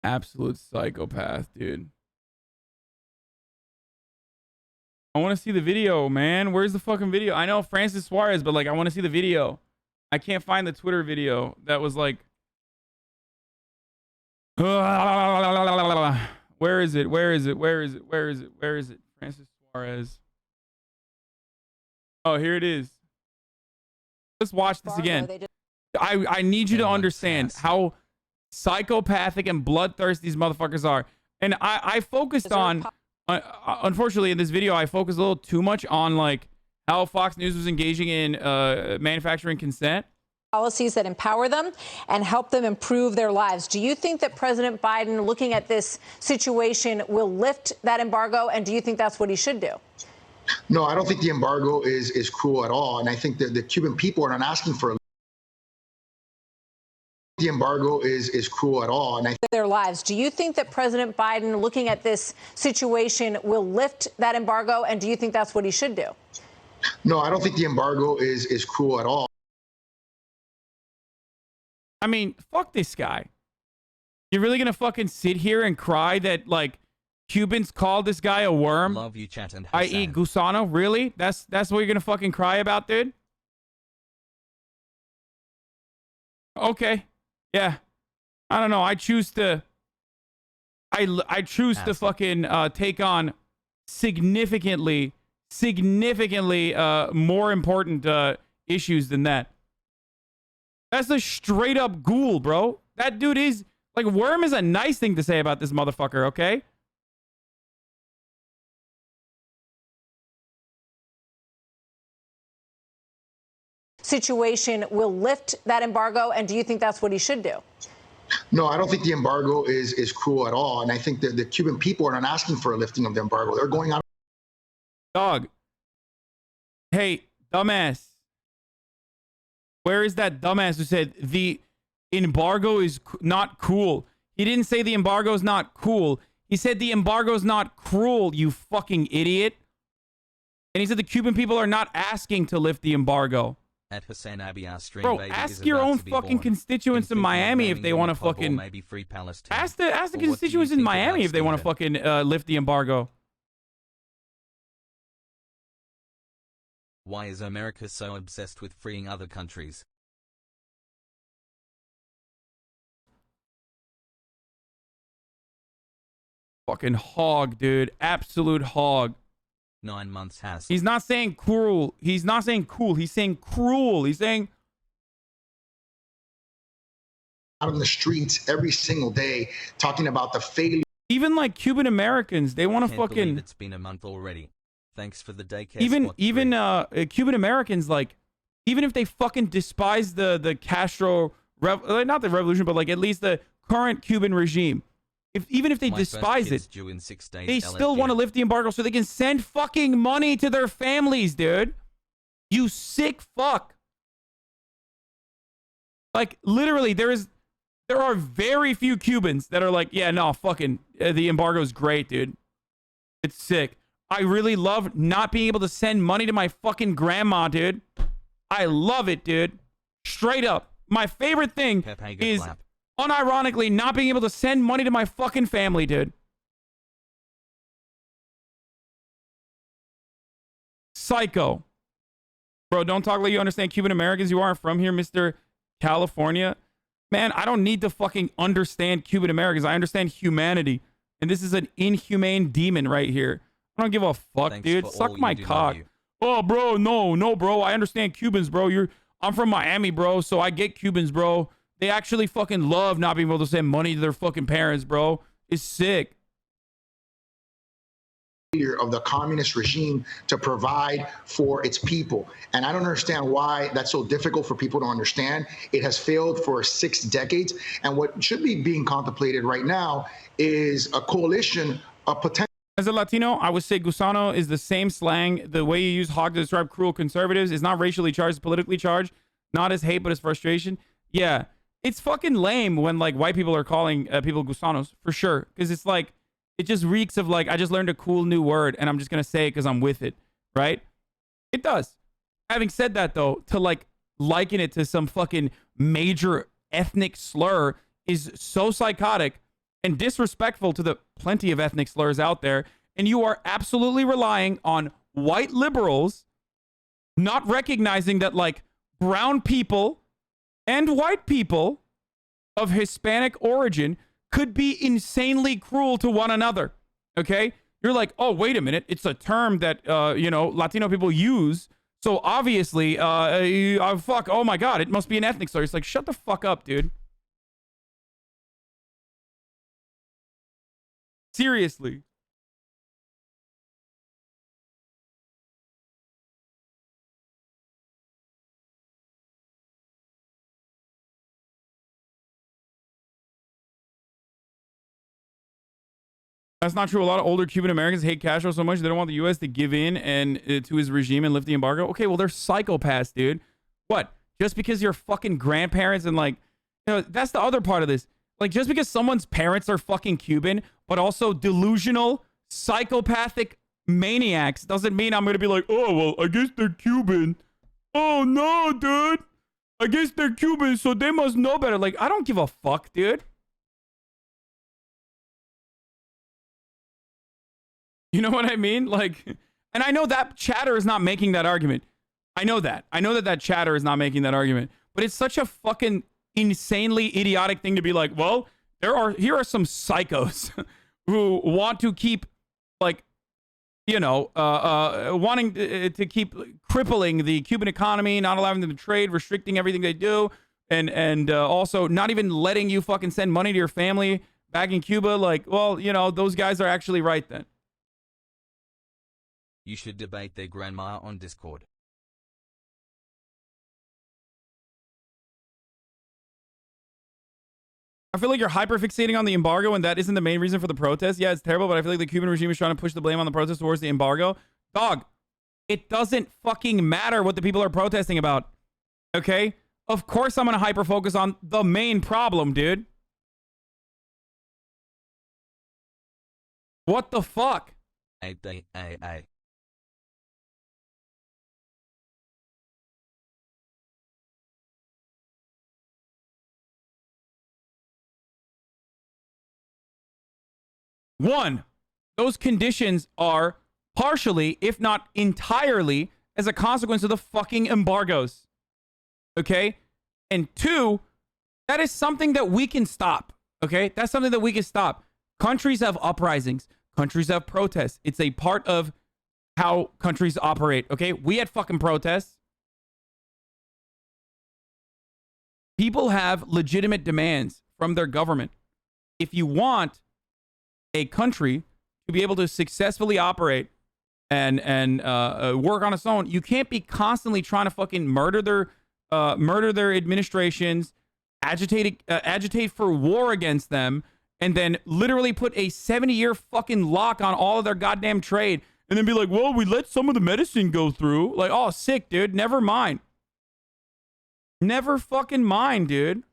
Absolute psychopath, dude. I want to see the video, man. Where's the fucking video? I know Francis Suarez, but like, I want to see the video. I can't find the Twitter video that was like... Where is it? Where is it? Where is it? Where is it? Where is it? Francis Suarez. Oh, here it is. Let's watch this again. I need you to understand how psychopathic and bloodthirsty these motherfuckers are. And I focused on, unfortunately in this video, I focused a little too much on like how Fox News was engaging in manufacturing consent. Policies that empower them and help them improve their lives. Do you think that President Biden, looking at this situation, will lift that embargo? And do you think that's what he should do? No, I don't think the embargo is cruel at all. And I think that the Cuban people are not asking for the embargo is cruel at all. And their lives. Do you think that President Biden, looking at this situation, will lift that embargo? And do you think that's what he should do? No, I don't think the embargo is cruel at all. I mean, fuck this guy. You're really gonna fucking sit here and cry that like Cubans called this guy a worm? Love you, chat and i.e. Gusano? Really? That's what you're gonna fucking cry about, dude? Okay. Yeah. I don't know. I choose to fucking take on significantly more important issues than that. That's a straight up ghoul, bro. That dude is like, worm is a nice thing to say about this motherfucker, okay? Situation will lift that embargo, and do you think that's what he should do? No, I don't think the embargo is cruel at all. And I think that the Cuban people are not asking for a lifting of the embargo. They're going out. Dog. Hey, dumbass. Where is that dumbass who said the embargo is not cool? He didn't say the embargo is not cool. He said the embargo is not cruel, you fucking idiot. And he said the Cuban people are not asking to lift the embargo. At HasanAbi, our stream Bro, baby ask is your about own to be fucking born. constituents in Miami if they want to Club or fucking... maybe free Palestine. Ask the Or what do you constituents in think Miami about if they want to Stephen? fucking lift the embargo. Why is America so obsessed with freeing other countries? Fucking hog, dude. Absolute hog. 9 months has. He's not saying cruel. He's not saying cool. He's saying cruel. He's saying out on the streets every single day talking about the failure. Even like Cuban Americans, they want to fucking. It's been a month already. Thanks for the daycare. Even Cuban Americans, like, even if they fucking despise the Castro, not the revolution, but like at least the current Cuban regime, even if they despise it, due in 6 days, they still want to lift the embargo so they can send fucking money to their families, dude. You sick fuck. Like literally, there are very few Cubans that are like, yeah, no, fucking the embargo is great, dude. It's sick. I really love not being able to send money to my fucking grandma, dude. I love it, dude. Straight up. My favorite thing is unironically not being able to send money to my fucking family, dude. Psycho. Bro, don't talk like you understand Cuban Americans. You aren't from here, Mr. California. Man, I don't need to fucking understand Cuban Americans. I understand humanity. And this is an inhumane demon right here. I don't give a fuck, dude. Suck my cock. Oh, bro, no, bro. I understand Cubans, bro. I'm from Miami, bro, so I get Cubans, bro. They actually fucking love not being able to send money to their fucking parents, bro. It's sick. Of the communist regime to provide for its people. And I don't understand why that's so difficult for people to understand. It has failed for 6 decades. And what should be being contemplated right now is a coalition of potential. As a Latino, I would say Gusano is the same slang. The way you use hog to describe cruel conservatives is not racially charged, it's politically charged. Not as hate, but as frustration. Yeah, it's fucking lame when like white people are calling people Gusanos, for sure. Because it's like, it just reeks of like, I just learned a cool new word and I'm just going to say it because I'm with it, right? It does. Having said that, though, to like liken it to some fucking major ethnic slur is so psychotic and disrespectful to the plenty of ethnic slurs out there. And you are absolutely relying on white liberals not recognizing that like brown people and white people of Hispanic origin could be insanely cruel to one another. Okay? You're like, oh, wait a minute. It's a term that, Latino people use. So obviously, fuck, oh my God, it must be an ethnic slur. It's like, shut the fuck up, dude. Seriously. That's not true. A lot of older Cuban Americans hate Castro so much they don't want the U.S. to give in and to his regime and lift the embargo. Okay, well, they're psychopaths, dude. What? Just because your fucking grandparents and like, that's the other part of this. Like, just because someone's parents are fucking Cuban, but also delusional, psychopathic maniacs doesn't mean I'm going to be like, oh, well, I guess they're Cuban. Oh, no, dude. I guess they're Cuban, so they must know better. Like, I don't give a fuck, dude. You know what I mean? Like, and I know that chatter is not making that argument. I know that. I know that chatter is not making that argument. But it's such a fucking insanely idiotic thing to be like, well, here are some psychos who want to keep, like, wanting to keep crippling the Cuban economy, not allowing them to trade, restricting everything they do, and also not even letting you fucking send money to your family back in Cuba. Like, well, those guys are actually right then. You should debate their grandma on Discord. I feel like you're hyperfixating on the embargo, and that isn't the main reason for the protest. Yeah, it's terrible, but I feel like the Cuban regime is trying to push the blame on the protest towards the embargo. Dog, it doesn't fucking matter what the people are protesting about. Okay? Of course I'm going to hyperfocus on the main problem, dude. What the fuck? AYAYA. One, those conditions are partially, if not entirely, as a consequence of the fucking embargoes. Okay? And two, that is something that we can stop. Okay? That's something that we can stop. Countries have uprisings. Countries have protests. It's a part of how countries operate, okay? We had fucking protests. People have legitimate demands from their government. If you want a country to be able to successfully operate and work on its own, you can't be constantly trying to fucking murder their administrations, agitate for war against them, and then literally put a 70-year fucking lock on all of their goddamn trade, and then be like, well, we let some of the medicine go through. Like, oh, sick, dude. Never mind. Never fucking mind, dude.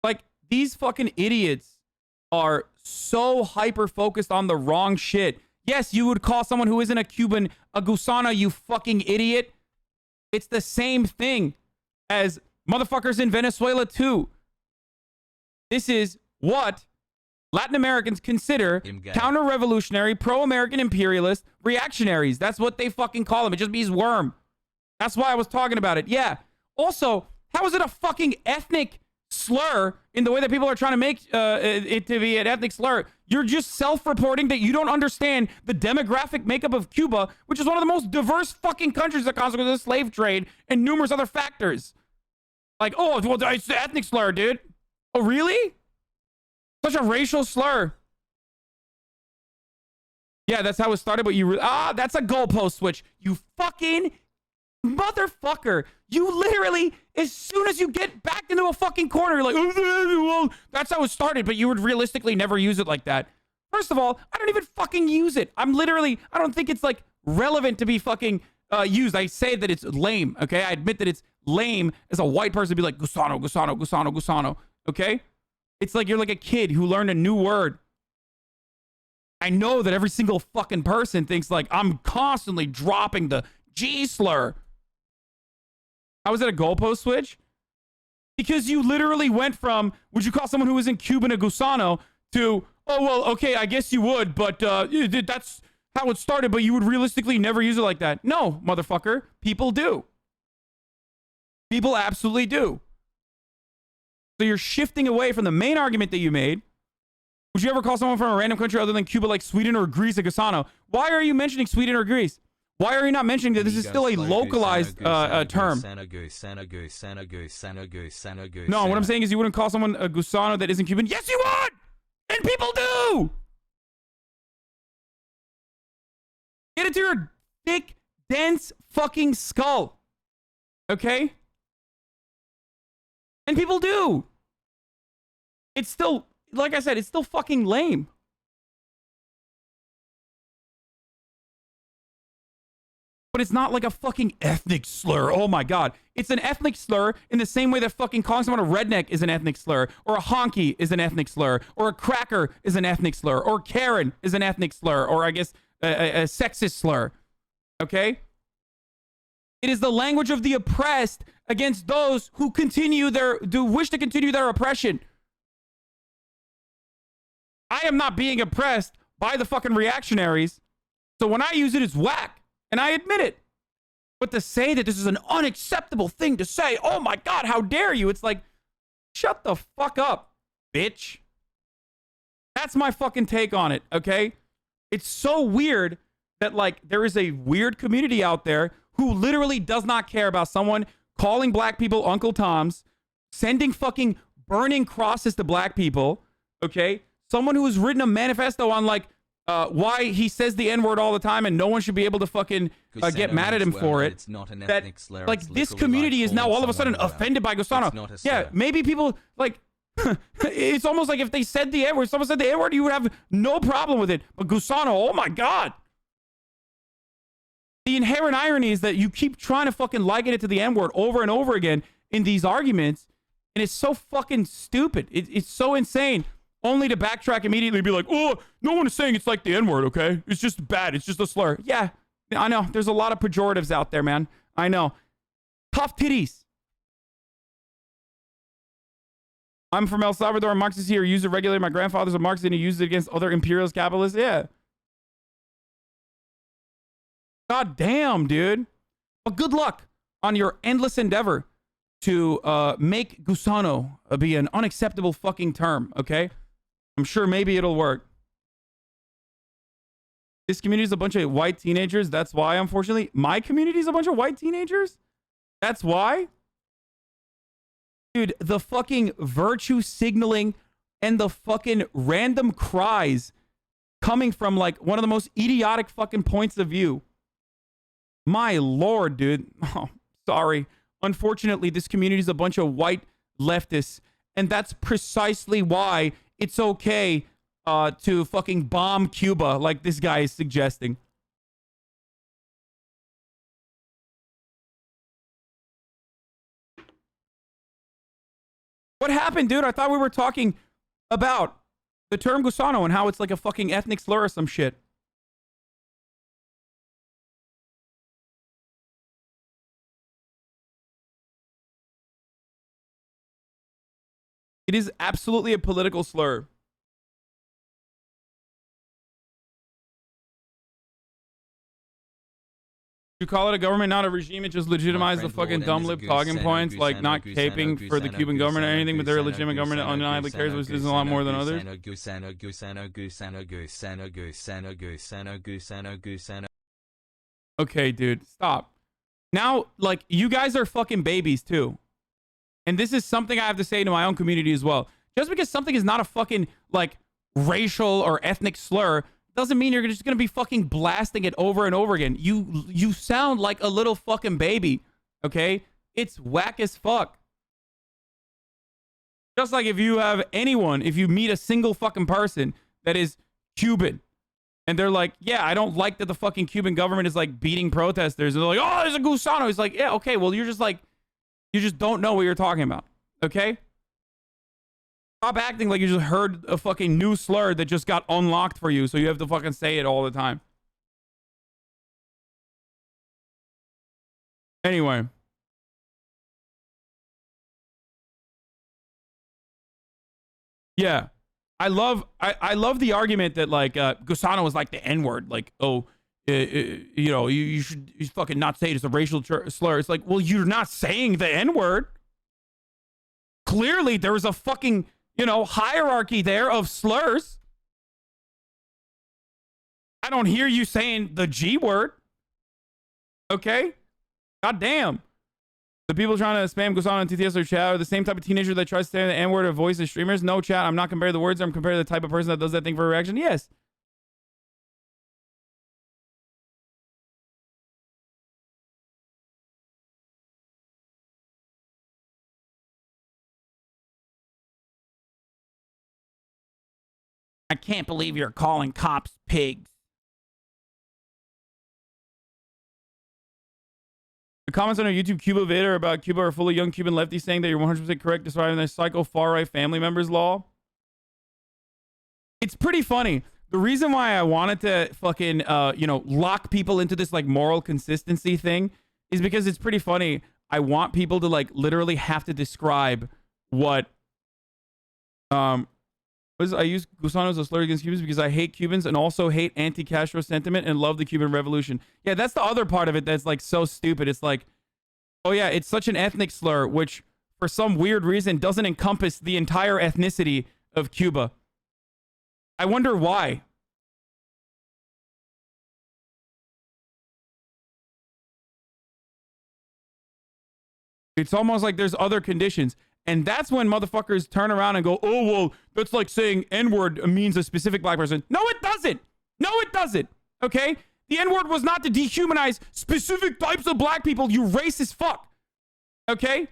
Like, these fucking idiots are so hyper-focused on the wrong shit. Yes, you would call someone who isn't a Cuban a Gusano, you fucking idiot. It's the same thing as motherfuckers in Venezuela, too. This is what Latin Americans consider counter-revolutionary, pro-American imperialist reactionaries. That's what they fucking call them. It just means worm. That's why I was talking about it. Yeah. Also, how is it a fucking ethnic slur in the way that people are trying to make it to be an ethnic slur? You're just self-reporting that you don't understand the demographic makeup of Cuba, which is one of the most diverse fucking countries as a consequence of the slave trade and numerous other factors. Like, oh, well, it's the ethnic slur, dude. Oh, really? Such a racial slur. Yeah, that's how it started, but that's a goalpost switch. You fucking motherfucker. You literally, as soon as you get back into a fucking corner, you're like, well, that's how it started, but you would realistically never use it like that. First of all, I don't even fucking use it. I don't think it's like relevant to be fucking used. I say that it's lame, okay? I admit that it's lame as a white person to be like, Gusano, Gusano, Gusano, Gusano, okay? It's like you're like a kid who learned a new word. I know that every single fucking person thinks like I'm constantly dropping the G slur. How is that a goalpost switch? Because you literally went from, would you call someone who isn't Cuban a Gusano, to, oh, well, okay, I guess you would, but that's how it started, but you would realistically never use it like that. No, motherfucker. People do. People absolutely do. So you're shifting away from the main argument that you made. Would you ever call someone from a random country other than Cuba, like Sweden or Greece, a Gusano? Why are you mentioning Sweden or Greece? Why are you not mentioning that this is still a localized term? No, what I'm saying is you wouldn't call someone a Gusano that isn't Cuban. Yes, you would! And people do! Get it to your thick, dense fucking skull. Okay? And people do. It's still, like I said, it's still fucking lame. But it's not like a fucking ethnic slur. Oh my God. It's an ethnic slur in the same way that fucking calling someone a redneck is an ethnic slur, or a honky is an ethnic slur, or a cracker is an ethnic slur, or Karen is an ethnic slur, or I guess a sexist slur. Okay? It is the language of the oppressed against those who wish to continue their oppression. I am not being oppressed by the fucking reactionaries. So when I use it, it's whack. And I admit it. But to say that this is an unacceptable thing to say, oh my God, how dare you? It's like, shut the fuck up, bitch. That's my fucking take on it, okay? It's so weird that, like, there is a weird community out there who literally does not care about someone calling black people Uncle Toms, sending fucking burning crosses to black people, okay? Someone who has written a manifesto on, like, why he says the N-word all the time and no one should be able to fucking get mad at him for it. It's not an ethnic slur. Like, this community is now all of a sudden offended by Gusano. Yeah, maybe people, like, it's almost like if they said the N-word, someone said the N-word, you would have no problem with it. But Gusano, oh my God. The inherent irony is that you keep trying to fucking liken it to the N-word over and over again in these arguments, and it's so fucking stupid. It's so insane. Only to backtrack immediately and be like, oh, no one is saying it's like the N-word, okay? It's just bad. It's just a slur. Yeah, I know. There's a lot of pejoratives out there, man. I know. Tough titties. I'm from El Salvador. Marxists here use it regularly. My grandfather's a Marxist and he used it against other imperialist capitalists. Yeah. God damn, dude. But good luck on your endless endeavor to make Gusano be an unacceptable fucking term, okay? I'm sure maybe it'll work. This community is a bunch of white teenagers. That's why, unfortunately. My community is a bunch of white teenagers? That's why? Dude, the fucking virtue signaling and the fucking random cries coming from, like, one of the most idiotic fucking points of view. My lord, dude. Oh, sorry. Unfortunately, this community is a bunch of white leftists, and that's precisely why it's okay to fucking bomb Cuba like this guy is suggesting. What happened, dude? I thought we were talking about the term Gusano and how it's like a fucking ethnic slur or some shit. It is absolutely a political slur. You call it a government, not a regime. It just legitimizes the fucking dumb lip talking points, like not caping for the Cuban government or anything, but they're a legitimate government that undeniably cares, which is a lot more than others. Okay, dude, stop. Now, like, you guys are fucking babies too. And this is something I have to say to my own community as well. Just because something is not a fucking, like, racial or ethnic slur doesn't mean you're just going to be fucking blasting it over and over again. You sound like a little fucking baby, okay? It's whack as fuck. Just like if you have anyone, if you meet a single fucking person that is Cuban, and they're like, yeah, I don't like that the fucking Cuban government is, like, beating protesters. And they're like, oh, there's a Gusano. He's like, yeah, okay, well, you're just like, you just don't know what you're talking about, okay? Stop acting like you just heard a fucking new slur that just got unlocked for you, so you have to fucking say it all the time. Anyway. Yeah. I love the argument that, like, Gusano was like the N-word. Like, oh, you know, you should fucking not say it as a racial slur. It's like, well, you're not saying the N-word. Clearly, there was a fucking, you know, hierarchy there of slurs. I don't hear you saying the G word. Okay? God damn. The people trying to spam Gusano and TTS or chat are the same type of teenager that tries to say the N-word or voice as streamers. No, chat. I'm not comparing the words. I'm comparing the type of person that does that thing for a reaction. Yes. I can't believe you're calling cops pigs. The comments on our YouTube Cuba vid are about Cuba are full of young Cuban lefties saying that you're 100% correct describing their psycho far-right family members law. It's pretty funny. The reason why I wanted to fucking, you know, lock people into this, like, moral consistency thing is because it's pretty funny. I want people to, like, literally have to describe what, I use Gusano as a slur against Cubans because I hate Cubans and also hate anti-Castro sentiment and love the Cuban Revolution. Yeah, that's the other part of it that's, like, so stupid. It's like, oh yeah, it's such an ethnic slur, which for some weird reason doesn't encompass the entire ethnicity of Cuba. I wonder why. It's almost like there's other conditions. And that's when motherfuckers turn around and go, oh, well, that's like saying N-word means a specific black person. No, it doesn't. No, it doesn't. Okay? The N-word was not to dehumanize specific types of black people, you racist fuck. Okay?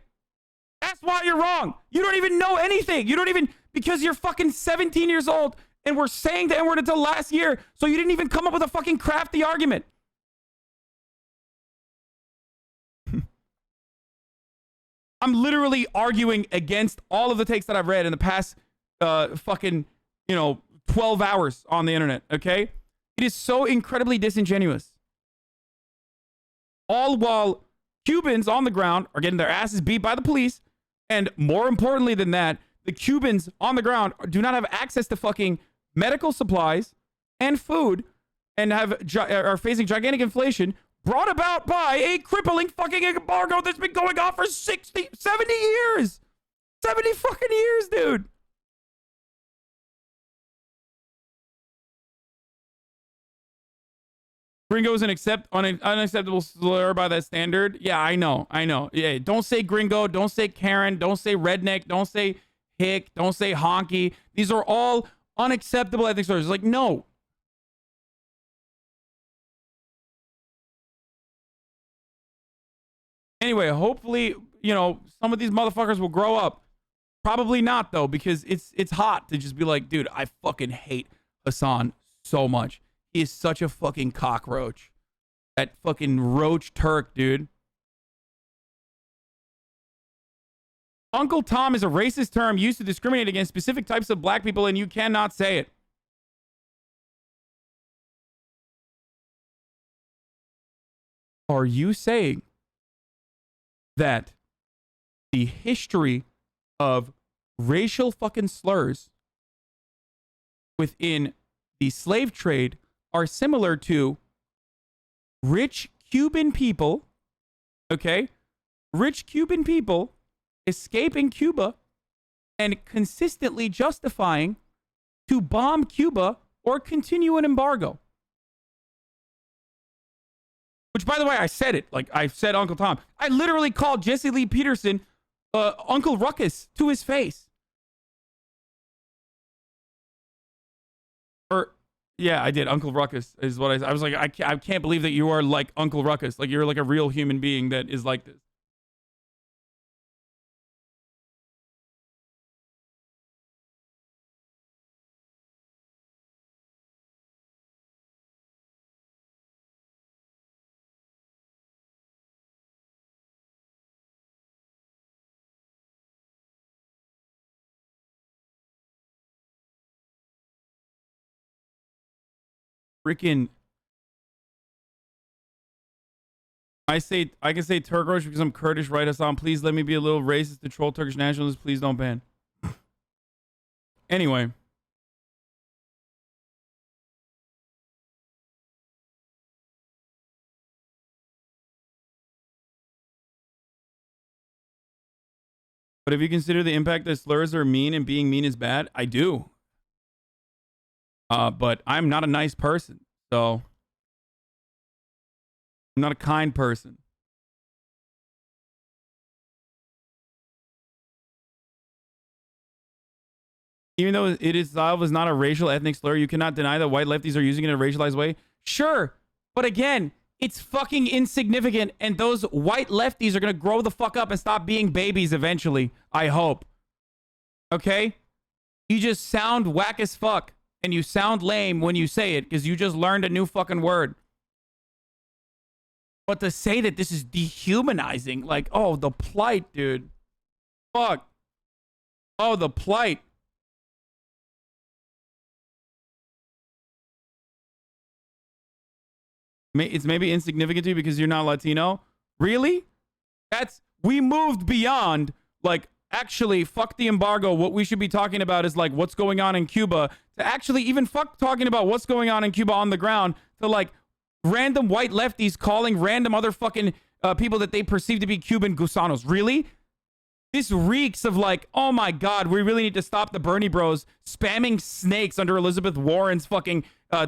That's why you're wrong. You don't even know anything. You don't even, because you're fucking 17 years old and we're saying the N-word until last year, so you didn't even come up with a fucking crafty argument. I'm literally arguing against all of the takes that I've read in the past fucking, you know, 12 hours on the internet, okay? It is so incredibly disingenuous. All while Cubans on the ground are getting their asses beat by the police, and more importantly than that, the Cubans on the ground do not have access to fucking medical supplies and food, and are facing gigantic inflation, brought about by a crippling fucking embargo that's been going on for 60, 70 years. 70 fucking years, dude. Gringo is an unacceptable slur by that standard. Yeah, I know. Yeah, don't say gringo. Don't say Karen. Don't say redneck. Don't say hick. Don't say honky. These are all unacceptable ethnic slurs. It's like, no. Anyway, hopefully, you know, some of these motherfuckers will grow up. Probably not, though, because it's hot to just be like, dude, I fucking hate Hasan so much. He is such a fucking cockroach. That fucking roach Turk, dude. Uncle Tom is a racist term used to discriminate against specific types of black people, and you cannot say it. Are you saying that the history of racial fucking slurs within the slave trade are similar to rich Cuban people, okay? Rich Cuban people escaping Cuba and consistently justifying to bomb Cuba or continue an embargo? Which, by the way, I said it. Like, I said Uncle Tom. I literally called Jesse Lee Peterson Uncle Ruckus to his face. Yeah, I did. Uncle Ruckus is what I was like, I can't believe that you are like Uncle Ruckus. Like, you're like a real human being that is like this. Freaking, I can say Turkish because I'm Kurdish, right, Hasan? Please let me be a little racist to troll Turkish nationalists. Please don't ban. Anyway. But if you consider the impact that slurs are mean and being mean is bad, I do. But I'm not a nice person, so I'm not a kind person. Even though it itself is not a racial ethnic slur, you cannot deny that white lefties are using it in a racialized way. Sure, but again, it's fucking insignificant, and those white lefties are gonna grow the fuck up and stop being babies eventually. I hope. Okay? You just sound whack as fuck. And you sound lame when you say it because you just learned a new fucking word. But to say that this is dehumanizing, like, oh, the plight, dude. Fuck. Oh, the plight. It's maybe insignificant to you because you're not Latino. Really? We moved beyond, like, actually, fuck the embargo. What we should be talking about is, like, what's going on in Cuba. To actually even fuck talking about what's going on in Cuba on the ground. To, like, random white lefties calling random other fucking people that they perceive to be Cuban Gusanos. Really? This reeks of, like, oh my God, we really need to stop the Bernie bros spamming snakes under Elizabeth Warren's fucking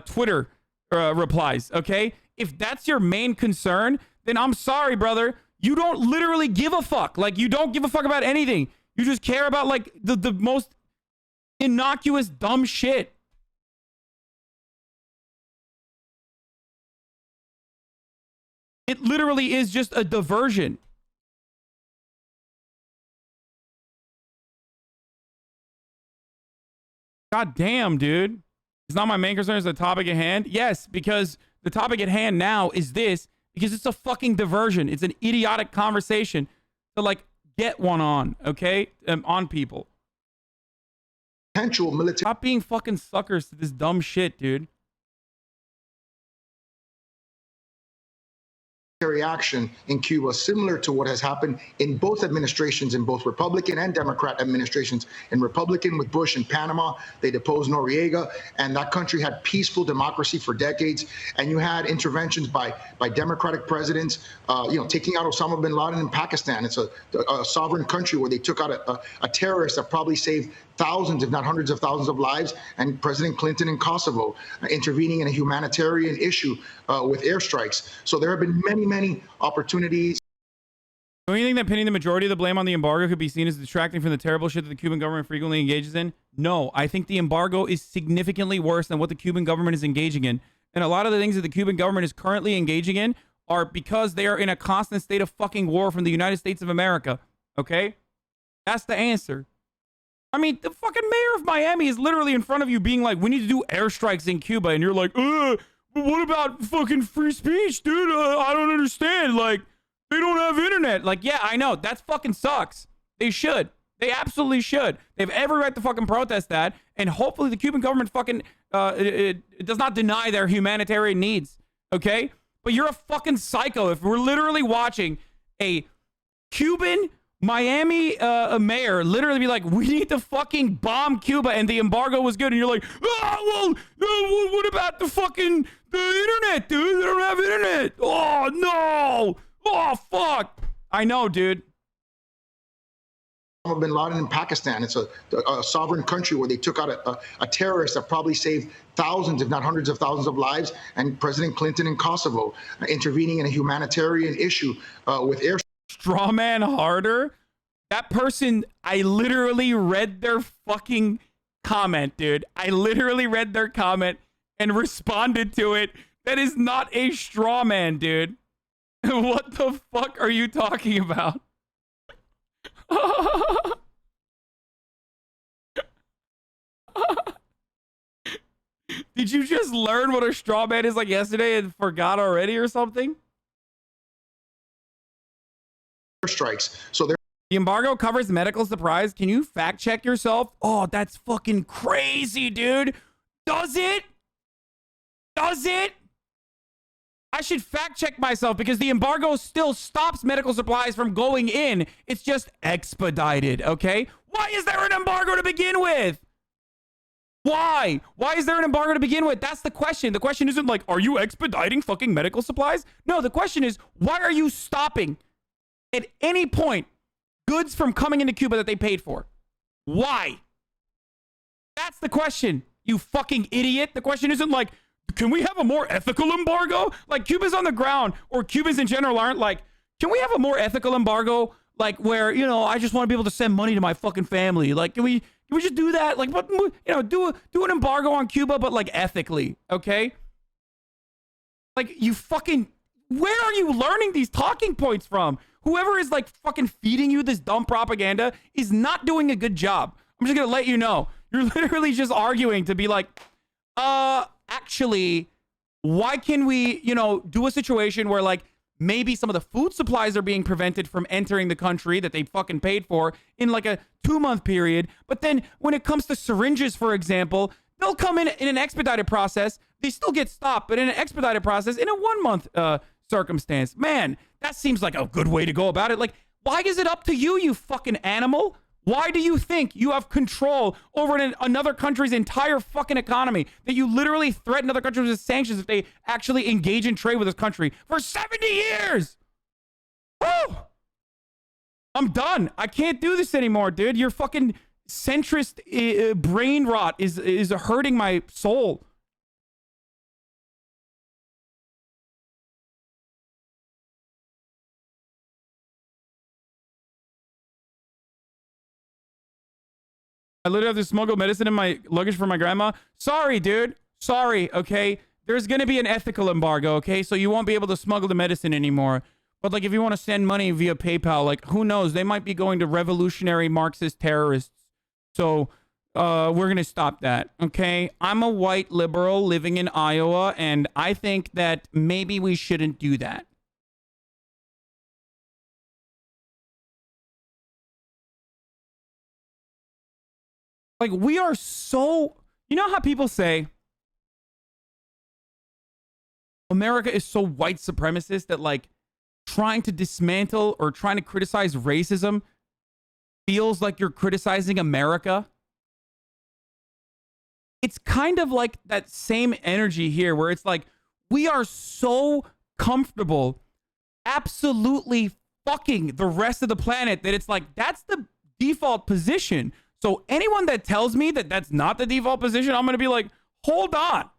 Twitter replies, okay? If that's your main concern, then I'm sorry, brother. You don't literally give a fuck. Like, you don't give a fuck about anything. You just care about, like, the most innocuous dumb shit. It literally is just a diversion. God damn, dude. It's not my main concern, it's the topic at hand. Yes, because the topic at hand now is this. Because it's a fucking diversion. It's an idiotic conversation to, like, get one on, okay? On people. Potential military. Stop being fucking suckers to this dumb shit, dude. action in Cuba, similar to what has happened in both administrations, in both Republican and Democrat administrations. In Republican with Bush in Panama, they deposed Noriega, and that country had peaceful democracy for decades. And you had interventions by Democratic presidents, taking out Osama bin Laden in Pakistan. It's a sovereign country where they took out a terrorist that probably saved thousands, if not hundreds of thousands of lives, and President Clinton in Kosovo, intervening in a humanitarian issue with airstrikes. So there have been many, many opportunities. Do you think that pinning the majority of the blame on the embargo could be seen as distracting from the terrible shit that the Cuban government frequently engages in? No, I think the embargo is significantly worse than what the Cuban government is engaging in. And a lot of the things that the Cuban government is currently engaging in are because they are in a constant state of fucking war from the United States of America. Okay? That's the answer. I mean, the fucking mayor of Miami is literally in front of you being like, we need to do airstrikes in Cuba. And you're like, but what about fucking free speech, dude? I don't understand. Like, they don't have internet. Like, yeah, I know. That fucking sucks. They should. They absolutely should. They have every right to fucking protest that. And hopefully the Cuban government fucking it does not deny their humanitarian needs. Okay? But you're a fucking psycho if we're literally watching a Cuban Miami mayor literally be like, we need to fucking bomb Cuba and the embargo was good. And you're like, what about the fucking internet, dude? They don't have internet. Oh, no. Oh, fuck. I know, dude. Osama bin Laden in Pakistan. It's a sovereign country where they took out a terrorist that probably saved thousands, if not hundreds of thousands of lives, and President Clinton in Kosovo, intervening in a humanitarian issue with air. Strawman harder. That person, I literally read their fucking comment, dude. I literally read their comment and responded to it. That is not a straw man, dude. What the fuck are you talking about? Did you just learn what a straw man is like yesterday and forgot already or something? Strikes. So there. The embargo covers medical supplies. Can you fact check yourself? Oh, that's fucking crazy, dude. Does it? Does it? I should fact check myself because the embargo still stops medical supplies from going in. It's just expedited, okay? Why is there an embargo to begin with? Why? Why is there an embargo to begin with? That's the question. The question isn't like, are you expediting fucking medical supplies? No, the question is, why are you stopping at any point goods from coming into Cuba that they paid for? Why? That's the question, you fucking idiot. The question isn't like, can we have a more ethical embargo? Like, Cuba's on the ground, or Cubans in general aren't like, can we have a more ethical embargo? Like, where, you know, I just want to be able to send money to my fucking family. Like, can we just do that? Like, what, you know, do an embargo on Cuba, but like ethically, okay? Like, you fucking, where are you learning these talking points from? Whoever is like fucking feeding you this dumb propaganda is not doing a good job. I'm just gonna let you know. You're literally just arguing to be like, actually, why can we, you know, do a situation where like maybe some of the food supplies are being prevented from entering the country that they fucking paid for in like a 2-month period. But then when it comes to syringes, for example, they'll come in an expedited process. They still get stopped, but in an expedited process in a 1-month circumstance. Man, that seems like a good way to go about it. Like, why is it up to you, you fucking animal? Why do you think you have control over another country's entire fucking economy, that you literally threaten other countries with sanctions if they actually engage in trade with this country for 70 years? Woo! I'm done. I can't do this anymore, dude. Your fucking centrist brain rot is hurting my soul. I literally have to smuggle medicine in my luggage for my grandma. Sorry, dude. Sorry, okay? There's going to be an ethical embargo, okay? So you won't be able to smuggle the medicine anymore. But, like, if you want to send money via PayPal, like, who knows? They might be going to revolutionary Marxist terrorists. So we're going to stop that, okay? I'm a white liberal living in Iowa, and I think that maybe we shouldn't do that. Like, we are so, you know how people say America is so white supremacist that, like, trying to dismantle or trying to criticize racism feels like you're criticizing America. It's kind of like that same energy here where it's like, we are so comfortable absolutely fucking the rest of the planet that it's like, that's the default position. So anyone that tells me that that's not the default position, I'm going to be like, hold on.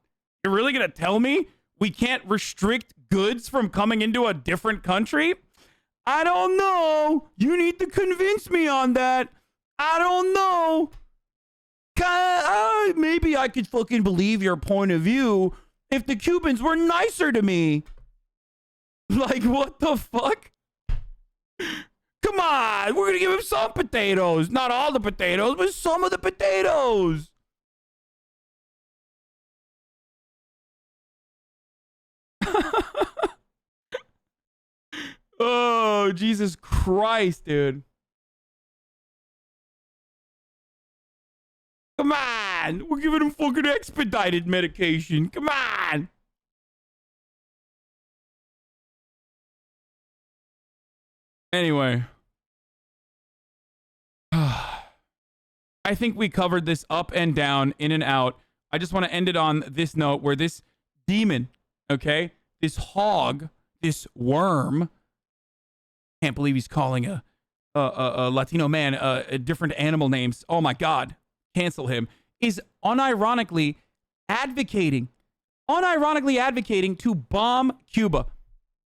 You're really going to tell me we can't restrict goods from coming into a different country? I don't know. You need to convince me on that. I don't know. Maybe I could fucking believe your point of view if the Cubans were nicer to me. Like, what the fuck? Come on, we're gonna give him some potatoes. Not all the potatoes, but some of the potatoes. Oh, Jesus Christ, dude. Come on, we're giving him fucking expedited medication. Come on. Anyway. I think we covered this up and down, in and out. I just want to end it on this note where this demon, okay, this hog, this worm, can't believe he's calling a Latino man different animal names. Oh my God, cancel him. Is unironically advocating to bomb Cuba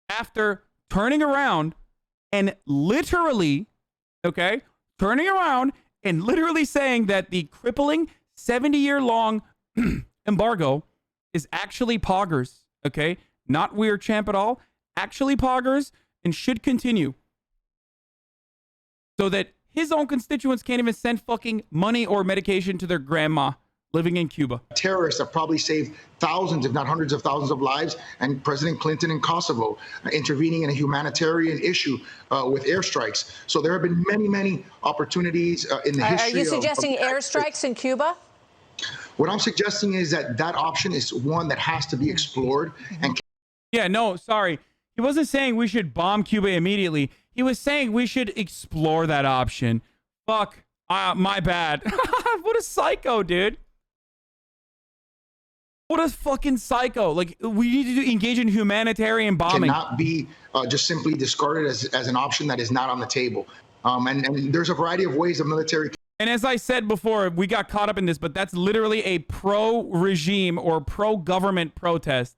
after turning around and literally, okay, turning around and literally saying that the crippling 70-year-long embargo is actually poggers, okay? Not weird champ at all. Actually poggers and should continue. So that his own constituents can't even send fucking money or medication to their grandma living in Cuba. Terrorists have probably saved thousands, if not hundreds of thousands of lives, and President Clinton in Kosovo intervening in a humanitarian issue with airstrikes. So there have been many, many opportunities in the history. Are you suggesting airstrikes in Cuba? What I'm suggesting is that that option is one that has to be explored. And yeah, no, sorry. He wasn't saying we should bomb Cuba immediately. He was saying we should explore that option. Fuck. My bad. What a psycho, dude. What a fucking psycho. Like, we need to engage in humanitarian bombing. Cannot be just simply discarded as an option that is not on the table. And there's a variety of ways of military. And as I said before, we got caught up in this, but that's literally a pro-regime or pro-government protest.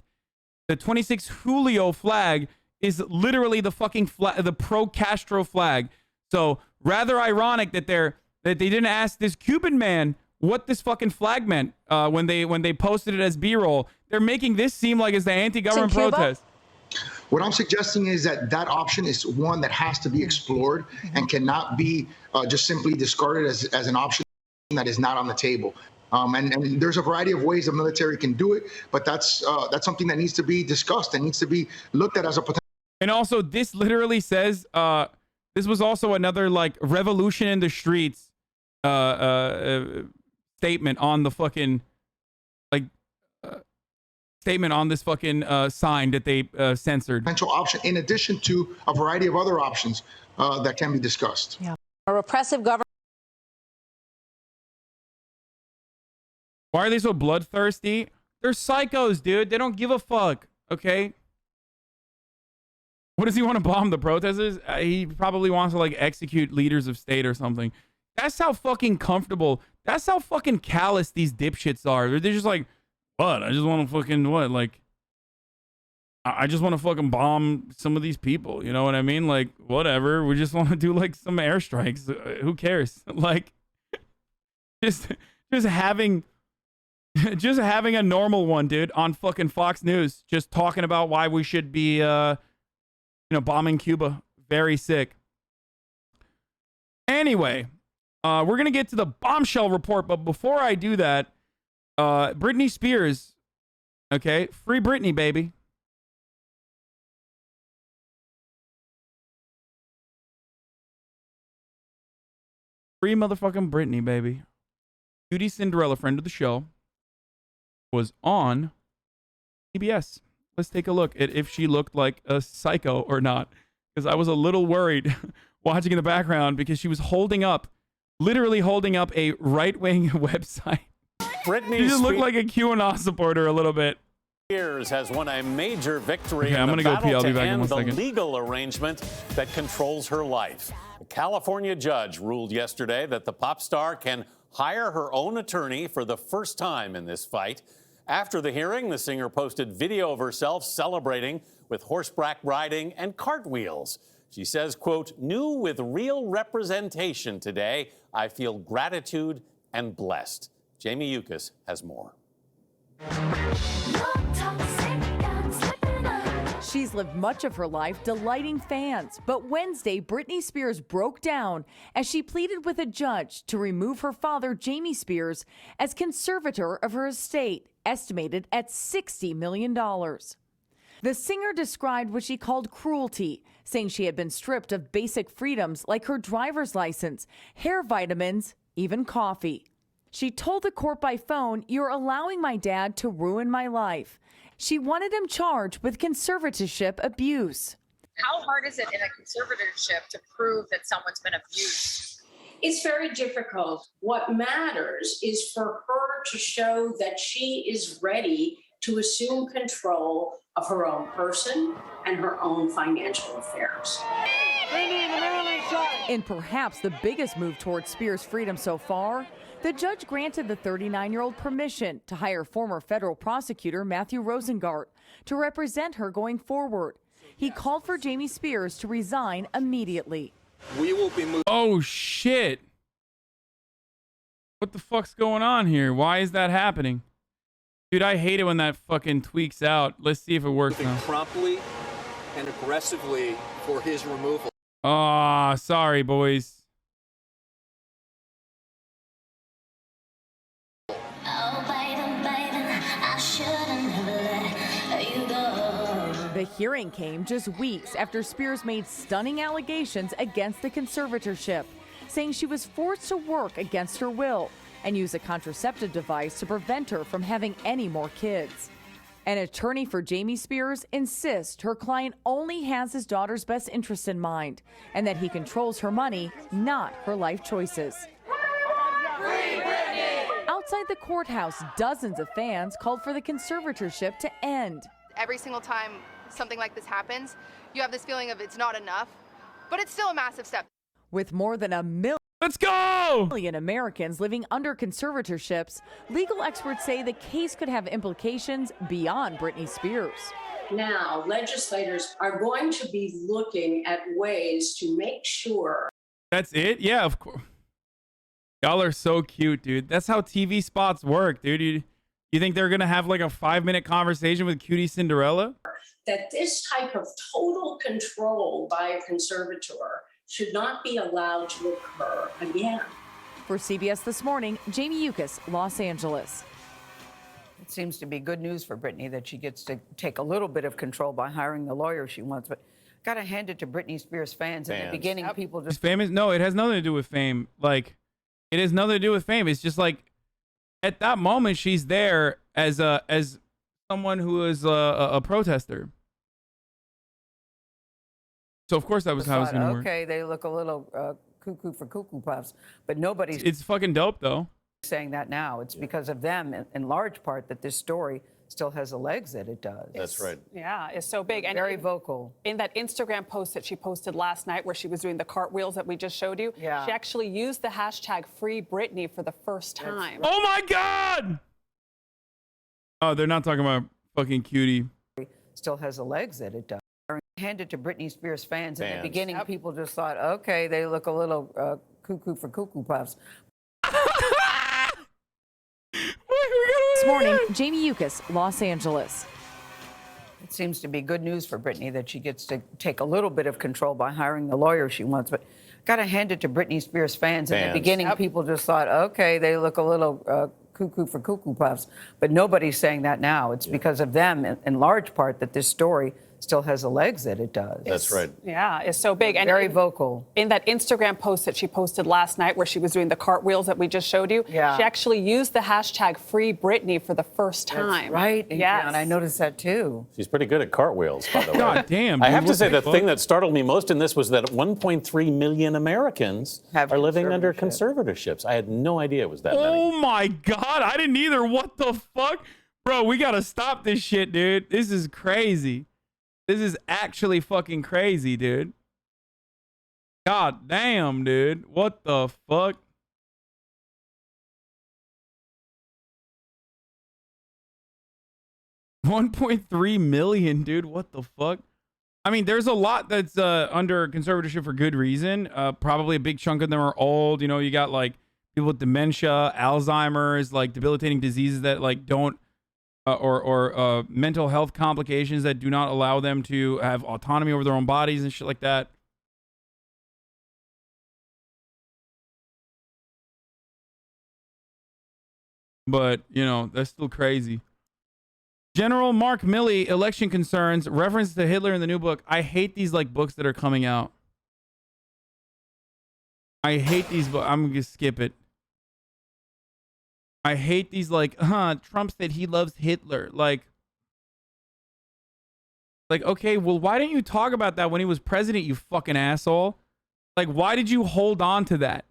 The 26 Julio flag is literally the fucking the pro-Castro flag. So rather ironic that they didn't ask this Cuban man what this fucking flag meant when they posted it as B-roll. They're making this seem like it's the anti-government protest. What I'm suggesting is that that option is one that has to be explored and cannot be just simply discarded as an option that is not on the table. And there's a variety of ways the military can do it, but that's something that needs to be discussed and needs to be looked at as a potential. And also, this literally says this was also another like revolution in the streets statement on the fucking statement on this fucking sign that they censored. Potential option in addition to a variety of other options that can be discussed. Yeah. A repressive government. Why are they so bloodthirsty? They're psychos, dude. They don't give a fuck. Okay. What does he want to bomb the protesters? He probably wants to like execute leaders of state or something. That's how fucking comfortable. That's how fucking callous these dipshits are. They're just like, what? I just want to fucking what? Like, I just want to fucking bomb some of these people. You know what I mean? Like, whatever. We just want to do like some airstrikes. Who cares? Like, just having a normal one, dude, on fucking Fox News, just talking about why we should be, bombing Cuba. Very sick. Anyway, we're going to get to the bombshell report. But before I do that, Britney Spears, okay? Free Britney, baby. Free motherfucking Britney, baby. QTCinderella, friend of the show, was on PBS. Let's take a look at if she looked like a psycho or not. because I was a little worried watching in the background because she was literally holding up a right-wing website. Britney She just looked like a QAnon supporter a little bit. Spears has won a major victory Okay, I'm in the gonna go pee. battle I'll be to back in end one the second. legal arrangement that controls her life. A California judge ruled yesterday that the pop star can hire her own attorney for the first time in this fight. After the hearing, the singer posted video of herself celebrating with horseback riding and cartwheels. She says, quote, "New with real representation today. I feel gratitude and blessed." Jamie Yuccas has more. She's lived much of her life delighting fans, but Wednesday, Britney Spears broke down as she pleaded with a judge to remove her father, Jamie Spears, as conservator of her estate, estimated at $60 million. The singer described what she called cruelty, saying she had been stripped of basic freedoms like her driver's license, hair vitamins, even coffee. She told the court by phone, "You're allowing my dad to ruin my life." She wanted him charged with conservatorship abuse. How hard is it in a conservatorship to prove that someone's been abused? It's very difficult. What matters is for her to show that she is ready to assume control of her own person and her own financial affairs. In perhaps the biggest move towards Spears' freedom so far, the judge granted the 39-year-old permission to hire former federal prosecutor Matthew Rosengart to represent her going forward. He called for Jamie Spears to resign immediately. We will be moving. Oh, shit. What the fuck's going on here? Why is that happening? Dude, I hate it when that fucking tweaks out. Let's see if it works now. Promptly and aggressively for his removal. Ah, sorry, boys. The hearing came just weeks after Spears made stunning allegations against the conservatorship, saying she was forced to work against her will and use a contraceptive device to prevent her from having any more kids. An attorney for Jamie Spears insists her client only has his daughter's best interest in mind and that he controls her money, not her life choices. Outside the courthouse, dozens of fans called for the conservatorship to end. Every single time something like this happens, you have this feeling of it's not enough, but it's still a massive step. With more than a million Americans living under conservatorships, legal experts say the case could have implications beyond Britney Spears. Now, legislators are going to be looking at ways to make sure. That's it? Yeah, of course. Y'all are so cute, dude. That's how TV spots work, dude. You think they're going to have like a 5-minute conversation with QTCinderella? That this type of total control by a conservator should not be allowed to occur again. For CBS This Morning, Jamie Yuccas, Los Angeles. It seems to be good news for Britney that she gets to take a little bit of control by hiring the lawyer she wants, but gotta hand it to Britney Spears fans. In the beginning, people just... Famous? No, it has nothing to do with fame. Like, it has nothing to do with fame. It's just like, at that moment, she's there as someone who is a protester. So of course that was how it's gonna work. Okay, they look a little cuckoo for Cuckoo Puffs, but nobody's... It's fucking dope, though. ...saying that now. It's because of them, in large part, that this story still has the legs that it does. That's right. Yeah, it's so big. And very vocal. In that Instagram post that she posted last night where she was doing the cartwheels that we just showed you, she actually used the hashtag FreeBritney for the first time. Oh my God! Oh, they're not talking about fucking cutie. Still has the legs that it does. Hand it to Britney Spears fans. In the beginning, people just thought, okay, they look a little cuckoo for Cuckoo Puffs. This morning, Jamie Yuccas, Los Angeles. It seems to be good news for Britney that she gets to take a little bit of control by hiring the lawyer she wants, but gotta hand it to Britney Spears fans. In the beginning, people just thought, okay, they look a little cuckoo for Cuckoo Puffs, but nobody's saying that now. It's because of them, in large part, that this story still has the legs that it does. That's right. Yeah, it's so big. And very vocal. In that Instagram post that she posted last night where she was doing the cartwheels that we just showed you, she actually used the hashtag FreeBritney for the first time. That's right. Yes. Yeah, and I noticed that too. She's pretty good at cartwheels, by the way. God damn. I dude, have to what say, the fuck? thing that startled me most in this was that 1.3 million Americans are living under conservatorships. I had no idea it was that many. Oh my God. I didn't either. What the fuck? Bro, we gotta stop this shit, dude. This is crazy. This is actually fucking crazy, dude. God damn, dude. What the fuck? $1.3 million, dude. What the fuck? I mean, there's a lot that's under conservatorship for good reason. Probably a big chunk of them are old. You know, you got like people with dementia, Alzheimer's, like debilitating diseases that like don't or mental health complications that do not allow them to have autonomy over their own bodies and shit like that. But, you know, that's still crazy. General Mark Milley, election concerns, reference to Hitler in the new book. I hate these like books that are coming out. I hate these books. I'm going to skip it. I hate these like, Trump said he loves Hitler. Like, okay, well, why didn't you talk about that when he was president, you fucking asshole? Like, why did you hold on to that?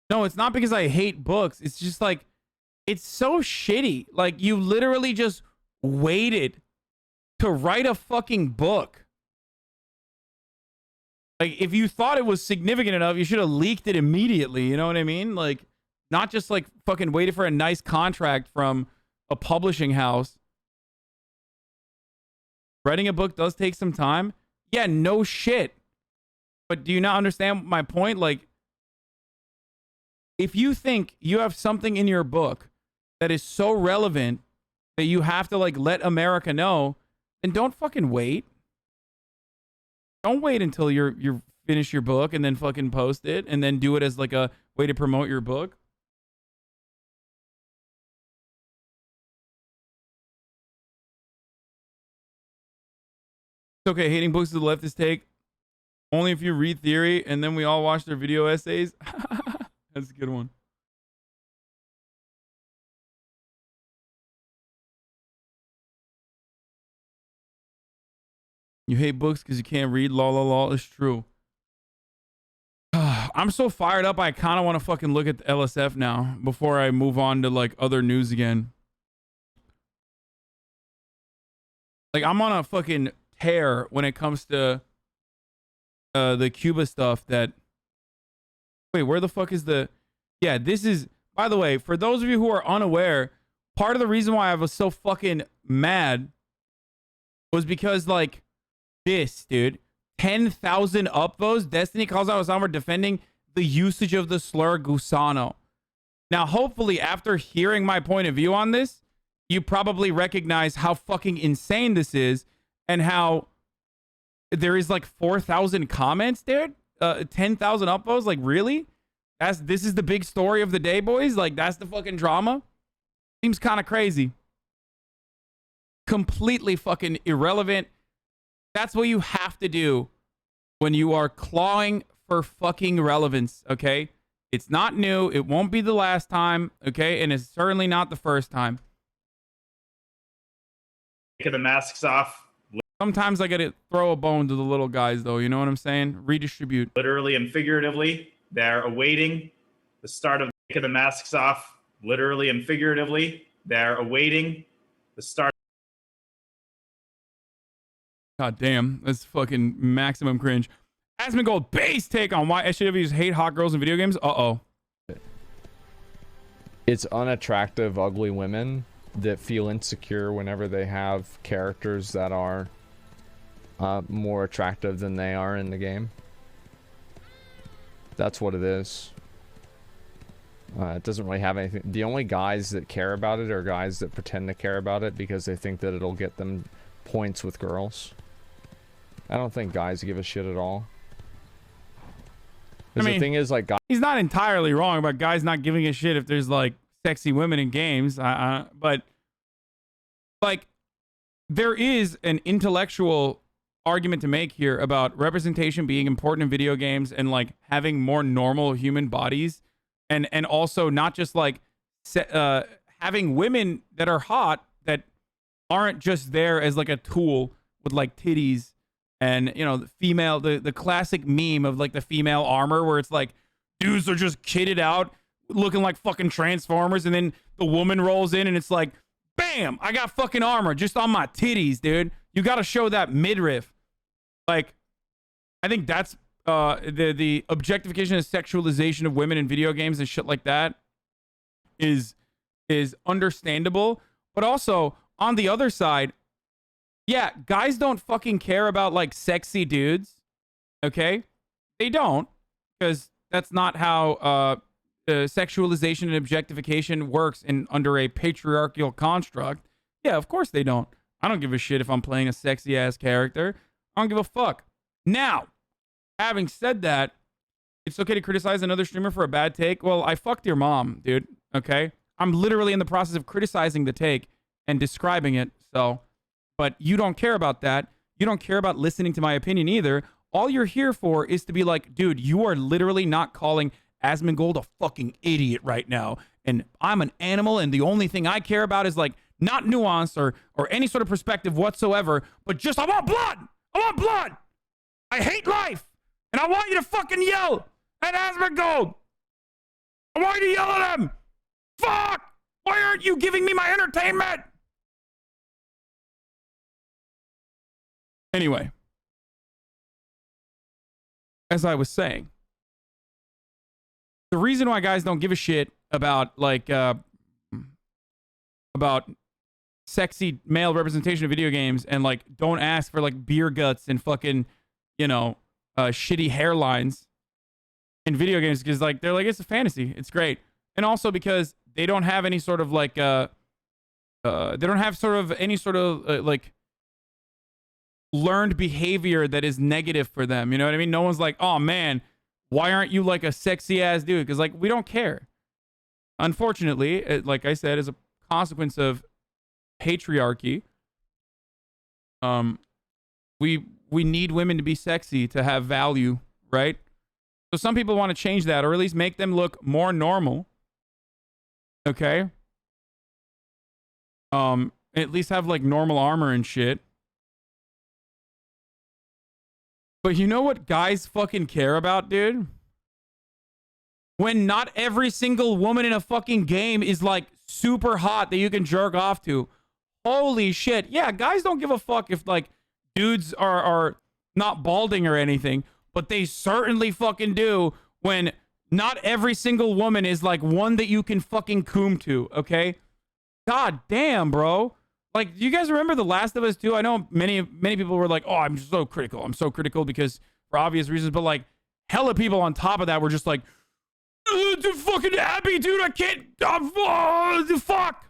No, it's not because I hate books. It's just like, it's so shitty. Like, you literally just waited to write a fucking book. Like, if you thought it was significant enough, you should have leaked it immediately. You know what I mean? Like, not just like fucking waited for a nice contract from a publishing house. Writing a book does take some time. Yeah, no shit. But do you not understand my point? Like, if you think you have something in your book that is so relevant that you have to like let America know, then don't fucking wait. Don't wait until you're finish your book and then fucking post it and then do it as like a way to promote your book. It's okay, hating books is the leftist take. Only if you read theory and then we all watch their video essays. That's a good one. You hate books because you can't read. La la la. It's true. I'm so fired up. I kind of want to fucking look at the LSF now before I move on to like other news again. Like, I'm on a fucking tear when it comes to the Cuba stuff. That wait, where the fuck is the? Yeah, this is. By the way, for those of you who are unaware, part of the reason why I was so fucking mad was because like. This, dude, 10,000 upvotes. Destiny calls out Hasan for defending the usage of the slur Gusano. Now, hopefully, after hearing my point of view on this, you probably recognize how fucking insane this is and how there is like 4,000 comments, dude. 10,000 upvotes. Like, really? This is the big story of the day, boys. Like, that's the fucking drama. Seems kind of crazy. Completely fucking irrelevant. That's what you have to do when you are clawing for fucking relevance, okay? It's not new. It won't be the last time, okay? And it's certainly not the first time. Taking the masks off. Sometimes I gotta throw a bone to the little guys, though. You know what I'm saying? Redistribute. Literally and figuratively, they're awaiting the start of taking the masks off. Literally and figuratively, they're awaiting the start. God damn, that's fucking maximum cringe. Asmongold base take on why SJWs hate hot girls in video games. Uh-oh. It's unattractive, ugly women that feel insecure whenever they have characters that are more attractive than they are in the game. That's what it is. It doesn't really have anything. The only guys that care about it are guys that pretend to care about it because they think that it'll get them points with girls. I don't think guys give a shit at all. I mean, the thing is, like, guys, he's not entirely wrong about guys not giving a shit if there's like sexy women in games. But like, there is an intellectual argument to make here about representation being important in video games and like having more normal human bodies, and also not just like having women that are hot that aren't just there as like a tool with like titties and, you know, the classic meme of like the female armor where it's like dudes are just kitted out looking like fucking Transformers, and then the woman rolls in and it's like, bam, I got fucking armor just on my titties, dude. You got to show that midriff. Like, I think that's the objectification and sexualization of women in video games and shit like that is understandable. But also, on the other side, yeah, guys don't fucking care about like sexy dudes. Okay? They don't, because that's not how sexualization and objectification works under a patriarchal construct. Yeah, of course they don't. I don't give a shit if I'm playing a sexy ass character. I don't give a fuck. Now, having said that, it's okay to criticize another streamer for a bad take. Well, I fucked your mom, dude. Okay? I'm literally in the process of criticizing the take and describing it. So, but you don't care about that. You don't care about listening to my opinion either. All you're here for is to be like, dude, you are literally not calling Asmongold a fucking idiot right now. And I'm an animal, and the only thing I care about is like not nuance or any sort of perspective whatsoever, but just I want blood. I want blood. I hate life. And I want you to fucking yell at Asmongold. I want you to yell at him. Fuck! Why aren't you giving me my entertainment? Anyway, as I was saying, the reason why guys don't give a shit about like about sexy male representation of video games and like don't ask for like beer guts and fucking, you know, shitty hairlines in video games, because like they're like, it's a fantasy, it's great. And also because they don't have any sort of like they don't have sort of any sort of like learned behavior that is negative for them. You know what I mean? No one's like, oh man, why aren't you like a sexy ass dude? Because like we don't care. Unfortunately, like I said, as a consequence of patriarchy, we need women to be sexy to have value, right? So some people want to change that, or at least make them look more normal. Okay. At least have like normal armor and shit. But you know what guys fucking care about, dude? When not every single woman in a fucking game is like super hot that you can jerk off to. Holy shit. Yeah, guys don't give a fuck if like dudes are not balding or anything, but they certainly fucking do when not every single woman is like one that you can fucking coom to, okay? God damn, bro. Like, do you guys remember The Last of Us 2? I know many people were like, oh, I'm so critical. I'm so critical because for obvious reasons, but like hella people on top of that were just like, fucking Abby, dude, I can't, fuck.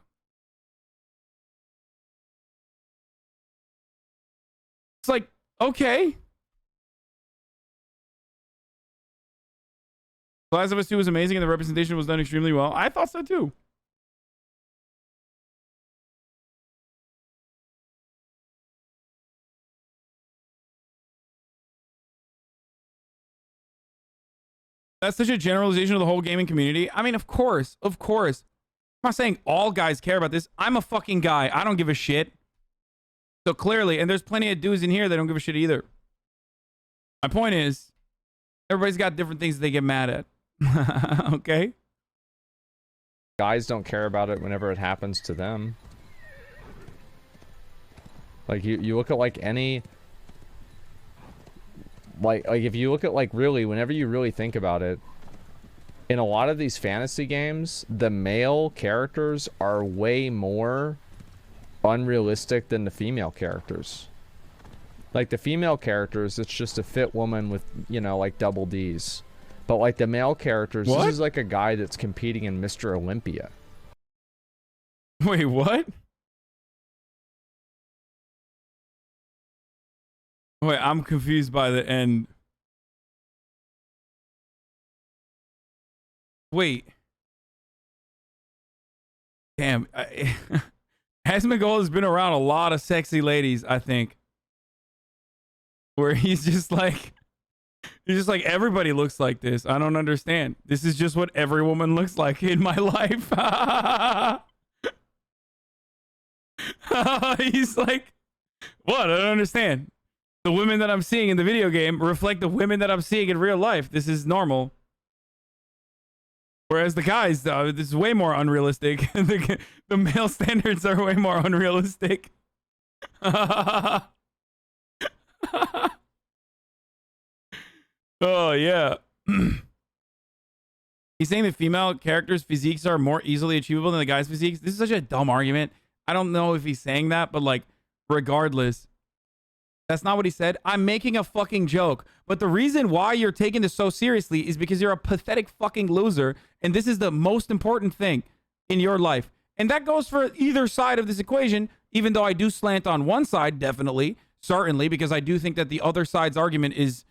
It's like, okay. The Last of Us 2 was amazing and the representation was done extremely well. I thought so too. That's such a generalization of the whole gaming community. I mean, of course. I'm not saying all guys care about this. I'm a fucking guy. I don't give a shit. So clearly, and there's plenty of dudes in here that don't give a shit either. My point is, everybody's got different things that they get mad at. Okay? Guys don't care about it whenever it happens to them. Like, you look at like any... Like if you look at like really, whenever you really think about it, in a lot of these fantasy games, the male characters are way more unrealistic than the female characters. Like the female characters, it's just a fit woman with, you know, like double D's. But like the male characters, what? This is like a guy that's competing in Mr. Olympia. Wait, what? Wait, I'm confused by the end. Wait. Damn. Asmongold has been around a lot of sexy ladies, I think. Where he's just like everybody looks like this. I don't understand. This is just what every woman looks like in my life. He's like, what? I don't understand. The women that I'm seeing in the video game reflect the women that I'm seeing in real life. This is normal. Whereas the guys, this is way more unrealistic. The male standards are way more unrealistic. Oh, yeah. He's saying that female characters' physiques are more easily achievable than the guys' physiques. This is such a dumb argument. I don't know if he's saying that, but like, regardless, that's not what he said. I'm making a fucking joke. But the reason why you're taking this so seriously is because you're a pathetic fucking loser. And this is the most important thing in your life. And that goes for either side of this equation, even though I do slant on one side, definitely, certainly, because I do think that the other side's argument is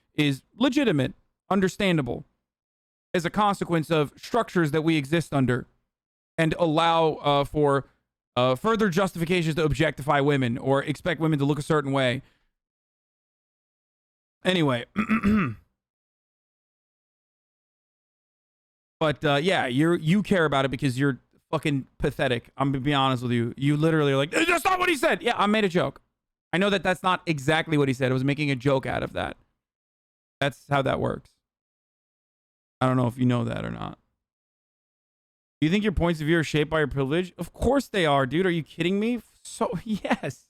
legitimate, understandable, as a consequence of structures that we exist under and allow for further justifications to objectify women or expect women to look a certain way. Anyway. But yeah, you care about it because you're fucking pathetic. I'm gonna be honest with you. You literally are like, that's not what he said. Yeah, I made a joke. I know that that's not exactly what he said. I was making a joke out of that. That's how that works. I don't know if you know that or not. Do you think your points of view are shaped by your privilege? Of course they are, dude. Are you kidding me? So, yes.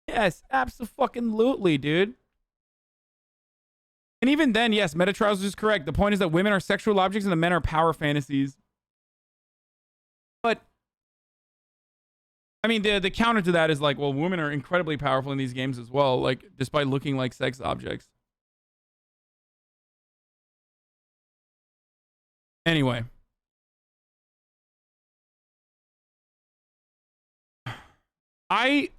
Yes, absolutely, dude. And even then, yes, Metatrousers is correct. The point is that women are sexual objects and the men are power fantasies. But, I mean, the counter to that is like, well, women are incredibly powerful in these games as well, like, despite looking like sex objects. Anyway. I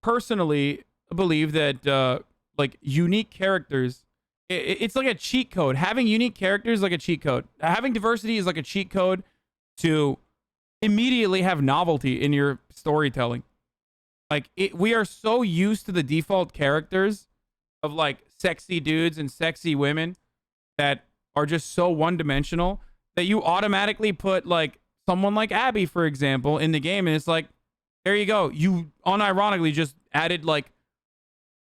personally believe that, like, unique characters, it's like a cheat code. Having unique characters is like a cheat code. Having diversity is like a cheat code to immediately have novelty in your storytelling. Like, we are so used to the default characters of, like, sexy dudes and sexy women that are just so one-dimensional that you automatically put, like, someone like Abby, for example, in the game, and it's like, there you go. You unironically just added, like,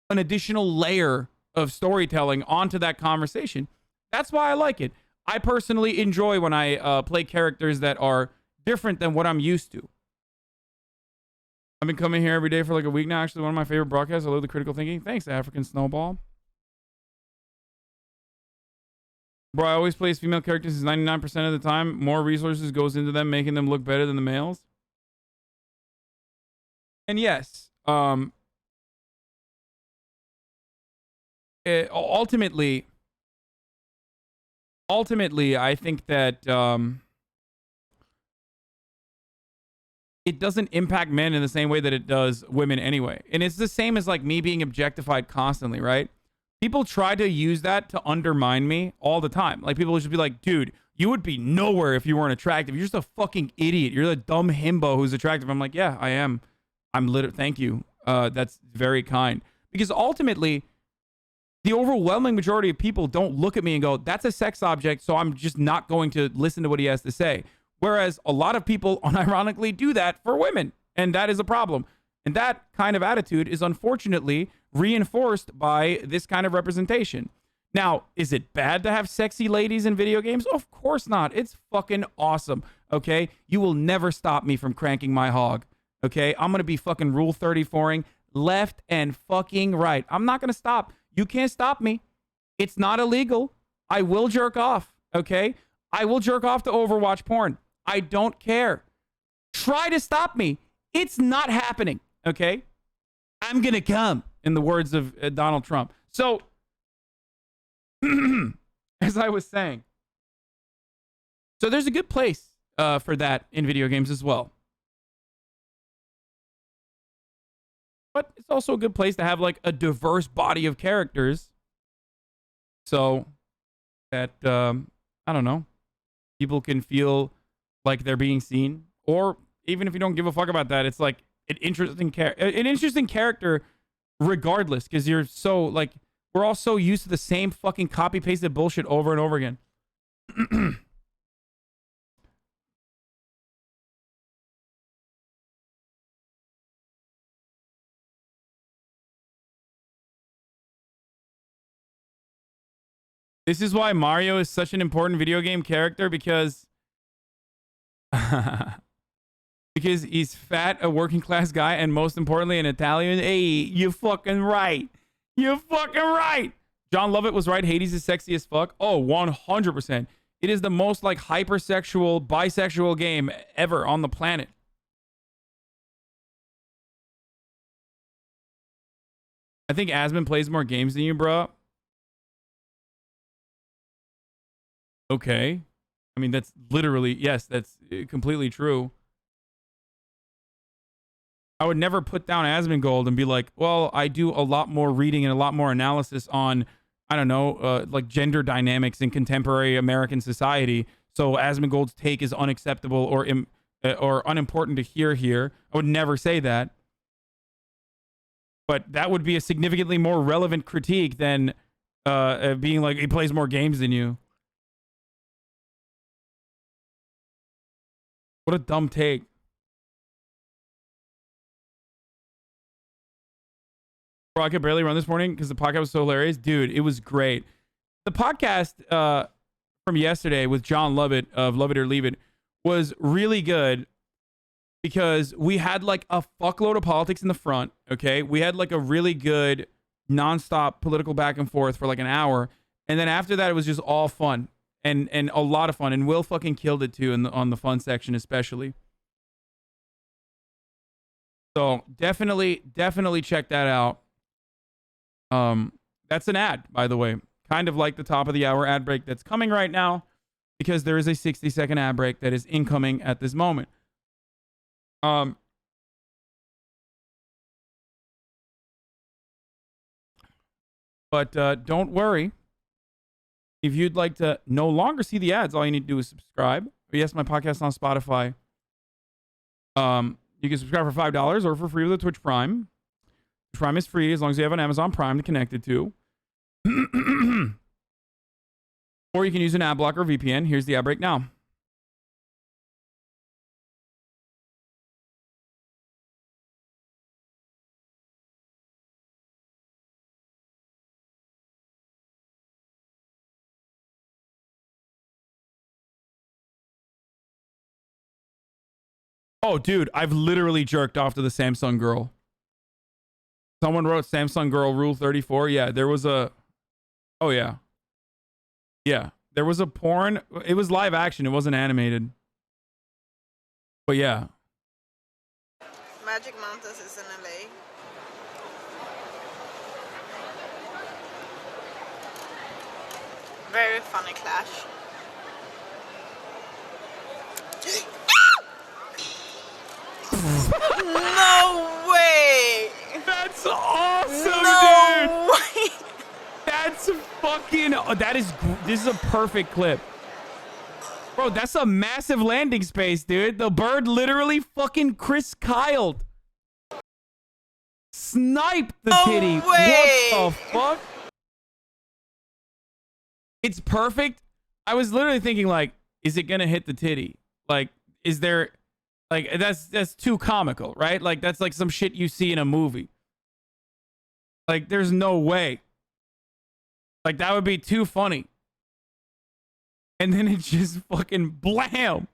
an additional layer of storytelling onto that conversation. That's why I like it. I personally enjoy when I play characters that are different than what I'm used to. I've been coming here every day for like a week now. Actually, one of my favorite broadcasts. I love the critical thinking. Thanks, African Snowball. Bro, I always play as female characters 99% of the time. More resources goes into them, making them look better than the males. And yes, ultimately, I think that it doesn't impact men in the same way that it does women anyway. And it's the same as like me being objectified constantly, right? People try to use that to undermine me all the time. Like, people will just be like, dude, you would be nowhere if you weren't attractive. You're just a fucking idiot. You're the dumb himbo who's attractive. I'm like, yeah, I am. I'm literally, thank you. That's very kind. Because ultimately, the overwhelming majority of people don't look at me and go, that's a sex object, so I'm just not going to listen to what he has to say. Whereas a lot of people unironically do that for women. And that is a problem. And that kind of attitude is unfortunately reinforced by this kind of representation. Now, is it bad to have sexy ladies in video games? Of course not. It's fucking awesome. Okay? You will never stop me from cranking my hog. Okay? I'm going to be fucking Rule 34ing left and fucking right. I'm not going to stop. You can't stop me. It's not illegal. I will jerk off. Okay? I will jerk off to Overwatch porn. I don't care. Try to stop me. It's not happening. Okay? I'm going to come, in the words of Donald Trump. So, as I was saying, so there's a good place for that in video games as well. But it's also a good place to have like a diverse body of characters. So that, I don't know, people can feel like they're being seen. Or even if you don't give a fuck about that, it's like, an interesting character regardless, because you're so like, we're all so used to the same fucking copy pasted bullshit over and over again. This is why Mario is such an important video game character, because because he's fat, a working class guy, and most importantly, an Italian. Hey, you fucking right. You fucking right. John Lovett was right. Hades is sexy as fuck. Oh, 100%. It is the most like hypersexual, bisexual game ever on the planet. I think Asmon plays more games than you, bro. Okay. I mean, that's literally, yes, that's completely true. I would never put down Asmongold and be like, well, I do a lot more reading and a lot more analysis on, I don't know, like gender dynamics in contemporary American society. So Asmongold's take is unacceptable or unimportant to hear here. I would never say that. But that would be a significantly more relevant critique than being like, he plays more games than you. What a dumb take. Bro, I could barely run this morning because the podcast was so hilarious. Dude, it was great. The podcast from yesterday with John Lovett of Love It or Leave It was really good because we had like a fuckload of politics in the front, okay? We had like a really good nonstop political back and forth for like an hour. And then after that, it was just all fun. And a lot of fun, and Will fucking killed it too on the fun section especially. So definitely check that out. That's an ad, by the way, kind of like the top of the hour ad break that's coming right now, because there is a 60-second ad break that is incoming at this moment. But don't worry. If you'd like to no longer see the ads, all you need to do is subscribe. Yes, my podcast on Spotify. You can subscribe for $5 or for free with a Twitch Prime. Prime is free as long as you have an Amazon Prime to connect it to. Or you can use an ad blocker or VPN. Here's the ad break now. Oh, dude, I've literally jerked off to the Samsung girl. Someone wrote Samsung girl rule 34. Yeah, there was a... Oh, yeah. Yeah, there was a porn. It was live action. It wasn't animated. But yeah. Magic Mountains is in LA. Very funny clash. No way! That's awesome, no dude! Way. That's fucking... This is a perfect clip. Bro, that's a massive landing space, dude. The bird literally fucking Chris Kyled. Sniped the titty. Way. What the fuck? It's perfect. I was literally thinking, like, is it gonna hit the titty? Like, is there... Like, that's too comical, right? Like, that's like some shit you see in a movie. Like, there's no way. Like, that would be too funny. And then it just fucking blam.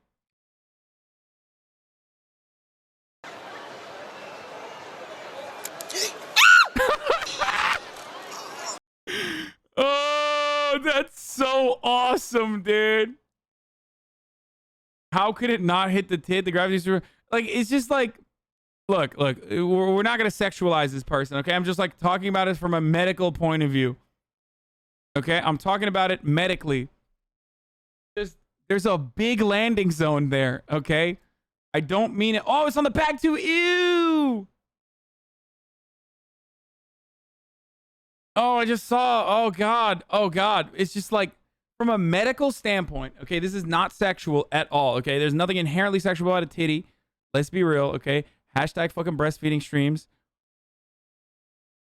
Oh, that's so awesome, dude. How could it not hit the tit? The gravity's like, it's just like, look, we're not going to sexualize this person, okay? I'm just like talking about it from a medical point of view. Okay? I'm talking about it medically. There's a big landing zone there, okay? I don't mean it. Oh, it's on the back too. Ew. Oh, I just saw. Oh, God. Oh, God. It's just like, from a medical standpoint, okay, this is not sexual at all, okay? There's nothing inherently sexual about a titty. Let's be real, okay? Hashtag fucking breastfeeding streams.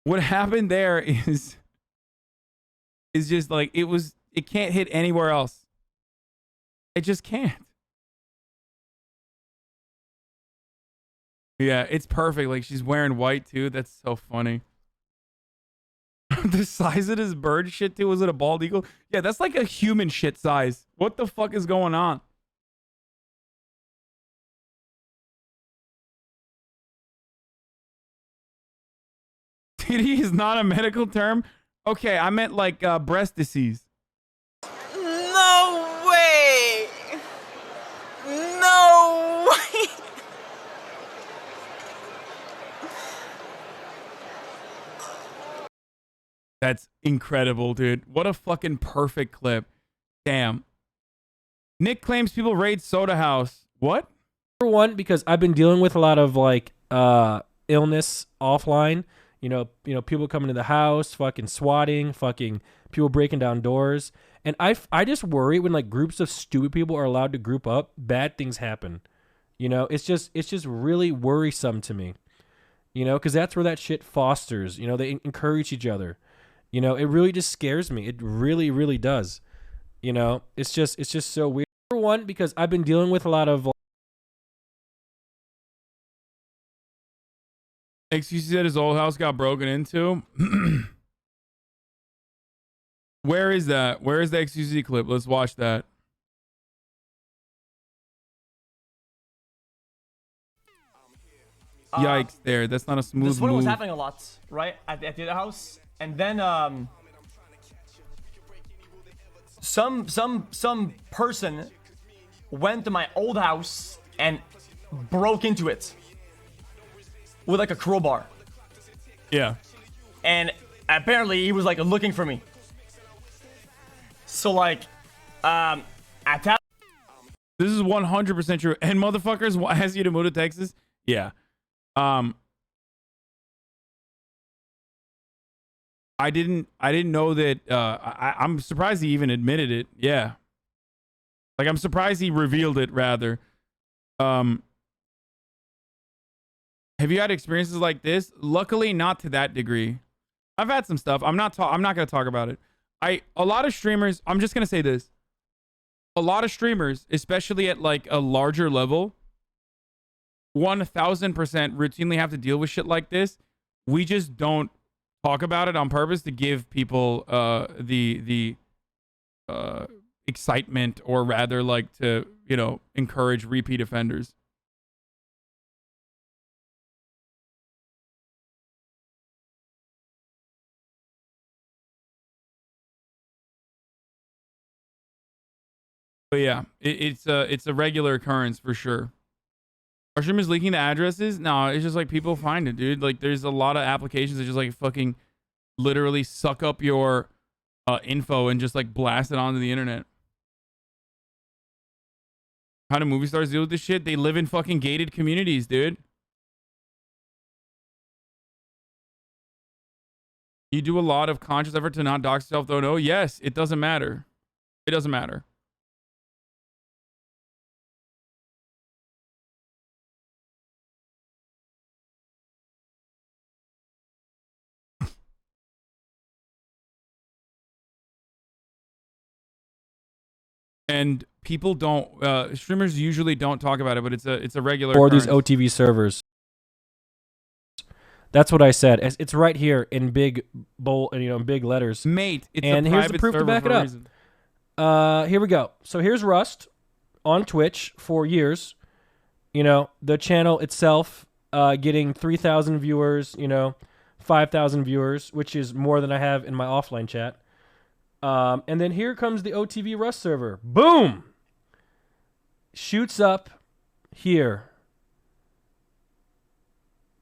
What happened there is just like, it can't hit anywhere else. It just can't. Yeah, it's perfect. Like, she's wearing white too. That's so funny. The size of this bird shit too. Was it a bald eagle? Yeah, that's like a human shit size. What the fuck is going on? TD is not a medical term. Okay, I meant like breast disease. No way! No way! That's incredible, dude. What a fucking perfect clip. Damn. Nick claims people raid Soda House. What? Number one, because I've been dealing with a lot of like illness offline. You know, people coming to the house, fucking swatting, fucking people breaking down doors. And I just worry when like groups of stupid people are allowed to group up, bad things happen. You know, it's just really worrisome to me. You know, because that's where that shit fosters. You know, they encourage each other. You know, it really just scares me. It really, really does. You know, it's just so weird. Number one, because I've been dealing with a lot of. Excuse that his old house got broken into. Where is that? Where is the XQC clip? Let's watch that. Yikes! There, that's not a smooth This one move. was happening a lot, right, at the other house, and then some person went to my old house and broke into it with like a crowbar. Yeah. And apparently he was like looking for me. So like, at that. This is 100% true. And motherfuckers asked you to move to Texas. Yeah. I didn't know that. I'm surprised he even admitted it. Yeah. Like, I'm surprised he revealed it rather. Have you had experiences like this? Luckily, not to that degree. I've had some stuff. I'm not going to talk about it. A lot of streamers, I'm just going to say this. A lot of streamers, especially at like a larger level, 1000% routinely have to deal with shit like this. We just don't talk about it on purpose to give people the excitement, or rather like to, you know, encourage repeat offenders. But yeah, it's a regular occurrence for sure. Our stream is leaking the addresses. No, it's just like people find it, dude. Like, there's a lot of applications that just like fucking literally suck up your info and just like blast it onto the internet. How do movie stars deal with this shit? They live in fucking gated communities, dude. You do a lot of conscious effort to not dox yourself, though. No, yes, it doesn't matter. It doesn't matter. And people don't, streamers usually don't talk about it, but it's a regular Or occurrence. these OTV servers. That's what I said. It's right here in big bold, you know, in big letters. Mate, it's and a here's private the proof to server back for it a up. reason. Here we go. So here's Rust on Twitch for years. You know, the channel itself getting 3,000 viewers, you know, 5,000 viewers, which is more than I have in my offline chat. And then here comes the OTV Rust server. Boom! Shoots up here.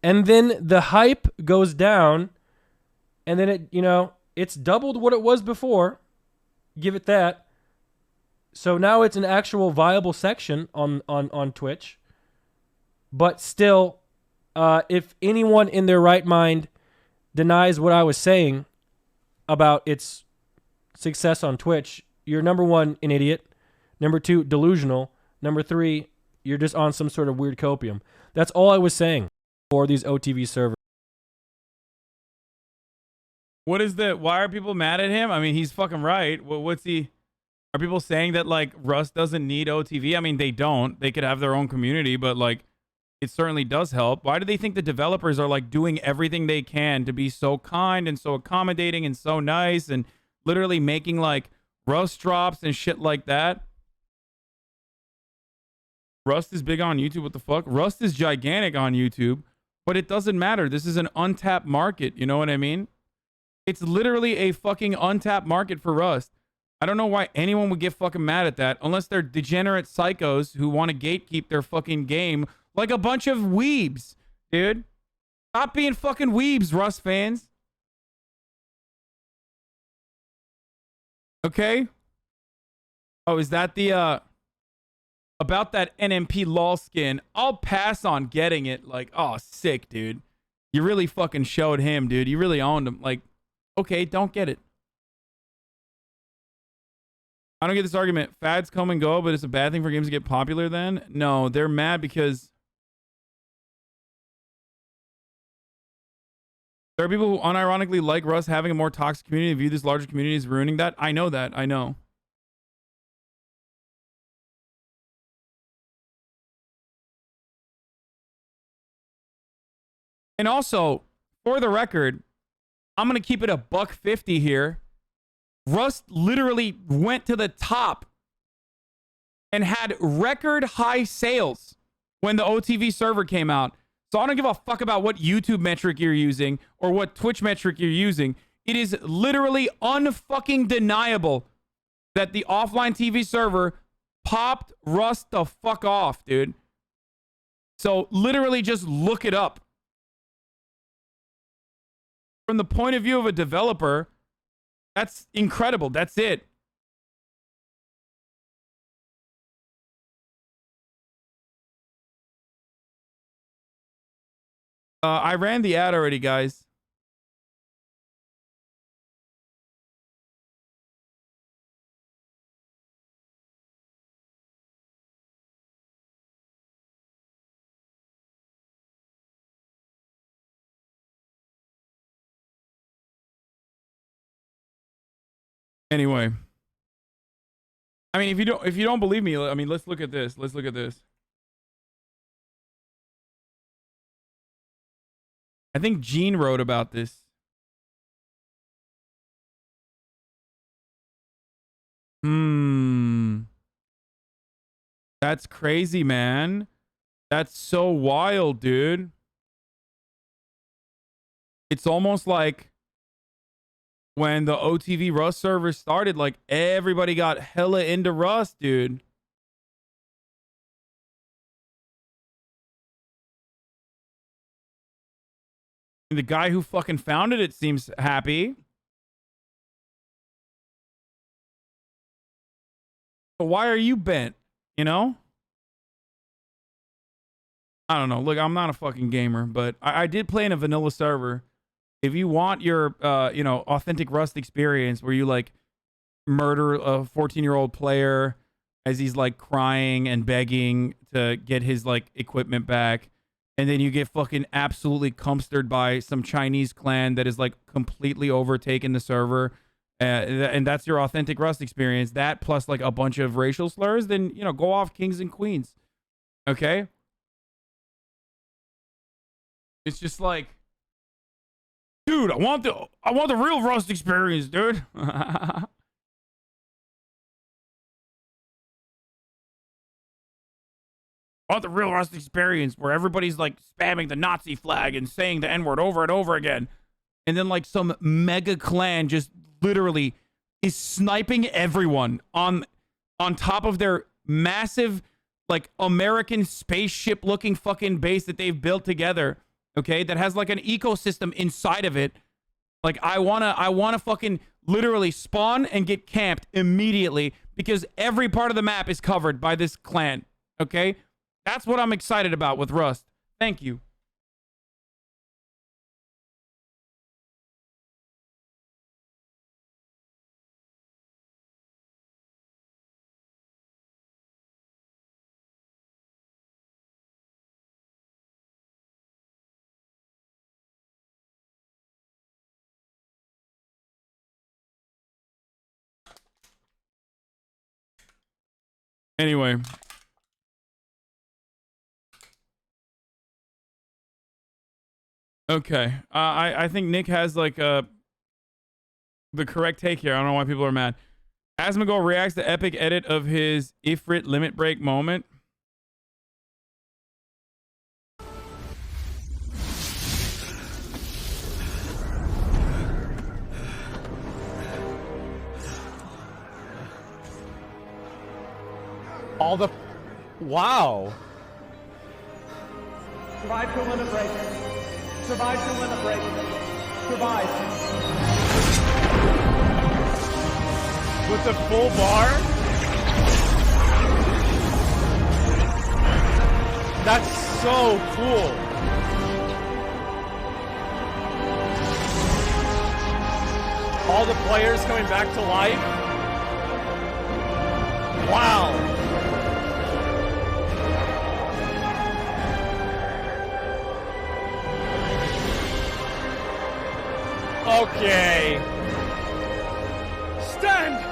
And then the hype goes down. And then it, you know, it's doubled what it was before. Give it that. So now it's an actual viable section on Twitch. But still, if anyone in their right mind denies what I was saying about its success on Twitch, you're number one, an idiot. Number two, delusional. Number three, You're just on some sort of weird copium. That's all I was saying for these OTV servers. What is the? Why are people mad at him? I mean, he's fucking right. What's he? Are people saying that like Rust doesn't need OTV? I mean, they don't. They could have their own community, but like, it certainly does help. Why do they think the developers are like doing everything they can to be so kind and so accommodating and so nice and literally making like Rust drops and shit like that? Rust is big on YouTube. What the fuck? Rust is gigantic on YouTube, but it doesn't matter. This is an untapped market. You know what I mean? It's literally a fucking untapped market for Rust. I don't know why anyone would get fucking mad at that unless they're degenerate psychos who want to gatekeep their fucking game like a bunch of weebs, dude. Stop being fucking weebs, Rust fans. Okay? Oh, is that the, about that NMP lol skin? I'll pass on getting it. Like, oh, sick, dude. You really fucking showed him, dude. You really owned him. Like, okay, don't get it. I don't get this argument. Fads come and go, but it's a bad thing for games to get popular then? No, they're mad because there are people who unironically like Rust having a more toxic community and view this larger community as ruining that. I know that. I know. And also, for the record, I'm going to keep it a $1.50 here. Rust literally went to the top and had record high sales when the OTV server came out. So I don't give a fuck about what YouTube metric you're using or what Twitch metric you're using. It is literally unfucking deniable that the offline TV server popped Rust the fuck off, dude. So literally just look it up. From the point of view of a developer, that's incredible. That's it. I ran the ad already, guys. Anyway, I mean, if you don't believe me, I mean, let's look at this. Let's look at this. I think Gene wrote about this. That's crazy, man. That's so wild, dude. It's almost like when the OTV Rust server started, like everybody got hella into Rust, dude. And the guy who fucking founded it seems happy. But why are you bent? You know? I don't know. Look, I'm not a fucking gamer, but I did play in a vanilla server. If you want your, you know, authentic Rust experience where you like murder a 14-year-old player as he's like crying and begging to get his like equipment back, and then you get fucking absolutely cumstered by some Chinese clan that is like completely overtaken the server, and that's your authentic Rust experience, that plus like a bunch of racial slurs, then, you know, go off Kings and Queens. Okay? It's just like, dude, I want the real Rust experience, dude. I want the real Rust experience where everybody's like spamming the Nazi flag and saying the N-word over and over again. And then like some mega clan just literally is sniping everyone on top of their massive like American spaceship looking fucking base that they've built together. Okay, that has like an ecosystem inside of it. Like I wanna fucking literally spawn and get camped immediately because every part of the map is covered by this clan. Okay, that's what I'm excited about with Rust. Thank you. Anyway. Okay. I think Nick has like the correct take here. I don't know why people are mad. Asmongold reacts to epic edit of his Ifrit limit break moment. All the... Wow. Survive to limit break. Survive to limit break. Survive. With the full bar? That's so cool. All the players coming back to life. Wow. Okay. Stand!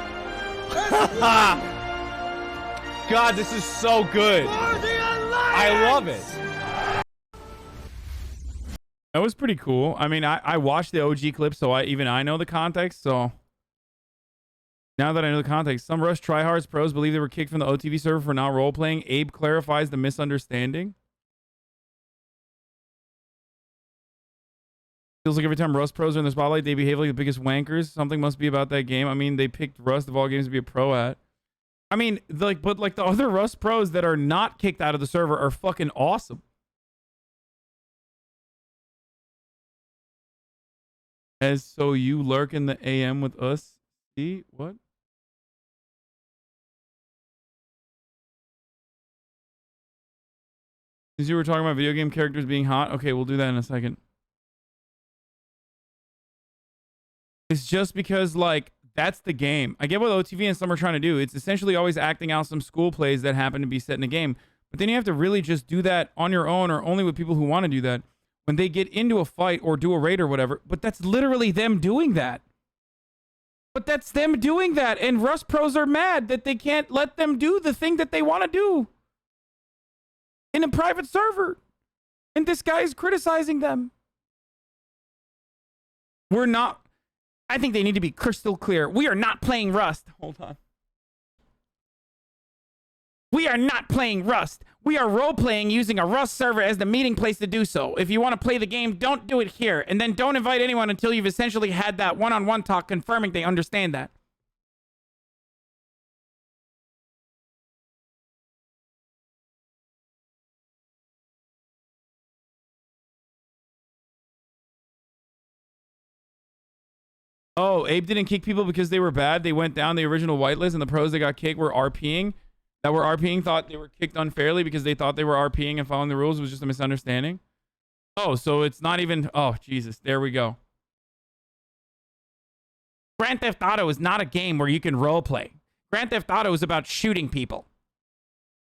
God, this is so good. I love it. That was pretty cool. I mean, I watched the OG clip, so I know the context. So now that I know the context, some Rush tryhards pros believe they were kicked from the OTV server for not role playing. Abe clarifies the misunderstanding. Feels like every time Rust pros are in the spotlight, they behave like the biggest wankers. Something must be about that game. I mean, they picked Rust of all games to be a pro at. I mean, like, but like the other Rust pros that are not kicked out of the server are fucking awesome. As so you lurk in the AM with us? See what? Since you were talking about video game characters being hot, okay, we'll do that in a second. It's just because, like, that's the game. I get what OTV and some are trying to do. It's essentially always acting out some school plays that happen to be set in the game. But then you have to really just do that on your own or only with people who want to do that when they get into a fight or do a raid or whatever. But that's literally them doing that. But that's them doing that. And Rust pros are mad that they can't let them do the thing that they want to do in a private server. And this guy is criticizing them. We're not... I think they need to be crystal clear. We are not playing Rust. Hold on. We are not playing Rust. We are role-playing using a Rust server as the meeting place to do so. If you want to play the game, don't do it here. And then don't invite anyone until you've essentially had that one-on-one talk confirming they understand that. Oh, Abe didn't kick people because they were bad. They went down the original whitelist, and the pros that got kicked were RPing. That were RPing thought they were kicked unfairly because they thought they were RPing and following the rules. It was just a misunderstanding. Oh, so it's not even... Oh, Jesus. There we go. Grand Theft Auto is not a game where you can roleplay. Grand Theft Auto is about shooting people.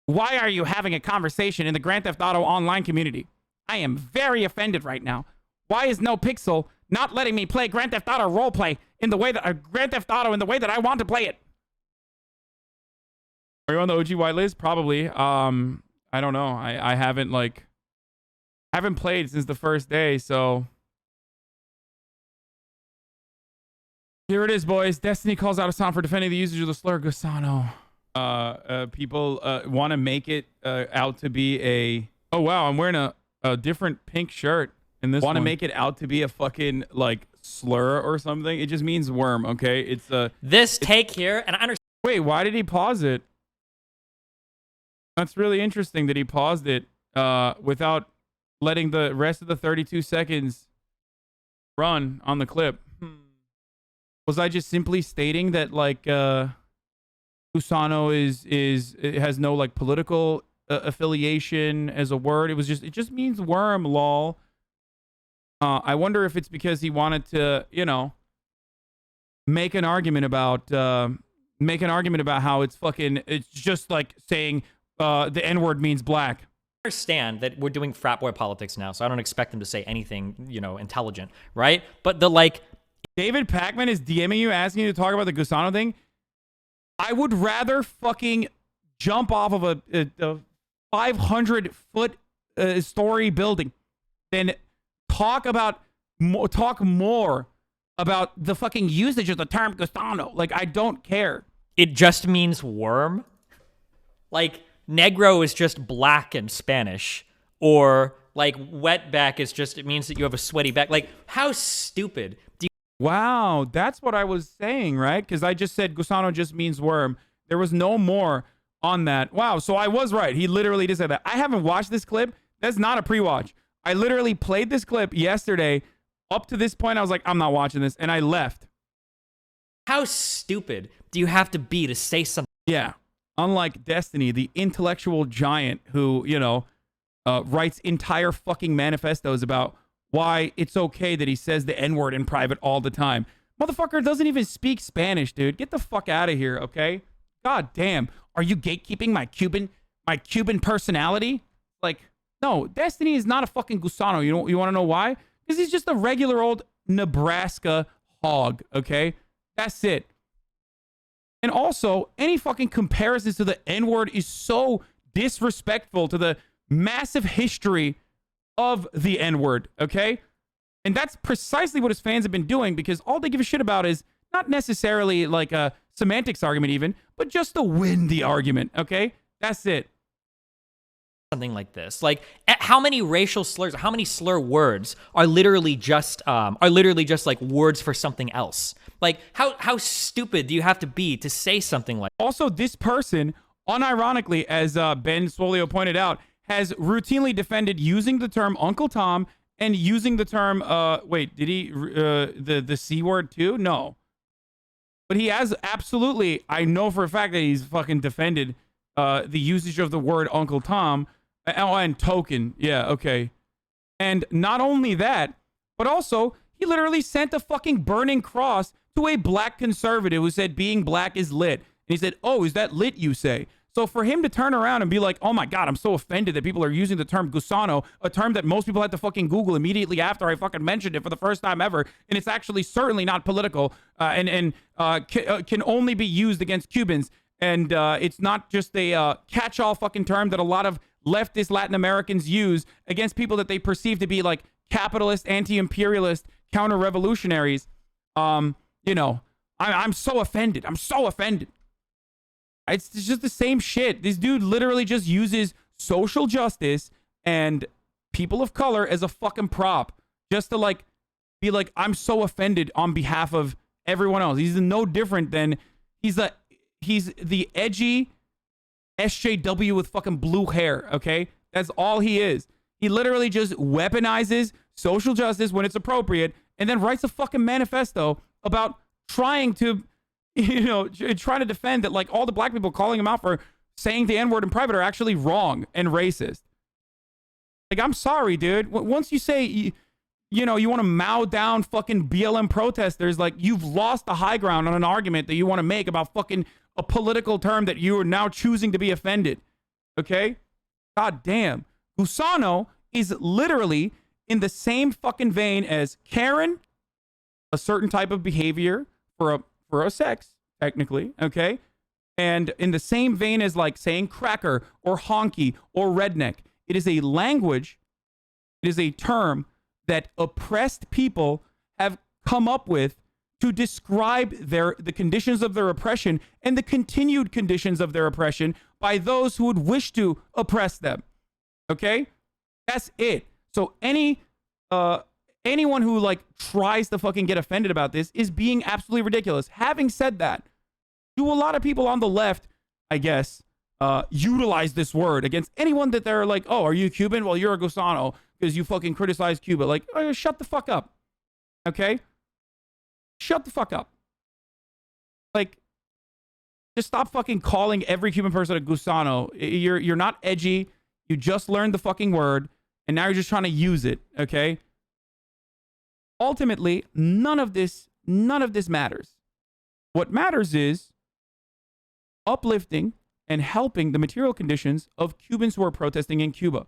Why are you having a conversation in the Grand Theft Auto online community? I am very offended right now. Why is NoPixel not letting me play Grand Theft Auto roleplay in the way that Grand Theft Auto in the way that I want to play it? Are you on the OG whitelist? Probably. I don't know. I haven't haven't played since the first day, so here it is, boys. Destiny calls out Hasan for defending the usage of the slur Gusano. People want to make it out to be a... Oh wow, I'm wearing a different pink shirt. Want to make it out to be a fucking like slur or something? It just means worm, okay? It's this take here, and I understand. Wait, why did he pause it? That's really interesting that he paused it without letting the rest of the 32 seconds run on the clip. Was I just simply stating that like Gusano has no like political affiliation as a word? It just means worm, lol. I wonder if it's because he wanted to, you know, make an argument about how it's just like saying the N-word means black. I understand that we're doing frat boy politics now, so I don't expect them to say anything, you know, intelligent, right? But the like... David Pacman is DMing you, asking you to talk about the Gusano thing. I would rather fucking jump off of a 500-foot story building than talk more about the fucking usage of the term Gusano. Like, I don't care. It just means worm. Like, negro is just black in Spanish, or like wetback is just, it means that you have a sweaty back. Like, how stupid do you? Wow, that's what I was saying, right? Because I just said Gusano just means worm. There was no more on that. Wow, so I was right. He literally did say that. I haven't watched this clip. That's not a pre-watch. I literally played this clip yesterday. Up to this point, I was like, I'm not watching this, and I left. How stupid do you have to be to say something? Yeah. Unlike Destiny, the intellectual giant who, you know, writes entire fucking manifestos about why it's okay that he says the N-word in private all the time. Motherfucker doesn't even speak Spanish, dude. Get the fuck out of here, okay? God damn. Are you gatekeeping my Cuban personality? Like, no, Destiny is not a fucking Gusano. You want to know why? Because he's just a regular old Nebraska hog, okay? That's it. And also, any fucking comparisons to the N-word is so disrespectful to the massive history of the N-word, okay? And that's precisely what his fans have been doing, because all they give a shit about is not necessarily like a semantics argument even, but just to win the argument, okay? That's it. Something like this. Like, how many racial slurs, how many slur words are literally just like words for something else? Like, how stupid do you have to be to say something like? Also, this person, unironically, as Ben Swolio pointed out, has routinely defended using the term Uncle Tom and using the term wait, did he the C word too? No. But he has absolutely, I know for a fact that he's fucking defended the usage of the word Uncle Tom and token. Yeah, okay. And not only that, but also he literally sent a fucking burning cross to a black conservative who said being black is lit. And he said, "Oh, is that lit, you say?" So for him to turn around and be like, "Oh my God, I'm so offended that people are using the term Gusano, a term that most people had to fucking Google immediately after I fucking mentioned it for the first time ever, and it's actually certainly not political, and can only be used against Cubans, and it's not just a catch-all fucking term that a lot of leftist Latin Americans use against people that they perceive to be like capitalist, anti-imperialist, counter-revolutionaries." You know, I'm so offended. I'm so offended. It's just the same shit. This dude literally just uses social justice and people of color as a fucking prop just to like be like, I'm so offended on behalf of everyone else. He's no different than he's the edgy SJW with fucking blue hair, okay? That's all he is. He literally just weaponizes social justice when it's appropriate and then writes a fucking manifesto about trying to, you know, trying to defend that like all the black people calling him out for saying the N-word in private are actually wrong and racist. Like, I'm sorry, dude. Once you say, you know, you want to mow down fucking BLM protesters, like, you've lost the high ground on an argument that you want to make about fucking a political term that you are now choosing to be offended. Okay? God damn. Gusano is literally in the same fucking vein as Karen, a certain type of behavior for a sex, technically, okay? And in the same vein as like saying cracker or honky or redneck. It is a language, it is a term that oppressed people have come up with to describe the conditions of their oppression and the continued conditions of their oppression by those who would wish to oppress them. Okay? That's it. So anyone who like tries to fucking get offended about this is being absolutely ridiculous. Having said that, do a lot of people on the left, I guess, utilize this word against anyone that they're like, "Oh, are you Cuban? Well, you're a Gusano because you fucking criticize Cuba." Like, oh, shut the fuck up. Okay? Shut the fuck up. Like, just stop fucking calling every Cuban person a Gusano. You're not edgy. You just learned the fucking word, and now you're just trying to use it, okay? Ultimately, none of this matters. What matters is uplifting and helping the material conditions of Cubans who are protesting in Cuba,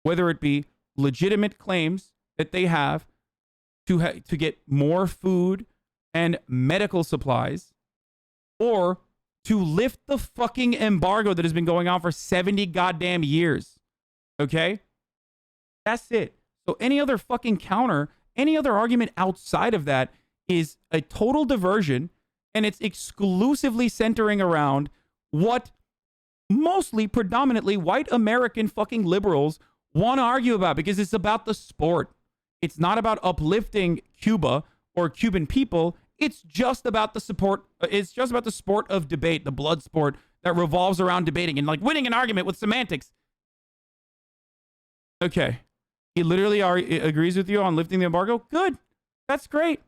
whether it be legitimate claims that they have to get more food and medical supplies, or to lift the fucking embargo that has been going on for 70 goddamn years. Okay? That's it. So any other fucking counter, any other argument outside of that is a total diversion, and it's exclusively centering around what mostly predominantly white American fucking liberals want to argue about, because it's about the sport. It's not about uplifting Cuba or Cuban people. It's just about the support. It's just about the sport of debate, the blood sport that revolves around debating and like winning an argument with semantics. Okay. He literally agrees with you on lifting the embargo. Good. That's great.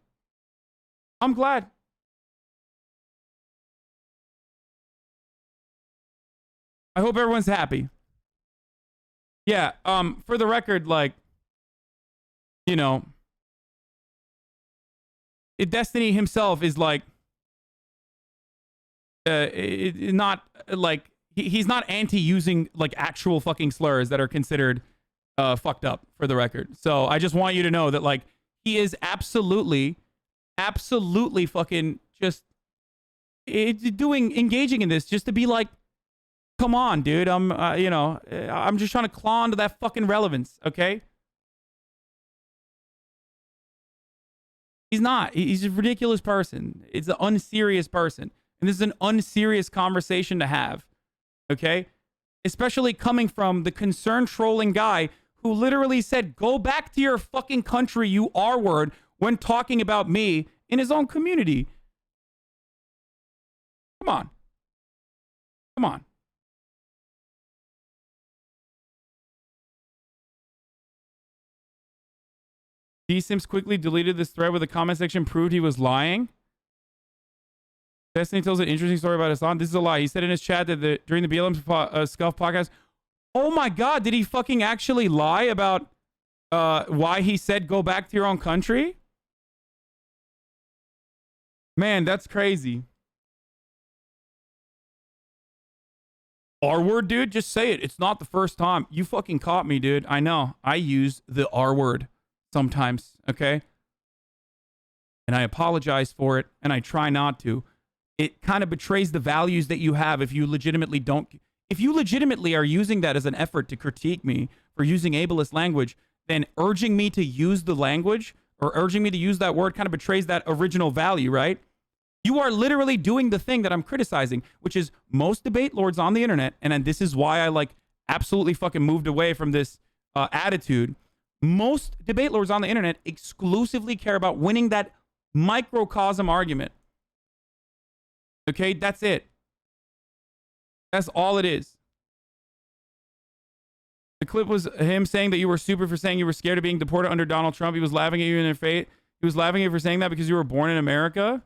I'm glad. I hope everyone's happy. Yeah, for the record, like, you know, Destiny himself is like, not like, he's not anti-using like actual fucking slurs that are considered fucked up, for the record. So I just want you to know that like, he is absolutely fucking just engaging in this just to be like, come on, dude. I'm just trying to claw into that fucking relevance, okay? He's not. He's a ridiculous person. It's an unserious person. And this is an unserious conversation to have, okay? Especially coming from the concerned trolling guy who literally said, go back to your fucking country, you R-word, when talking about me in his own community. Come on. Come on. D-Sims quickly deleted this thread where the comment section proved he was lying. Destiny tells an interesting story about Hasan. This is a lie. He said in his chat that during the BLM Scuff podcast, oh my God, did he fucking actually lie about why he said go back to your own country? Man, that's crazy. R-word, dude? Just say it. It's not the first time. You fucking caught me, dude. I know. I use the R-word sometimes, okay? And I apologize for it, and I try not to. It kind of betrays the values that you have if you legitimately don't... If you legitimately are using that as an effort to critique me for using ableist language, then urging me to use the language or urging me to use that word kind of betrays that original value, right? You are literally doing the thing that I'm criticizing, which is most debate lords on the internet, and this is why I like absolutely fucking moved away from this attitude. Most debate lords on the internet exclusively care about winning that microcosm argument. Okay, that's it. That's all it is. The clip was him saying that you were stupid for saying you were scared of being deported under Donald Trump. He was laughing at you in the face. He was laughing at you for saying that because you were born in America.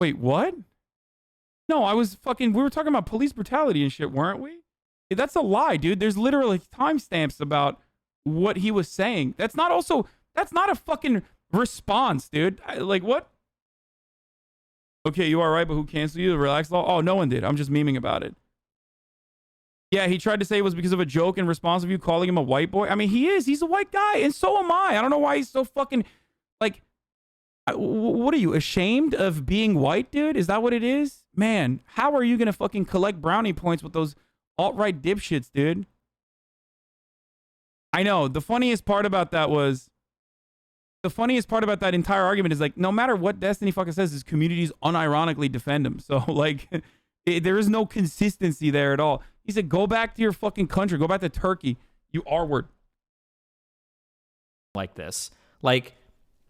Wait, what? No, we were talking about police brutality and shit, weren't we? That's a lie, dude. There's literally timestamps about what he was saying. That's not a fucking response, dude. Like, what? Okay, you are right, but who canceled you? The relaxed law? Oh, no one did. I'm just memeing about it. Yeah, he tried to say it was because of a joke in response of you calling him a white boy. I mean, he is. He's a white guy, and so am I. I don't know why he's so fucking, like, what are you, ashamed of being white, dude? Is that what it is? Man, how are you going to fucking collect brownie points with those alt-right dipshits, dude? I know. The funniest part about that entire argument is like, no matter what Destiny fucking says, his communities unironically defend him. So like, there is no consistency there at all. He said, go back to your fucking country. Go back to Turkey. You R-word. Like this. Like,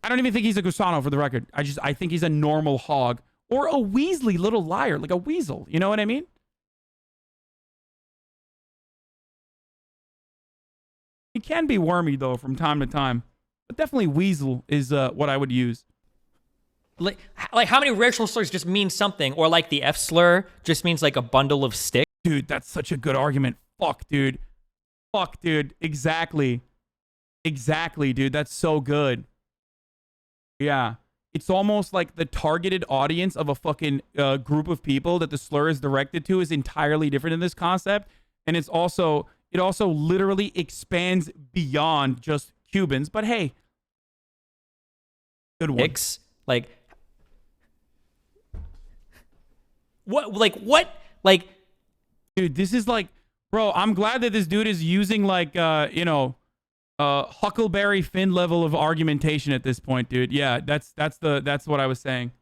I don't even think he's a Gusano, for the record. I think he's a normal hog or a Weasley little liar, like a weasel. You know what I mean? He can be wormy though from time to time. But definitely weasel is what I would use. Like how many racial slurs just mean something? Or like the F slur just means like a bundle of sticks? Dude, that's such a good argument. Fuck, dude. Fuck, dude. Exactly. Exactly, dude. That's so good. Yeah. It's almost like the targeted audience of a fucking group of people that the slur is directed to is entirely different in this concept. And it also literally expands beyond just Cubans. But hey, good one. Like, What? Like, dude, this is like, bro. I'm glad that this dude is using like, Huckleberry Finn level of argumentation at this point, dude. Yeah, that's what I was saying.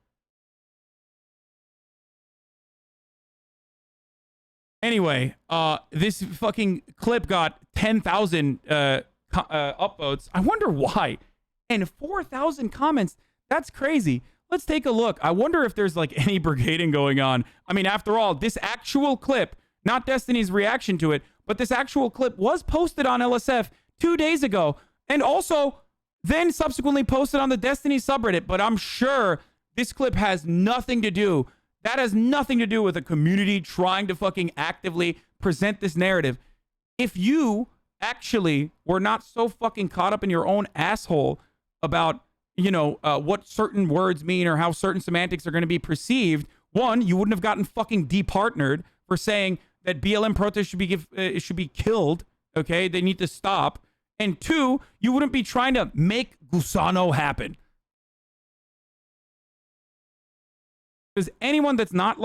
Anyway, this fucking clip got 10,000 upvotes. I wonder why. And 4,000 comments. That's crazy. Let's take a look. I wonder if there's like any brigading going on. I mean, after all, this actual clip, not Destiny's reaction to it, but this actual clip was posted on LSF 2 days ago, and also then subsequently posted on the Destiny subreddit. But I'm sure this clip has nothing to do. That has nothing to do with a community trying to fucking actively present this narrative. If you actually were not so fucking caught up in your own asshole about, what certain words mean or how certain semantics are going to be perceived, one, you wouldn't have gotten fucking departnered for saying that BLM protests should be killed. Okay, they need to stop. And two, you wouldn't be trying to make Gusano happen. Because anyone that's not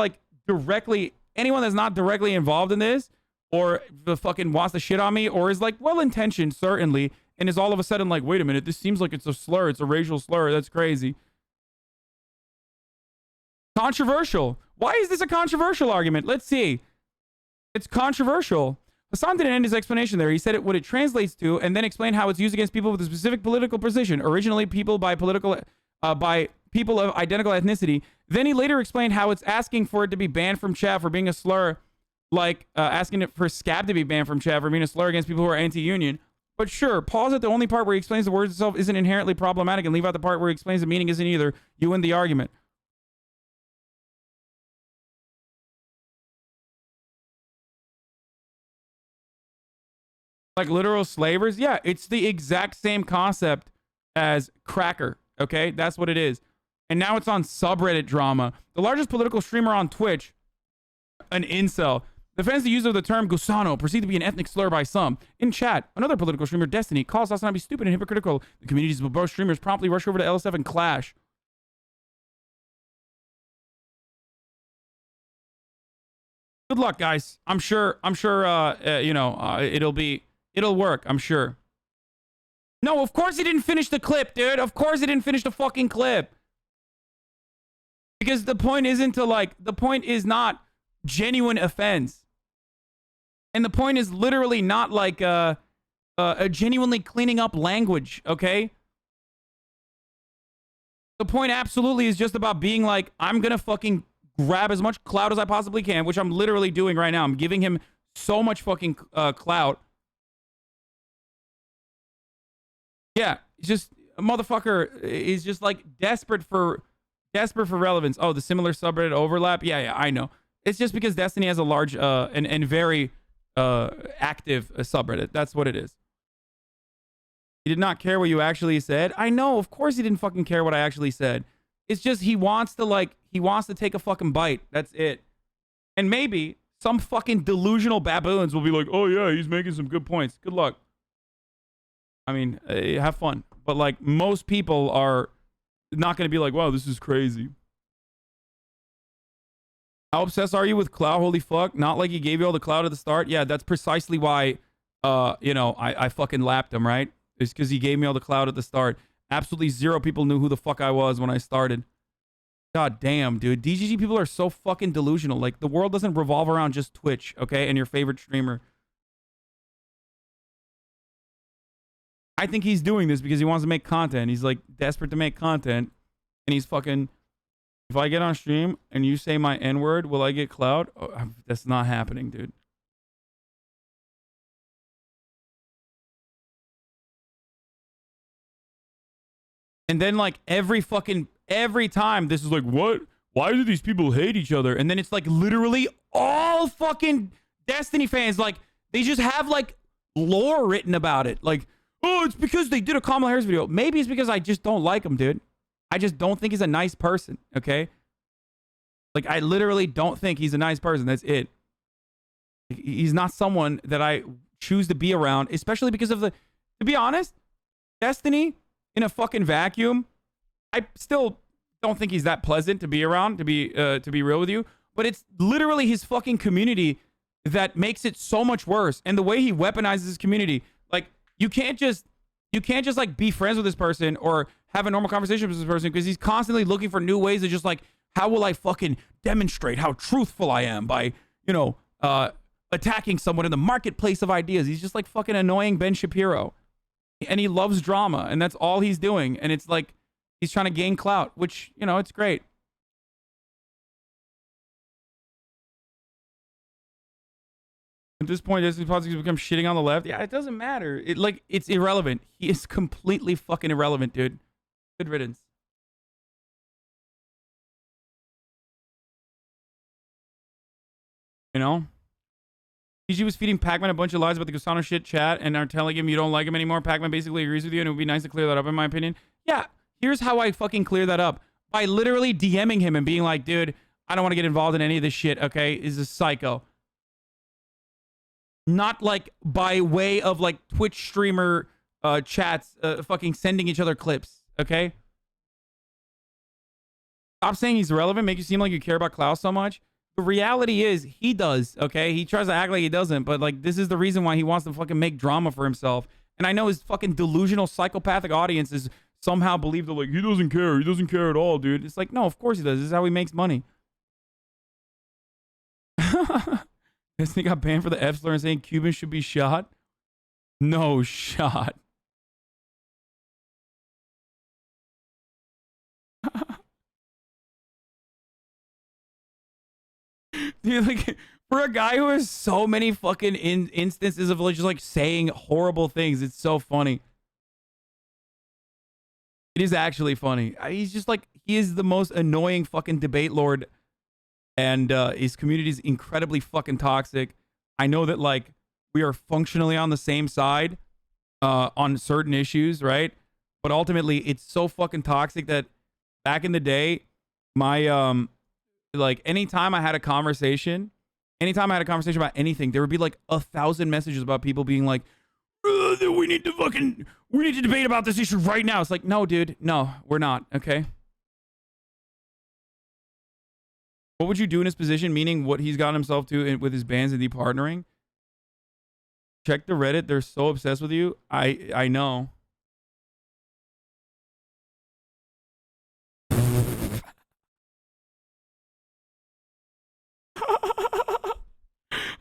directly involved in this, or the fucking wants to shit on me, or is like well-intentioned, certainly, and is all of a sudden like, wait a minute, this seems like it's a slur, it's a racial slur, that's crazy. Controversial. Why is this a controversial argument? Let's see. It's controversial. Hasan didn't end his explanation there. He said what it translates to, and then explained how it's used against people with a specific political position, originally people by people of identical ethnicity. Then he later explained how it's asking for it to be banned from chat for being a slur, like asking it for scab to be banned from chat for being a slur against people who are anti-union. But sure, pause at the only part where he explains the words itself isn't inherently problematic, and leave out the part where he explains the meaning isn't either. You win the argument. Like literal slavers? Yeah, it's the exact same concept as cracker. Okay, that's what it is. And now it's on subreddit drama. The largest political streamer on Twitch, an incel, defends the use of the term Gusano, perceived to be an ethnic slur by some. In chat, another political streamer, Destiny, calls HasanAbi stupid and hypocritical. The communities of both streamers promptly rush over to LSF and clash. Good luck, guys. I'm sure, it'll work, I'm sure. No, of course he didn't finish the clip, dude. Of course he didn't finish the fucking clip. Because the point is not genuine offense. And the point is literally not like a genuinely cleaning up language, okay? The point absolutely is just about being like, I'm gonna fucking grab as much clout as I possibly can, which I'm literally doing right now. I'm giving him so much fucking clout. Yeah, just a motherfucker is just like desperate for relevance. Oh, the similar subreddit overlap. Yeah, I know. It's just because Destiny has a large and very active subreddit. That's what it is. He did not care what you actually said. I know, of course he didn't fucking care what I actually said. It's just he wants to take a fucking bite. That's it. And maybe some fucking delusional baboons will be like, oh yeah, he's making some good points. Good luck. I mean, have fun. But like most people are not going to be like, wow, this is crazy. How obsessed are you with clout? Holy fuck. Not like he gave you all the clout at the start. Yeah, that's precisely why, I fucking lapped him, right? It's because he gave me all the clout at the start. Absolutely zero people knew who the fuck I was when I started. God damn, dude. DGG people are so fucking delusional. Like, the world doesn't revolve around just Twitch, okay? And your favorite streamer. I think he's doing this because he wants to make content. He's like desperate to make content. And he's fucking, if I get on stream and you say my N-word, will I get clout? Oh, that's not happening, dude. And then like every time this is like, what? Why do these people hate each other? And then it's like literally all fucking Destiny fans, like they just have like lore written about it. Like, oh, it's because they did a Kamala Harris video. Maybe it's because I just don't like him, dude. I just don't think he's a nice person, okay? Like, I literally don't think he's a nice person. That's it. He's not someone that I choose to be around, especially because of to be honest, Destiny in a fucking vacuum, I still don't think he's that pleasant to be around, to be real with you. but it's literally his fucking community that makes it so much worse. And the way he weaponizes his community, like you can't just like be friends with this person or have a normal conversation with this person because he's constantly looking for new ways to just like, how will I fucking demonstrate how truthful I am by, you know, attacking someone in the marketplace of ideas. He's just like fucking annoying Ben Shapiro. And he loves drama, and that's all he's doing. And it's like he's trying to gain clout, which, you know, it's great. At this point, Disney politics become shitting on the left. Yeah, it doesn't matter. It's irrelevant. He is completely fucking irrelevant, dude. Good riddance. You know? PG was feeding Pac-Man a bunch of lies about the Gusano shit chat and are telling him you don't like him anymore. Pac-Man basically agrees with you, and it would be nice to clear that up, in my opinion. Yeah, here's how I fucking clear that up. By literally DMing him and being like, dude, I don't want to get involved in any of this shit, okay? Is a psycho. Not like by way of like Twitch streamer chats fucking sending each other clips, okay? Stop saying he's irrelevant, make you seem like you care about Klaus so much. The reality is he does, okay? He tries to act like he doesn't, but like this is the reason why he wants to fucking make drama for himself. And I know his fucking delusional psychopathic audience is somehow believe that like he doesn't care at all, dude. It's like, no, of course he does. This is how he makes money. Disney got banned for the F slur and saying Cubans should be shot. No shot. Dude, like, for a guy who has so many fucking instances of like, just like saying horrible things, it's so funny. It is actually funny. He's just like, he is the most annoying fucking debate lord, and his community is incredibly fucking toxic. I know that like we are functionally on the same side on certain issues, right? But ultimately, it's so fucking toxic that back in the day, my like anytime I had a conversation about anything, there would be like 1,000 messages about people being like, we need to debate about this issue right now. It's like, no, dude, no, we're not. Okay. What would you do in his position? Meaning what he's gotten himself to with his bans and departnering. Check the Reddit. They're so obsessed with you. I know.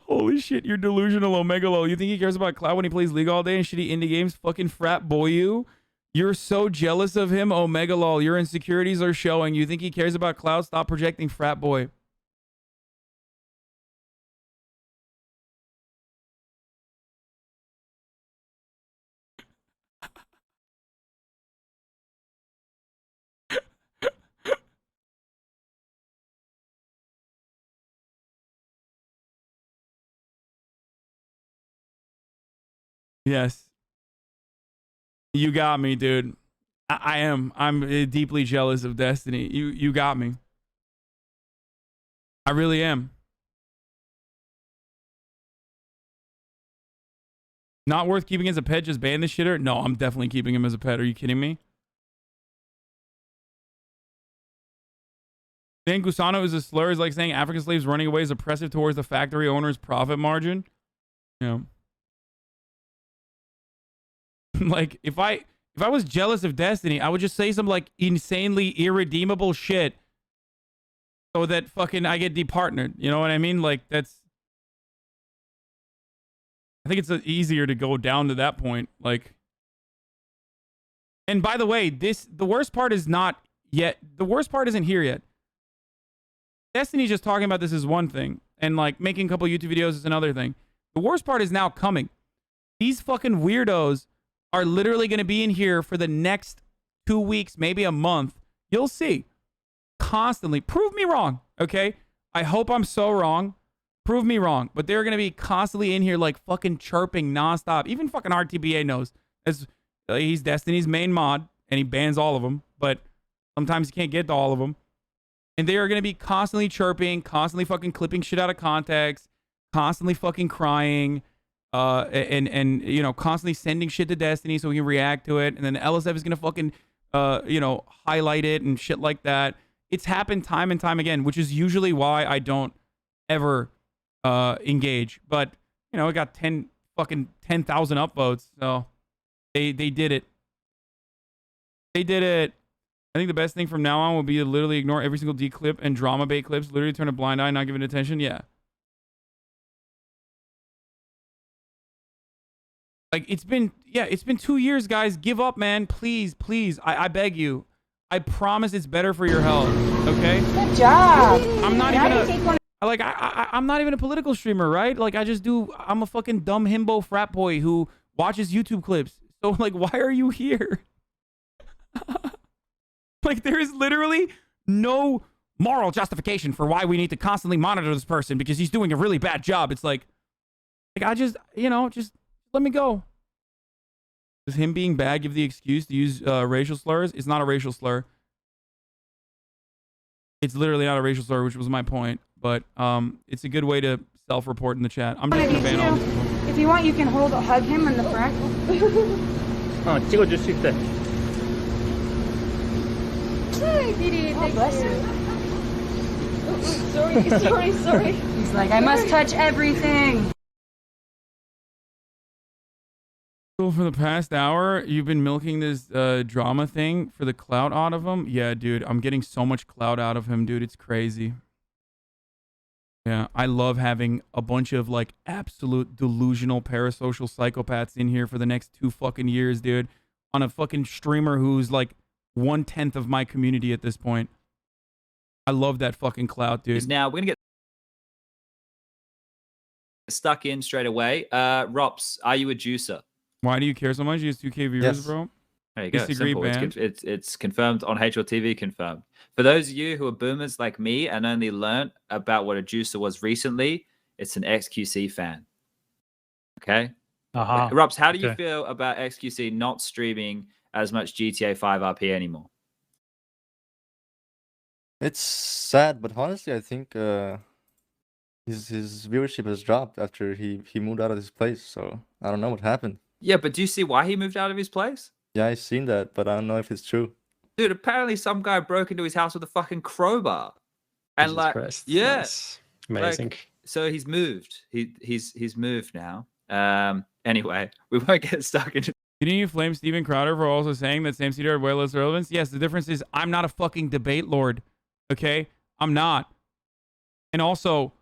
Holy shit, you're delusional, Omegalo. You think he cares about Cloud when he plays League all day and shitty indie games? Fucking frat boy you. You're so jealous of him, Omegalol. Your insecurities are showing. You think he cares about Cloud? Stop projecting, frat boy. Yes. You got me, dude. I'm deeply jealous of Destiny. You got me. I really am. Not worth keeping as a pet, just ban the shitter? No, I'm definitely keeping him as a pet. Are you kidding me? Saying Gusano is a slur is like saying African slaves running away is oppressive towards the factory owner's profit margin. Yeah. Like if I was jealous of Destiny, I would just say some like insanely irredeemable shit so that fucking I get departnered. You know what I mean? Like that's, I think it's easier to go down to that point. Like, and by the way, the worst part is not yet. The worst part isn't here yet. Destiny just talking about this is one thing, and like making a couple YouTube videos is another thing. The worst part is now coming. These fucking weirdos are literally going to be in here for the next 2 weeks, maybe a month. You'll see. Constantly. Prove me wrong, okay? I hope I'm so wrong. Prove me wrong. But they're going to be constantly in here like fucking chirping nonstop. Even fucking RTBA knows. As he's Destiny's main mod, and he bans all of them. But sometimes you can't get to all of them. And they are going to be constantly chirping, constantly fucking clipping shit out of context, constantly fucking crying, and you know, constantly sending shit to Destiny so we can react to it. And then LSF is gonna fucking you know, highlight it and shit like that. It's happened time and time again, which is usually why I don't ever engage. But you know, it got 10,000 upvotes, so they did it. They did it. I think the best thing from now on will be to literally ignore every single D clip and drama bait clips. Literally turn a blind eye, not give it attention. Yeah. Like it's been 2 years, guys. Give up, man. Please, please. I beg you. I promise it's better for your health. Okay. Good job. I'm not I'm not even a political streamer, right? Like I'm a fucking dumb himbo frat boy who watches YouTube clips. So like, why are you here? Like there is literally no moral justification for why we need to constantly monitor this person because he's doing a really bad job. It's like I just, just let me go. Does him being bad give the excuse to use racial slurs? It's not a racial slur. It's literally not a racial slur, which was my point. But it's a good way to self-report in the chat. I'm just gonna ban all these people. If you want, you can hug him in the front. 찍어줄 수 있대. Oh, bless you. Sorry. He's like, I must touch everything. So for the past hour, you've been milking this drama thing for the clout out of him? Yeah, dude, I'm getting so much clout out of him, dude. It's crazy. Yeah, I love having a bunch of like absolute delusional parasocial psychopaths in here for the next 2 fucking years, dude. On a fucking streamer who's like 1/10 of my community at this point. I love that fucking clout, dude. Now we're gonna get stuck in straight away. Rops, are you a juicer? Why do you care so much? You have 2K viewers, Yes. bro. There you go. Disagree, Simple. banned. It's confirmed on HLTV. Confirmed. For those of you who are boomers like me and only learnt about what a juicer was recently, it's an XQC fan. Okay. Robs, how do you feel about XQC not streaming as much GTA 5 RP anymore? It's sad, but honestly, I think his viewership has dropped after he moved out of his place. So I don't know what happened. Yeah, but do you see why he moved out of his place? Yeah, I've seen that, but I don't know if it's true. Dude, apparently some guy broke into his house with a fucking crowbar. And Jesus like, Christ. yeah. Nice. Amazing. Like, so he's moved. He's moved now. Anyway, we won't get stuck into. Didn't you flame Steven Crowder for also saying that Sam Cedar had way less relevance? Yes, the difference is I'm not a fucking debate lord. Okay? I'm not. And also,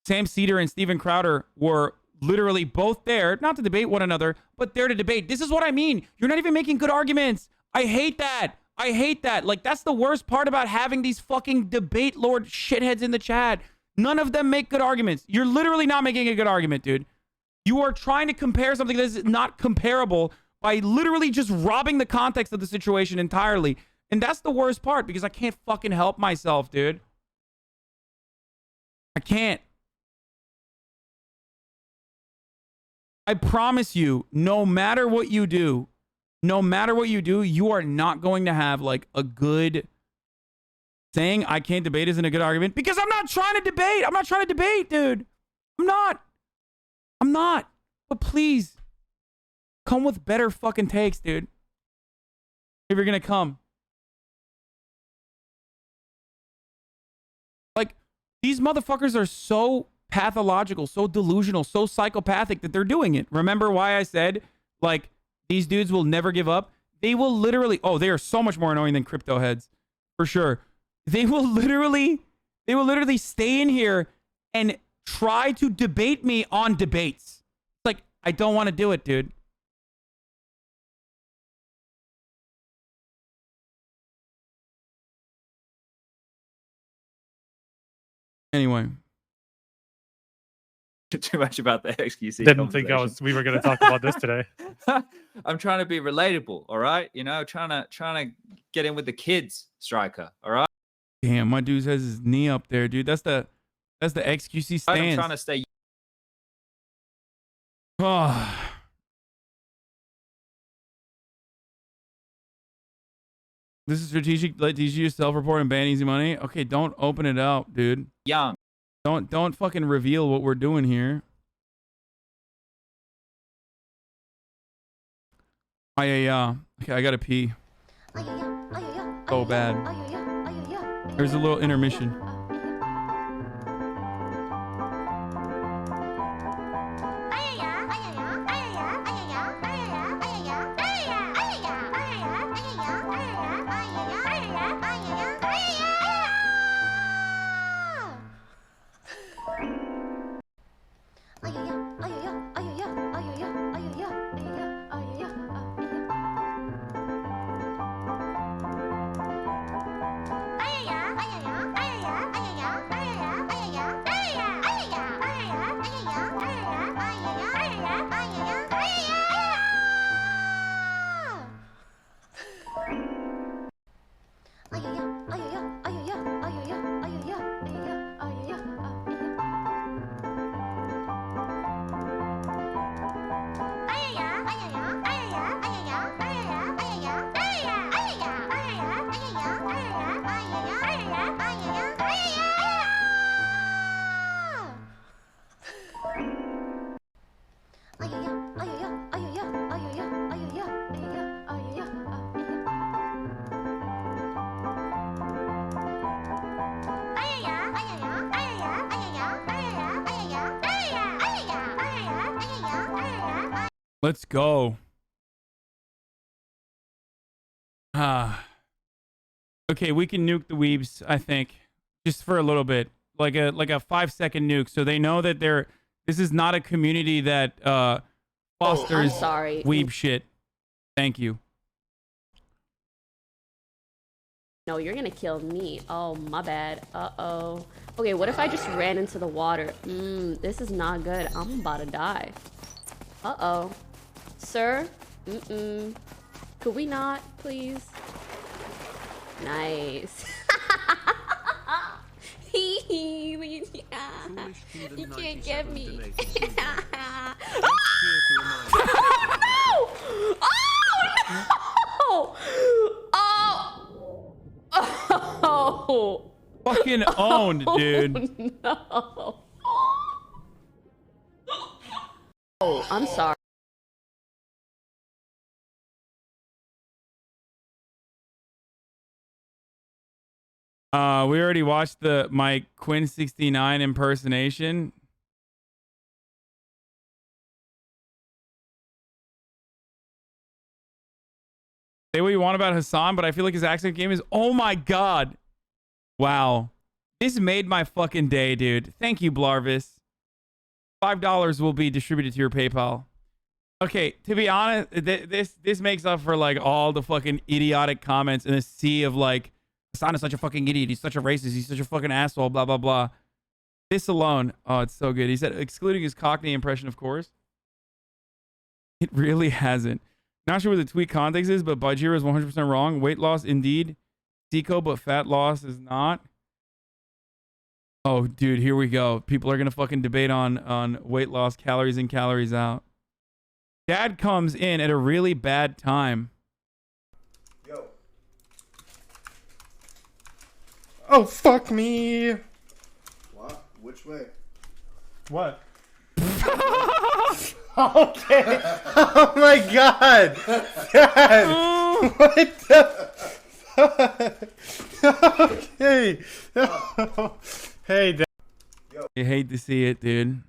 Sam Cedar and Steven Crowder were literally both there, not to debate one another, but there to debate. This is what I mean. You're not even making good arguments. I hate that. I hate that. Like, that's the worst part about having these fucking debate lord shitheads in the chat. None of them make good arguments. You're literally not making a good argument, dude. You are trying to compare something that is not comparable by literally just robbing the context of the situation entirely. And that's the worst part because I can't fucking help myself, dude. I can't. I promise you, no matter what you do, you are not going to have like a good saying I can't debate isn't a good argument because I'm not trying to debate. I'm not trying to debate, dude. I'm not. But please, come with better fucking takes, dude. If you're going to come. Like, these motherfuckers are so pathological, so delusional, so psychopathic that they're doing it. Remember why I said, like, these dudes will never give up? They will literally, they are so much more annoying than crypto heads, for sure. They will literally stay in here and try to debate me on debates. Like, I don't want to do it, dude. Anyway. Too much about the XQC. Didn't think we were going to talk about this today. I'm trying to be relatable, all right? You know, trying to get in with the kids, Striker, all right? Damn, my dude has his knee up there, dude. That's the XQC stance. I'm trying to stay. Oh. This is strategic. Let DG self-report and ban easy money. Okay, don't open it out, dude. Young. Don't fucking reveal what we're doing here. AYAYA. Okay, I gotta pee. So bad. There's a little intermission. Let's go. Okay, we can nuke the weebs, I think, just for a little bit, like a 5-second nuke, so they know that this is not a community that fosters weeb shit. Thank you. No, you're gonna kill me. Oh, my bad. Uh-oh. Okay, what if I just ran into the water? This is not good. I'm about to die. Uh-oh. Sir? Could we not, please? Nice. You can't get me. Oh, no! Oh! Fucking owned, dude. No. Oh, I'm sorry. We already watched my Quinn 69 impersonation. Say what you want about Hasan, but I feel like his accent game is, oh my god. Wow. This made my fucking day, dude. Thank you, Blarvis. $5 will be distributed to your PayPal. Okay, to be honest, this makes up for like all the fucking idiotic comments in a sea of like, Hasan is such a fucking idiot. He's such a racist. He's such a fucking asshole. Blah, blah, blah. This alone. Oh, it's so good. He said, excluding his Cockney impression, of course. It really hasn't. Not sure what the tweet context is, but Bajira is 100% wrong. Weight loss, indeed. Seco, but fat loss is not. Oh, dude, here we go. People are going to fucking debate on weight loss, calories in, calories out. Dad comes in at a really bad time. Oh, fuck me. What? Which way? What? Okay. Oh my god. God. What the fuck? Okay. Hey, Dad. You hate to see it, dude.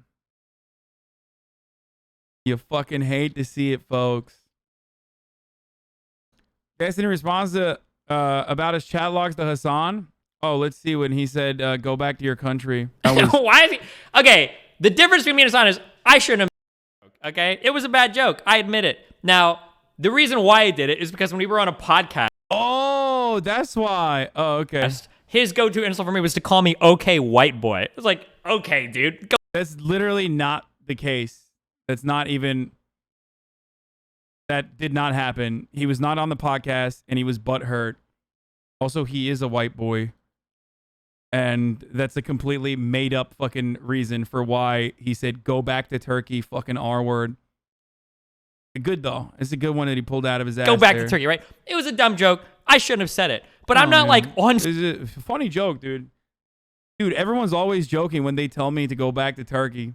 You fucking hate to see it, folks. Guys, in response to about his chat logs to Hasan. Oh, let's see when he said, go back to your country. Why is he? Okay, the difference between me and Hasan is I shouldn't have. Okay, it was a bad joke. I admit it. Now, the reason why I did it is because when we were on a podcast. Oh, that's why. Oh, okay. His go-to insult for me was to call me okay white boy. It was like, okay, dude. Go. That's literally not the case. That's not even. That did not happen. He was not on the podcast and he was butthurt. Also, he is a white boy. And that's a completely made up fucking reason for why he said, go back to Turkey, fucking R word. Good, though. It's a good one that he pulled out of his ass. Go back to Turkey, right? It was a dumb joke. I shouldn't have said it. But I'm not like on. It's a funny joke, dude. Dude, everyone's always joking when they tell me to go back to Turkey.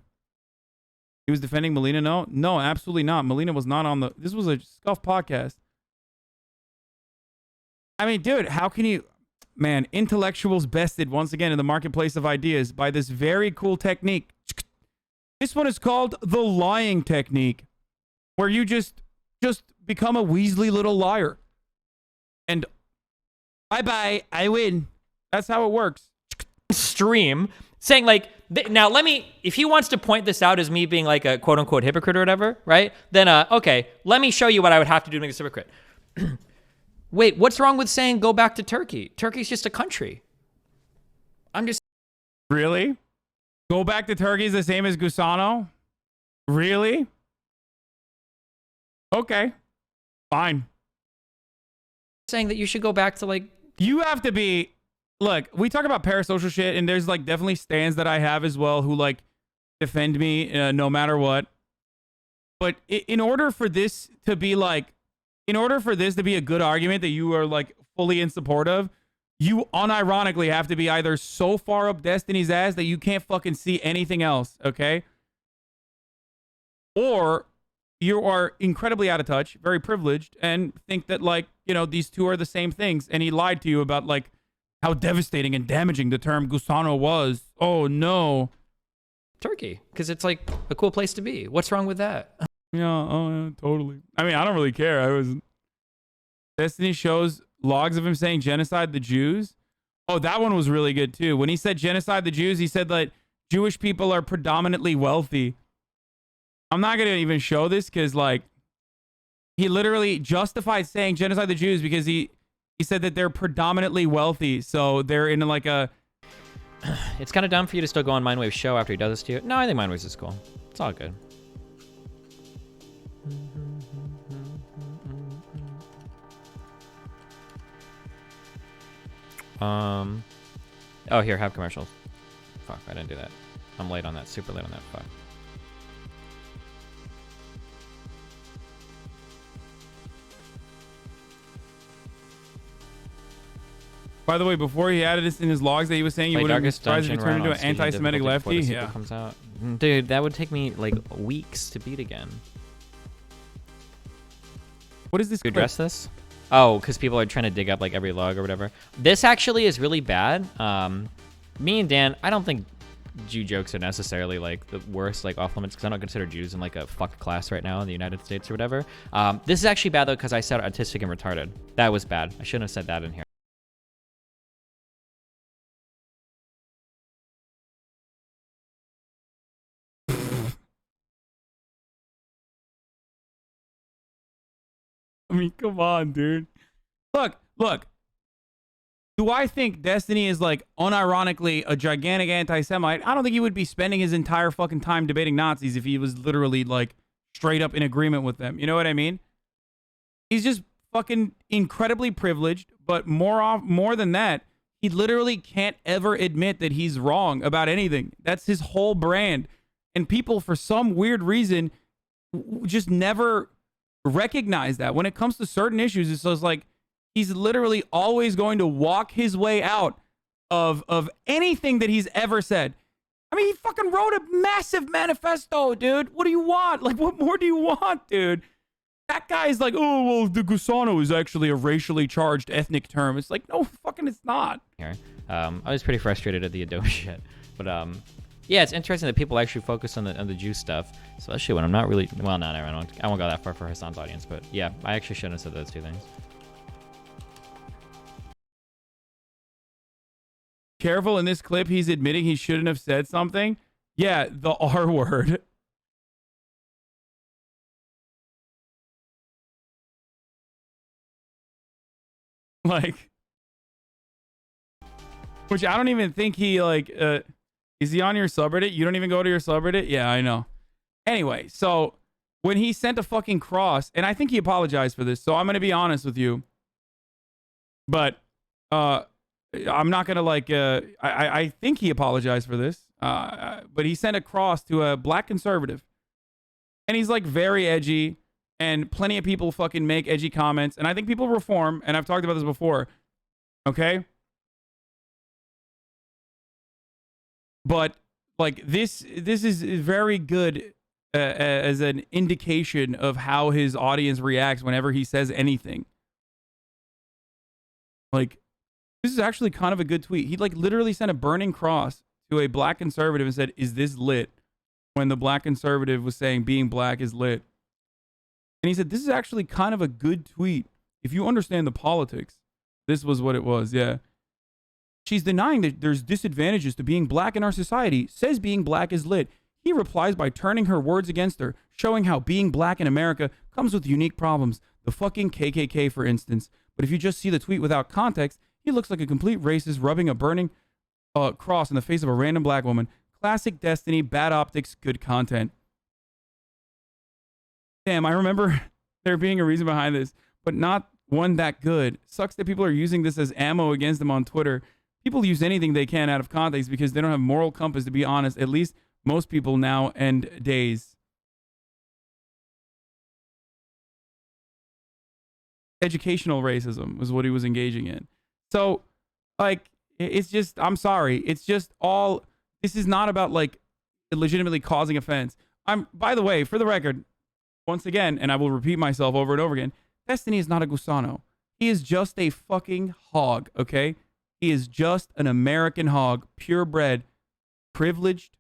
He was defending Melina? No? No, absolutely not. Melina was not on the... This was a scuff podcast. I mean, dude, how can you... man, intellectuals bested once again in the marketplace of ideas by this very cool technique. This one is called the lying technique, where you just become a Weasley little liar. And bye-bye, I win. That's how it works. Stream saying like, now let me, if he wants to point this out as me being like a quote unquote hypocrite or whatever, right? Then, okay, let me show you what I would have to do to make this hypocrite. Wait, what's wrong with saying go back to Turkey? Turkey's just a country. I'm just. Really? Go back to Turkey is the same as Gusano? Really? Okay. Fine. Saying that you should go back to like. You have to be. Look, we talk about parasocial shit, and there's like definitely stands that I have as well who like defend me no matter what. But in order for this to be like, in order for this to be a good argument that you are like fully in support of, you unironically have to be either so far up Destiny's ass that you can't fucking see anything else, okay? Or you are incredibly out of touch, very privileged, and think that like, you know, these two are the same things, and he lied to you about like how devastating and damaging the term Gusano was. Oh no. Turkey, because it's like a cool place to be. What's wrong with that? Yeah, oh yeah, totally. I mean, I don't really care. Destiny shows logs of him saying genocide the Jews. Oh, that one was really good too. When he said genocide the Jews, he said that Jewish people are predominantly wealthy. I'm not going to even show this because like he literally justified saying genocide the Jews because he said that they're predominantly wealthy. So they're in like a... It's kind of dumb for you to still go on Mindwave's show after he does this to you. No, I think Mindwave's is cool. It's all good. Oh, here, have commercials. Fuck, I didn't do that. I'm late on that. Super late on that. Fuck. By the way, before he added this in his logs that he was saying you My wouldn't be Darkest surprised if he Dungeon turned run into on an speed and anti-Semitic difficulty lefty. before the sequel Yeah. comes out. Dude, that would take me like weeks to beat again. What is this? To address this? Oh, because people are trying to dig up like every log or whatever. This actually is really bad. Me and Dan, I don't think Jew jokes are necessarily like the worst like off limits because I don't consider Jews in like a fucked class right now in the United States or whatever. This is actually bad though because I said autistic and retarded. That was bad. I shouldn't have said that in here. I mean, come on, dude. Look. Do I think Destiny is like unironically a gigantic anti-Semite? I don't think he would be spending his entire fucking time debating Nazis if he was literally like straight up in agreement with them. You know what I mean? He's just fucking incredibly privileged, but more than that, he literally can't ever admit that he's wrong about anything. That's his whole brand. And people, for some weird reason, just never recognize that. When it comes to certain issues, it's just like, he's literally always going to walk his way out of anything that he's ever said. I mean, he fucking wrote a massive manifesto, dude. What do you want? Like, what more do you want, dude? That guy's like, oh, well, the Gusano is actually a racially charged ethnic term. It's like, no, fucking it's not. Here. I was pretty frustrated at the Adobe shit. But, yeah, it's interesting that people actually focus on the Jew stuff, especially when I'm not really... Well, no, I won't go that far for Hasan's audience, but yeah, I actually shouldn't have said those two things. Careful, in this clip, he's admitting he shouldn't have said something. Yeah, the R word. Like, which I don't even think he, like, is he on your subreddit? You don't even go to your subreddit? Yeah, I know. Anyway, so when he sent a fucking cross, and I think he apologized for this, so I'm going to be honest with you. But, I'm not going to like, I think he apologized for this, but he sent a cross to a black conservative and he's like very edgy and plenty of people fucking make edgy comments. And I think people reform. And I've talked about this before. Okay. But like this is very good as an indication of how his audience reacts whenever he says anything. Like, This is actually kind of a good tweet. He like literally sent a burning cross to a black conservative and said, "Is this lit?" When the black conservative was saying being black is lit. And he said, "This is actually kind of a good tweet. If you understand the politics." This was what it was, yeah. "She's denying that there's disadvantages to being black in our society, says being black is lit. He replies by turning her words against her, showing how being black in America comes with unique problems. The fucking KKK, for instance. But if you just see the tweet without context, he looks like a complete racist rubbing a burning cross in the face of a random black woman. Classic Destiny, bad optics, good content." Damn, I remember there being a reason behind this, but not one that good. Sucks that people are using this as ammo against them on Twitter. People use anything they can out of context because they don't have moral compass, to be honest. At least most people now and days. Educational racism was what he was engaging in. So, like, it's just, I'm sorry. It's just all, this is not about, like, legitimately causing offense. By the way, for the record, once again, and I will repeat myself over and over again, Destiny is not a Gusano. He is just a fucking hog, okay? He is just an American hog, purebred, privileged,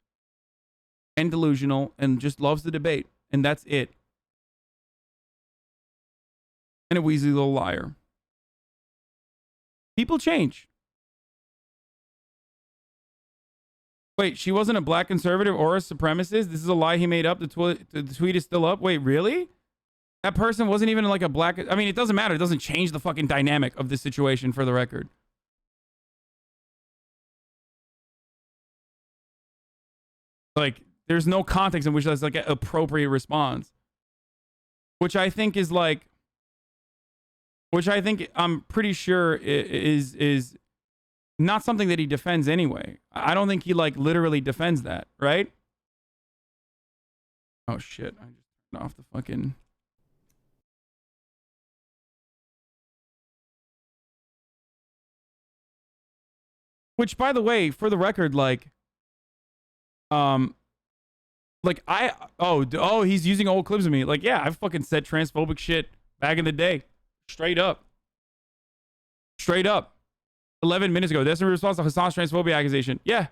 and delusional, and just loves the debate. And that's it. And a wheezy little liar. People change. Wait, she wasn't a black conservative or a supremacist? This is a lie he made up. The tweet is still up. Wait, really? That person wasn't even like a black... I mean, it doesn't matter. It doesn't change the fucking dynamic of this situation, for the record. Like, there's no context in which that's like an appropriate response. Which I think is like... Which I think, I'm pretty sure is not something that he defends anyway. I don't think he like literally defends that, right? Oh shit, I just turned off the fucking... Which, by the way, for the record, like he's using old clips of me. Like, yeah, I fucking said transphobic shit back in the day. Straight up. Straight up. 11 minutes ago. That's in response to Hasan's transphobia accusation. Yeah,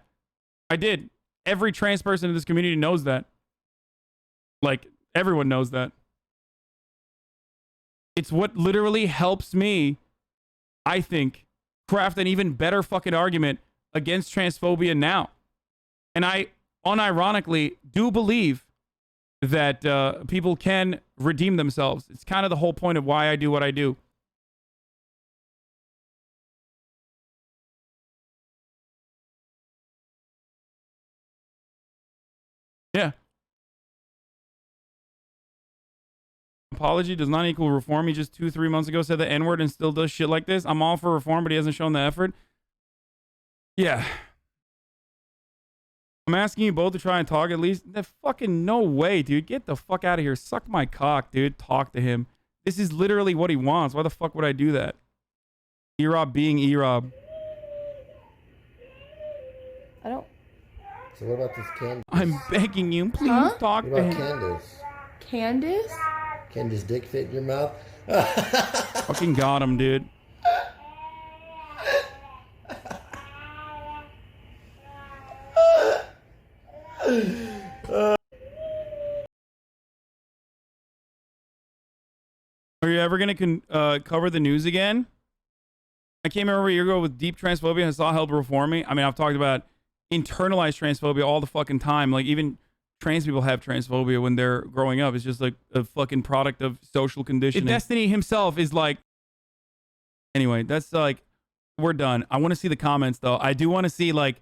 I did. Every trans person in this community knows that. Like, everyone knows that. It's what literally helps me, I think, craft an even better fucking argument against transphobia now. And I unironically do believe that people can redeem themselves. It's kind of the whole point of why I do what I do. Yeah. Apology does not equal reform. He just 2-3 months ago said the N-word and still does shit like this. I'm all for reform, but he hasn't shown the effort. Yeah. I'm asking you both to try and talk at least. Fucking no way, dude. Get the fuck out of here. Suck my cock, dude. Talk to him. This is literally what he wants. Why the fuck would I do that? E-Rob being E-Rob. I don't... So what about this Candace? I'm begging you, please talk what to about him. Candace? Candace? Candace dick fit in your mouth? Fucking got him, dude. Are you ever going to cover the news again? I came over a year ago with deep transphobia and saw help reform me. I mean, I've talked about internalized transphobia all the fucking time. Like, even trans people have transphobia when they're growing up. It's just like a fucking product of social conditioning. Destiny himself is like... Anyway, that's like... We're done. I want to see the comments, though. I do want to see, like...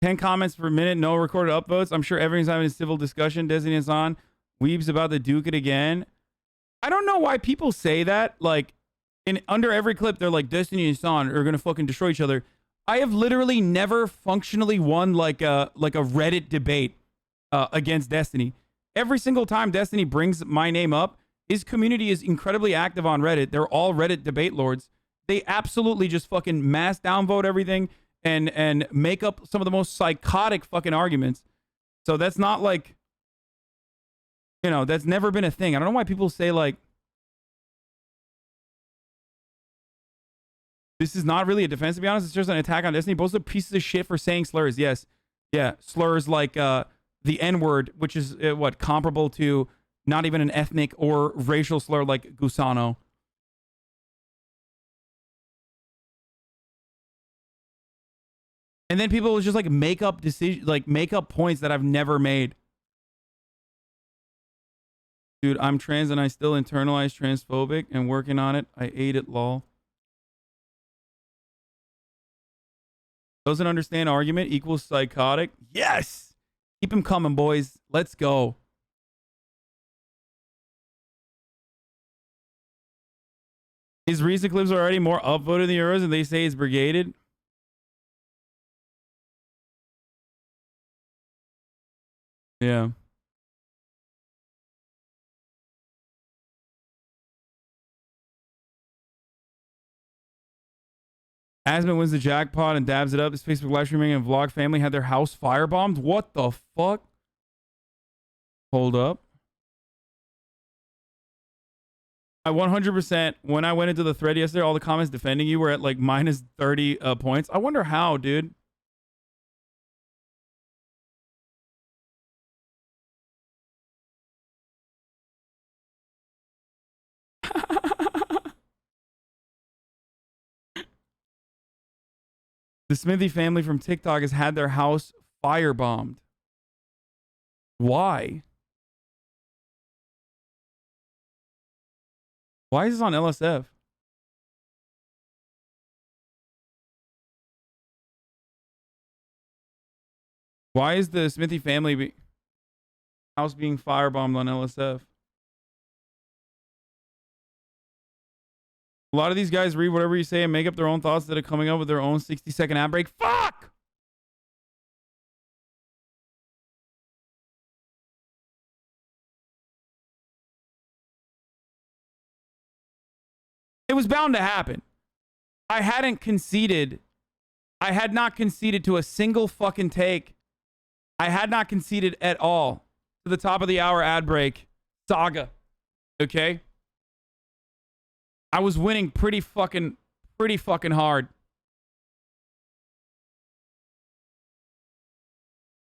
10 comments per minute, no recorded upvotes. I'm sure everyone's having a civil discussion. Destiny is on. Weeb's about to duke it again. I don't know why people say that. Like, under every clip, they're like, Destiny and Hasan are going to fucking destroy each other. I have literally never functionally won like a Reddit debate against Destiny. Every single time Destiny brings my name up, his community is incredibly active on Reddit. They're all Reddit debate lords. They absolutely just fucking mass downvote everything and make up some of the most psychotic fucking arguments. So that's not like, you know, that's never been a thing. I don't know why people say like, This is not really a defense, to be honest. It's just an attack on Destiny. Both are pieces of shit for saying slurs. Yes. Yeah. Slurs like the N-word, which is what, comparable to not even an ethnic or racial slur like Gusano. And then people will just like make up decisions, like make up points that I've never made. Dude, I'm trans and I still internalize transphobic and working on it. I ate it, lol. Doesn't understand argument equals psychotic. Yes! Keep him coming, boys. Let's go. His recent clips are already more upvoted than yours and they say it's brigaded. Yeah. Asman wins the jackpot and dabs it up. This Facebook live streaming and vlog family had their house firebombed. What the fuck? Hold up. I 100%, when I went into the thread yesterday, all the comments defending you were at like minus 30 points. I wonder how, dude. The Smithy family from TikTok has had their house firebombed. Why? Why is this on LSF? Why is the Smithy family house being firebombed on LSF? A lot of these guys read whatever you say and make up their own thoughts that are coming up with their own 60-second ad break. Fuck! It was bound to happen. I hadn't conceded. I had not conceded to a single fucking take. I had not conceded at all to the top of the hour ad break saga. Okay? I was winning pretty fucking hard.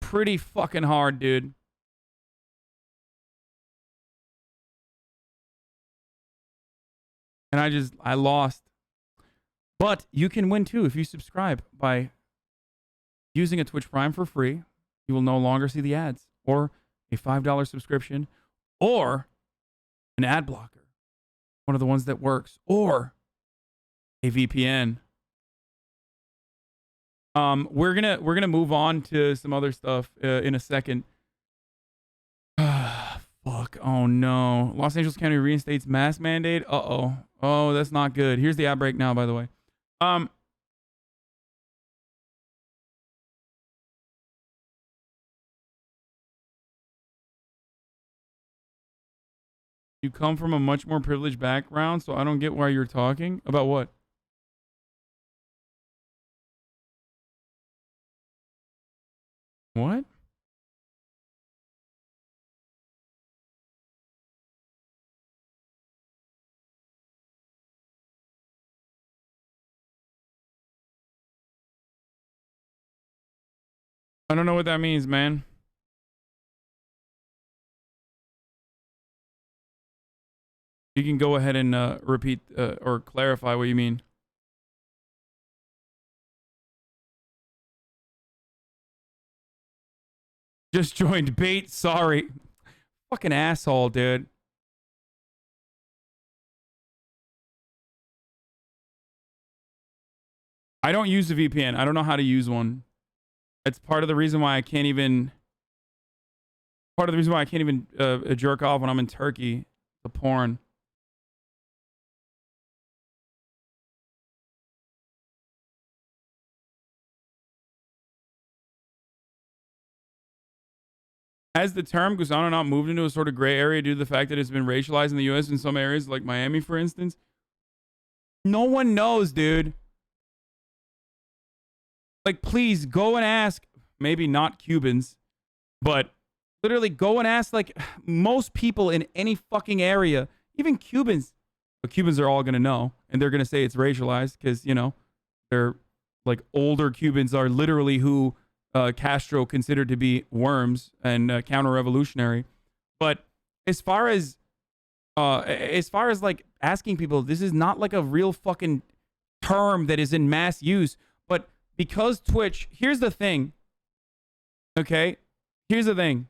Pretty fucking hard, dude. And I lost. But you can win too if you subscribe by using a Twitch Prime for free. You will no longer see the ads, or a $5 subscription, or an ad blocker. One of the ones that works, or a VPN. We're gonna move on to some other stuff in a second. Fuck. Oh no. Los Angeles County reinstates mask mandate. Uh-oh. Oh, that's not good. Here's the ad break now, by the way. You come from a much more privileged background, so I don't get why you're talking. About what? What? I don't know what that means, man. You can go ahead and repeat or clarify what you mean. Just joined bait. Sorry. Fucking asshole, dude. I don't use a VPN. I don't know how to use one. It's part of the reason why I can't even... jerk off when I'm in Turkey. The porn. Has the term Gusano not moved into a sort of gray area due to the fact that it's been racialized in the U.S. in some areas, like Miami, for instance? No one knows, dude. Like, please go and ask, maybe not Cubans, but literally go and ask, like, most people in any fucking area, even Cubans. But Cubans are all going to know, and they're going to say it's racialized because, you know, they're like older Cubans are literally who Castro considered to be worms and counter-revolutionary. But as far as like asking people, this is not like a real fucking term that is in mass use. But because Twitch, here's the thing. Okay, here's the thing.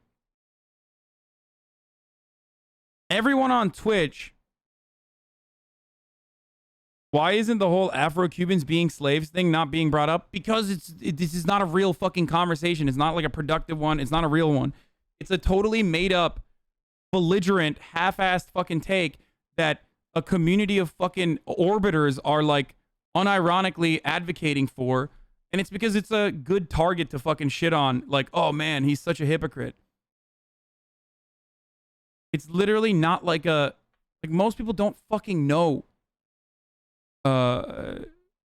Everyone on Twitch. Why isn't the whole Afro-Cubans being slaves thing not being brought up? Because this is not a real fucking conversation. It's not like a productive one. It's not a real one. It's a totally made up, belligerent, half-assed fucking take that a community of fucking orbiters are like unironically advocating for. And it's because it's a good target to fucking shit on. Like, oh man, he's such a hypocrite. It's literally not like like most people don't fucking know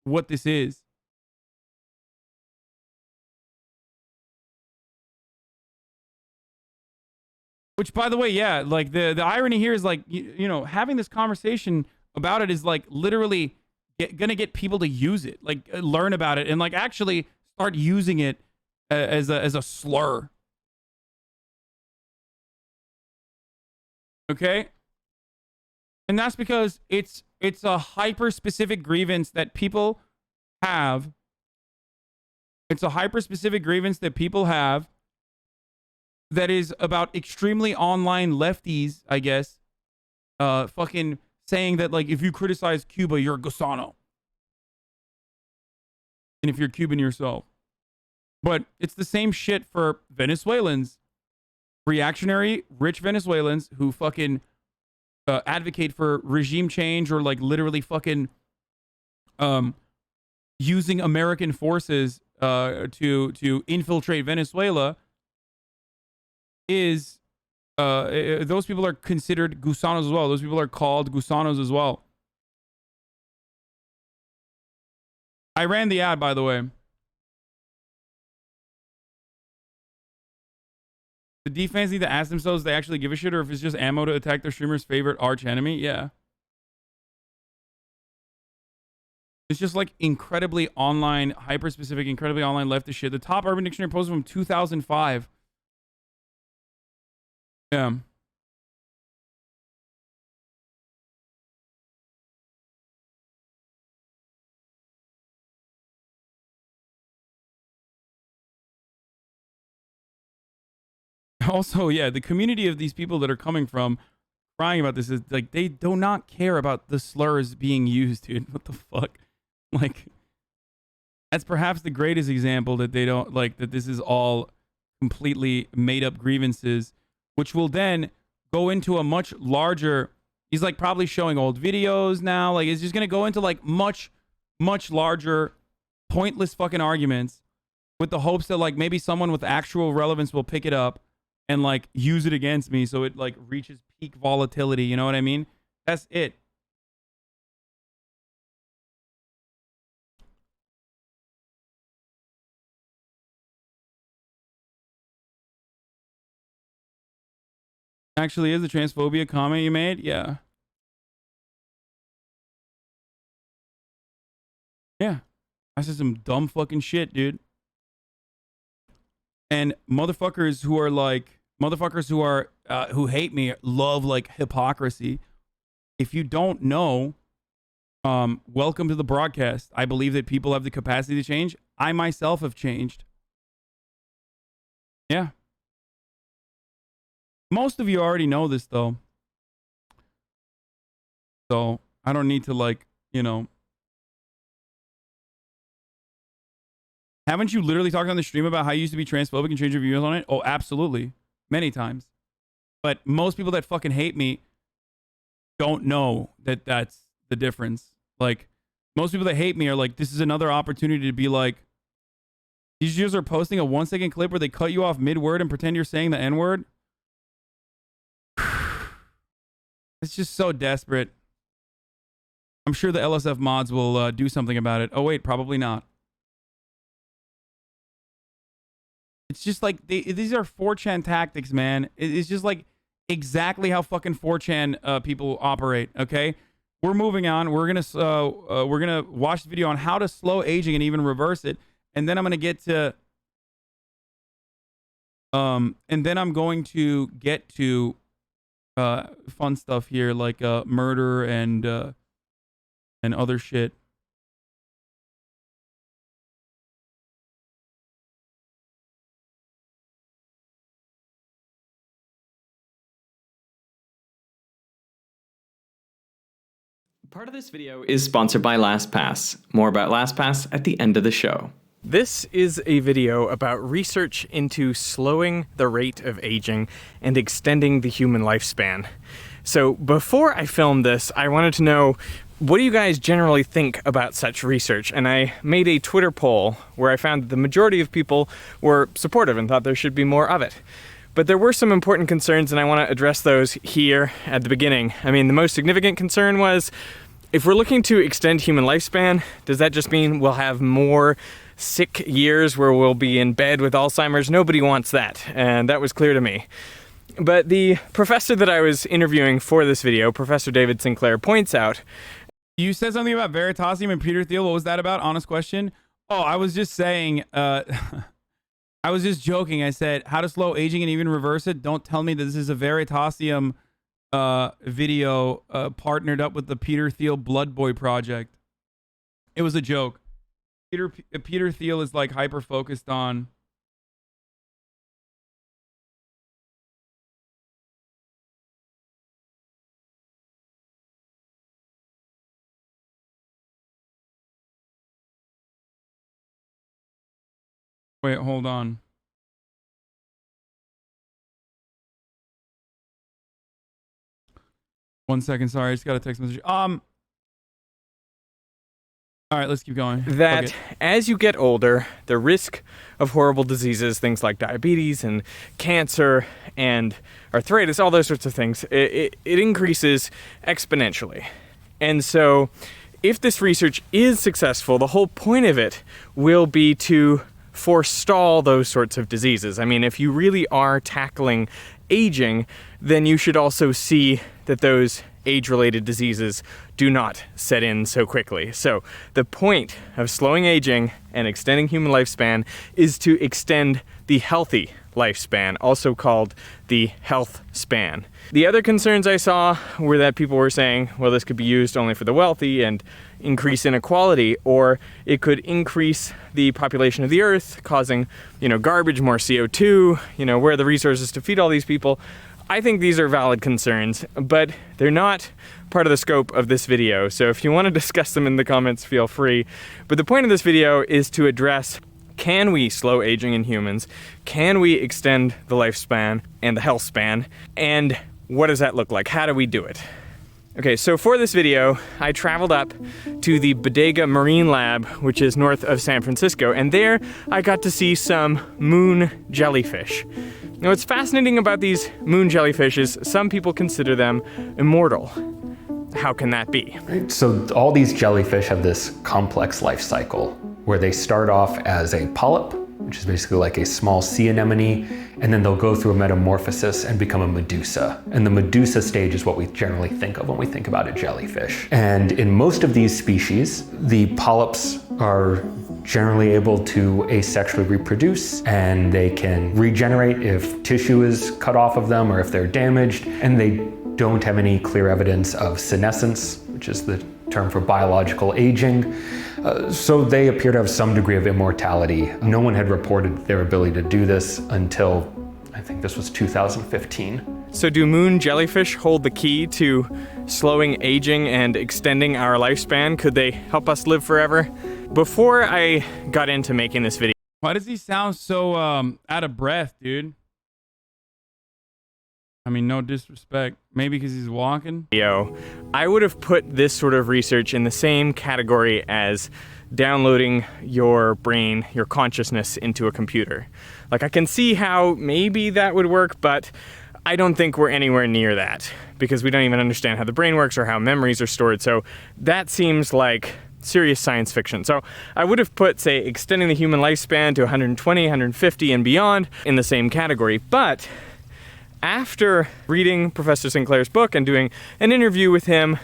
what this is. Which, by the way, yeah, like the irony here is like, you know, having this conversation about it is like literally gonna get people to use it, like learn about it and like actually start using it as a slur. Okay? And that's because it's a hyper-specific grievance that people have. It's a hyper-specific grievance that people have that is about extremely online lefties, I guess, fucking saying that, like, if you criticize Cuba, you're a Gusano. And if you're Cuban yourself. But it's the same shit for Venezuelans. Reactionary, rich Venezuelans who fucking advocate for regime change or like literally fucking using American forces to infiltrate Venezuela is those people are considered Gusanos as well. Those people are called Gusanos as well. I ran the ad, by the way. The defense need to ask themselves if they actually give a shit or if it's just ammo to attack their streamer's favorite arch enemy. Yeah. It's just like incredibly online, hyper-specific, incredibly online leftist shit. The top Urban Dictionary posted from 2005. Yeah. Also, yeah, the community of these people that are coming from crying about this is like they do not care about the slurs being used, dude. What the fuck? Like, that's perhaps the greatest example that they don't like, that this is all completely made up grievances, which will then go into a much larger. He's like probably showing old videos now. Like, it's just gonna go into like much larger, pointless fucking arguments with the hopes that like maybe someone with actual relevance will pick it up and like use it against me so it like reaches peak volatility, you know what I mean? That's it. Actually is the transphobia comment you made? Yeah. Yeah. That's just some dumb fucking shit, dude. And motherfuckers who are like, who hate me love like hypocrisy. If you don't know, welcome to the broadcast. I believe that people have the capacity to change. I myself have changed. Yeah. Most of you already know this though. So I don't need to like, you know. Haven't you literally talked on the stream about how you used to be transphobic and change your views on it? Oh, absolutely. Many times. But most people that fucking hate me don't know that that's the difference. Like, most people that hate me are like, this is another opportunity to be like, these users are posting a 1-second clip where they cut you off mid-word and pretend you're saying the N-word. It's just so desperate. I'm sure the LSF mods will do something about it. Oh, wait, probably not. It's just like, these are 4chan tactics, man. It's just like exactly how fucking 4chan people operate, okay? we're moving on. We're gonna watch the video on how to slow aging and even reverse it, and then I'm gonna get to fun stuff here like murder and other shit. Part of this video is sponsored by LastPass. More about LastPass at the end of the show. This is a video about research into slowing the rate of aging and extending the human lifespan. So before I filmed this, I wanted to know, what do you guys generally think about such research? And I made a Twitter poll where I found that the majority of people were supportive and thought there should be more of it. But there were some important concerns, and I want to address those here at the beginning. I mean, the most significant concern was, if we're looking to extend human lifespan, does that just mean we'll have more sick years where we'll be in bed with Alzheimer's? Nobody wants that, and that was clear to me. But the professor that I was interviewing for this video, Professor David Sinclair, points out... You said something about Veritasium and Peter Thiel. What was that about? Honest question. Oh, I was just saying... I was just joking. I said, how to slow aging and even reverse it. Don't tell me that this is a Veritasium video partnered up with the Peter Thiel Blood Boy project. It was a joke. Peter Thiel is like hyper focused on wait, hold on. One second, sorry, I just got a text message. All right, let's keep going. That as you get older, the risk of horrible diseases, things like diabetes and cancer and arthritis, all those sorts of things, it increases exponentially. And so if this research is successful, the whole point of it will be to forestall those sorts of diseases. I mean, if you really are tackling aging, then you should also see that those age-related diseases do not set in so quickly. So the point of slowing aging and extending human lifespan is to extend the healthy lifespan, also called the health span. The other concerns I saw were that people were saying, well, this could be used only for the wealthy and increase inequality, or it could increase the population of the earth, causing, garbage, more CO2, where are the resources to feed all these people? I think these are valid concerns, but they're not part of the scope of this video. So if you want to discuss them in the comments, feel free. But the point of this video is to address, can we slow aging in humans? Can we extend the lifespan and the health span? And what does that look like? How do we do it? Okay, so for this video, I traveled up to the Bodega Marine Lab, which is north of San Francisco, and there I got to see some moon jellyfish. Now, what's fascinating about these moon jellyfish is some people consider them immortal. How can that be? So all these jellyfish have this complex life cycle where they start off as a polyp, which is basically like a small sea anemone, and then they'll go through a metamorphosis and become a medusa. And the medusa stage is what we generally think of when we think about a jellyfish. And in most of these species, the polyps are generally able to asexually reproduce, and they can regenerate if tissue is cut off of them or if they're damaged, and they don't have any clear evidence of senescence, which is the term for biological aging. So they appear to have some degree of immortality. No one had reported their ability to do this until, I think this was 2015. So do moon jellyfish hold the key to slowing aging and extending our lifespan? Could they help us live forever? Before I got into making this video... Why does he sound so out of breath, dude? I mean, no disrespect. Maybe because he's walking? I would have put this sort of research in the same category as downloading your brain, your consciousness into a computer. Like, I can see how maybe that would work, but I don't think we're anywhere near that because we don't even understand how the brain works or how memories are stored. So that seems like serious science fiction. So I would have put, say, extending the human lifespan to 120, 150 and beyond in the same category. But after reading Professor Sinclair's book and doing an interview with him,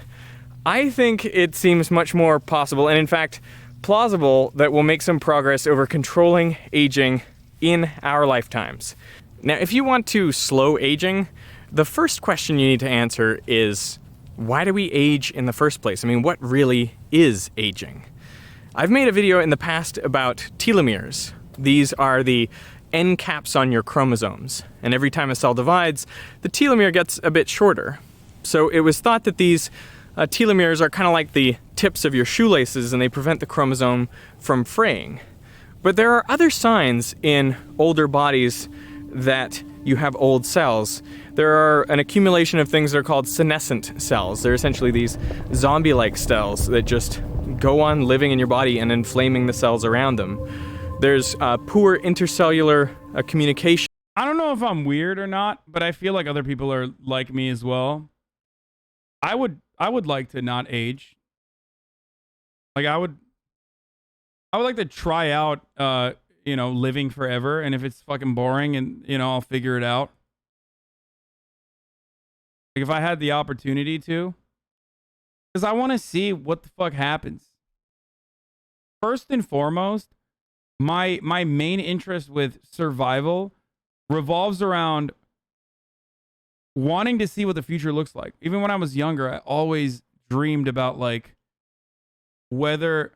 I think it seems much more possible, and in fact, plausible, that we'll make some progress over controlling aging in our lifetimes. Now, if you want to slow aging, the first question you need to answer is, why do we age in the first place? I mean, what really is aging? I've made a video in the past about telomeres. These are the end caps on your chromosomes, and every time a cell divides, the telomere gets a bit shorter. So it was thought that these telomeres are kind of like the tips of your shoelaces, and they prevent the chromosome from fraying. But there are other signs in older bodies that you have old cells. There are an accumulation of things that are called senescent cells. They're essentially these zombie-like cells that just go on living in your body and inflaming the cells around them. There's poor intercellular communication. I don't know if I'm weird or not, but I feel like other people are like me as well. I would like to not age. Like I would like to try out living forever, and if it's fucking boring, and I'll figure it out. Like if I had the opportunity to, because I want to see what the fuck happens. First and foremost, my main interest with survival revolves around wanting to see what the future looks like. Even when I was younger, I always dreamed about like whether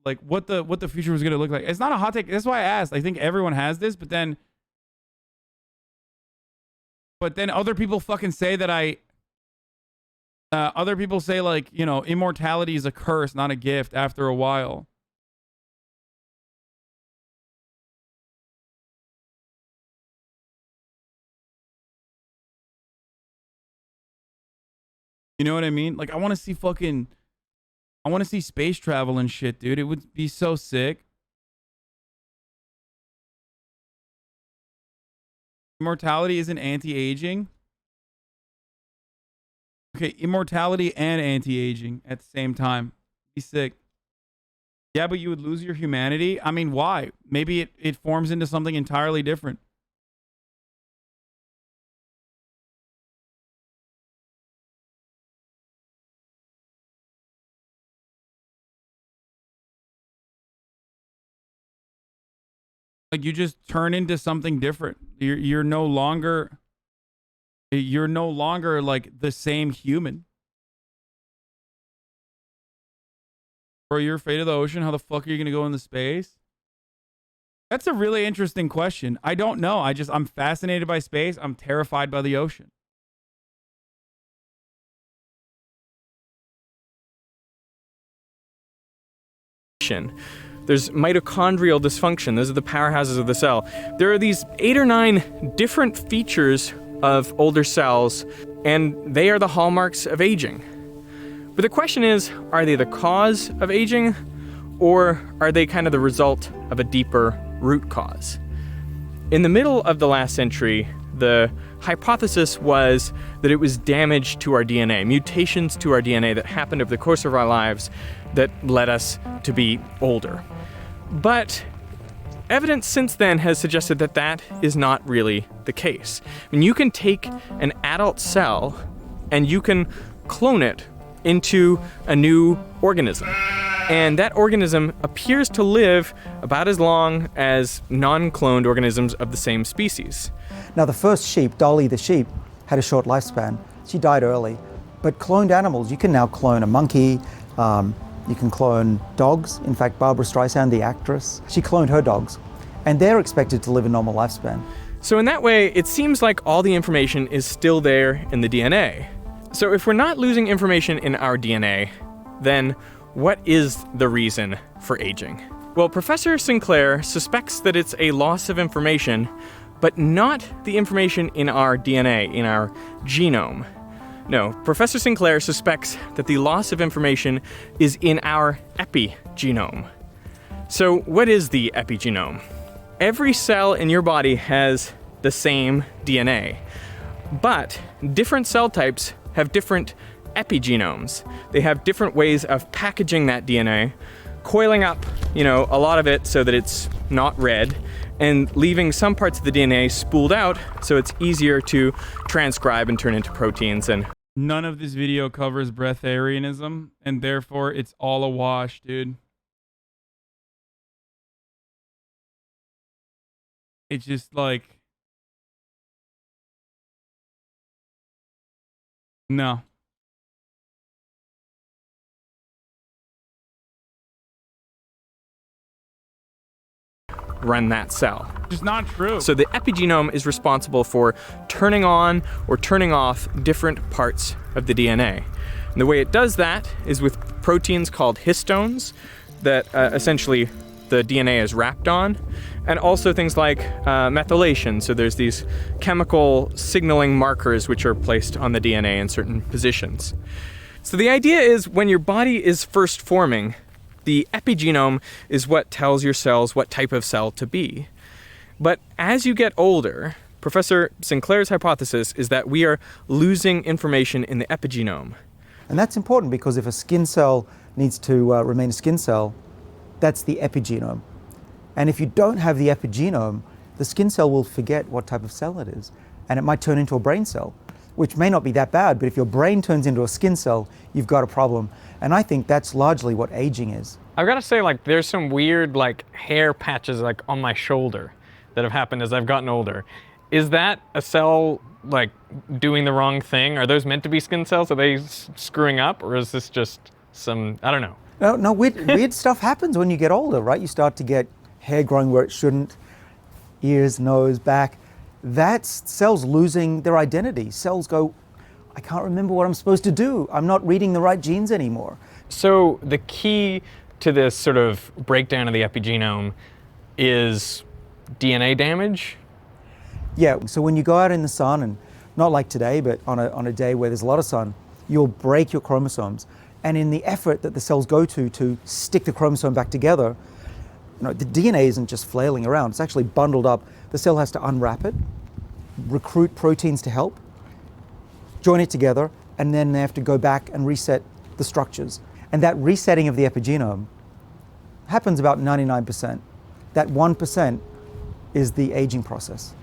like what the future was going to look like. It's not a hot take. That's why I asked. I think everyone has this, but then other people fucking say that other people say like, immortality is a curse, not a gift after a while. You know what I mean? Like I want to see space travel and shit, dude. It would be so sick. Immortality isn't anti-aging. Okay, immortality and anti-aging at the same time. Be sick. Yeah, but you would lose your humanity? I mean, why? Maybe it forms into something entirely different. Like you just turn into something different. You're no longer like the same human. Bro, you're afraid of the ocean? How the fuck are you gonna go into space? That's a really interesting question. I don't know. I'm fascinated by space. I'm terrified by the ocean. There's mitochondrial dysfunction. Those are the powerhouses of the cell. There are these 8 or 9 different features of older cells, and they are the hallmarks of aging. But the question is, are they the cause of aging, or are they kind of the result of a deeper root cause? In the middle of the last century, the hypothesis was that it was damage to our DNA, mutations to our DNA that happened over the course of our lives that led us to be older. But evidence since then has suggested that that is not really the case. I mean, you can take an adult cell and you can clone it into a new organism. And that organism appears to live about as long as non-cloned organisms of the same species. Now, the first sheep, Dolly the sheep, had a short lifespan. She died early. But cloned animals, you can now clone a monkey, you can clone dogs. In fact, Barbara Streisand, the actress, she cloned her dogs, and they're expected to live a normal lifespan. So in that way, it seems like all the information is still there in the DNA. So if we're not losing information in our DNA, then what is the reason for aging? Well, Professor Sinclair suspects that it's a loss of information, but not the information in our DNA, in our genome. No, Professor Sinclair suspects that the loss of information is in our epigenome. So what is the epigenome? Every cell in your body has the same DNA, but different cell types have different epigenomes. They have different ways of packaging that DNA coiling up, you know, a lot of it so that it's not red, and leaving some parts of the DNA spooled out so it's easier to transcribe and turn into proteins. And none of this video covers breatharianism, and therefore it's all a wash, dude. It's just like, no. run that cell. Which is not true. So the epigenome is responsible for turning on or turning off different parts of the DNA. And the way it does that is with proteins called histones that essentially the DNA is wrapped on, and also things like methylation. So there's these chemical signaling markers which are placed on the DNA in certain positions. So the idea is when your body is first forming, the epigenome is what tells your cells what type of cell to be. But as you get older, Professor Sinclair's hypothesis is that we are losing information in the epigenome. And that's important because if a skin cell needs to remain a skin cell, that's the epigenome. And if you don't have the epigenome, the skin cell will forget what type of cell it is. And it might turn into a brain cell, which may not be that bad, but if your brain turns into a skin cell, you've got a problem. And I think that's largely what aging is. I've got to say, like, there's some weird, like, hair patches, like, on my shoulder that have happened as I've gotten older. Is that a cell, like, doing the wrong thing? Are those meant to be skin cells? Are they screwing up? Or is this just some, I don't know. No, weird stuff happens when you get older, right? You start to get hair growing where it shouldn't, ears, nose, back. That's cells losing their identity. Cells go, I can't remember what I'm supposed to do. I'm not reading the right genes anymore. So the key to this sort of breakdown of the epigenome is DNA damage? Yeah, so when you go out in the sun, and not like today, but on a day where there's a lot of sun, you'll break your chromosomes. And in the effort that the cells go to stick the chromosome back together, you know, the DNA isn't just flailing around, it's actually bundled up. The cell has to unwrap it, recruit proteins to help, join it together, and then they have to go back and reset the structures. And that resetting of the epigenome happens about 99%. That 1% is the aging process.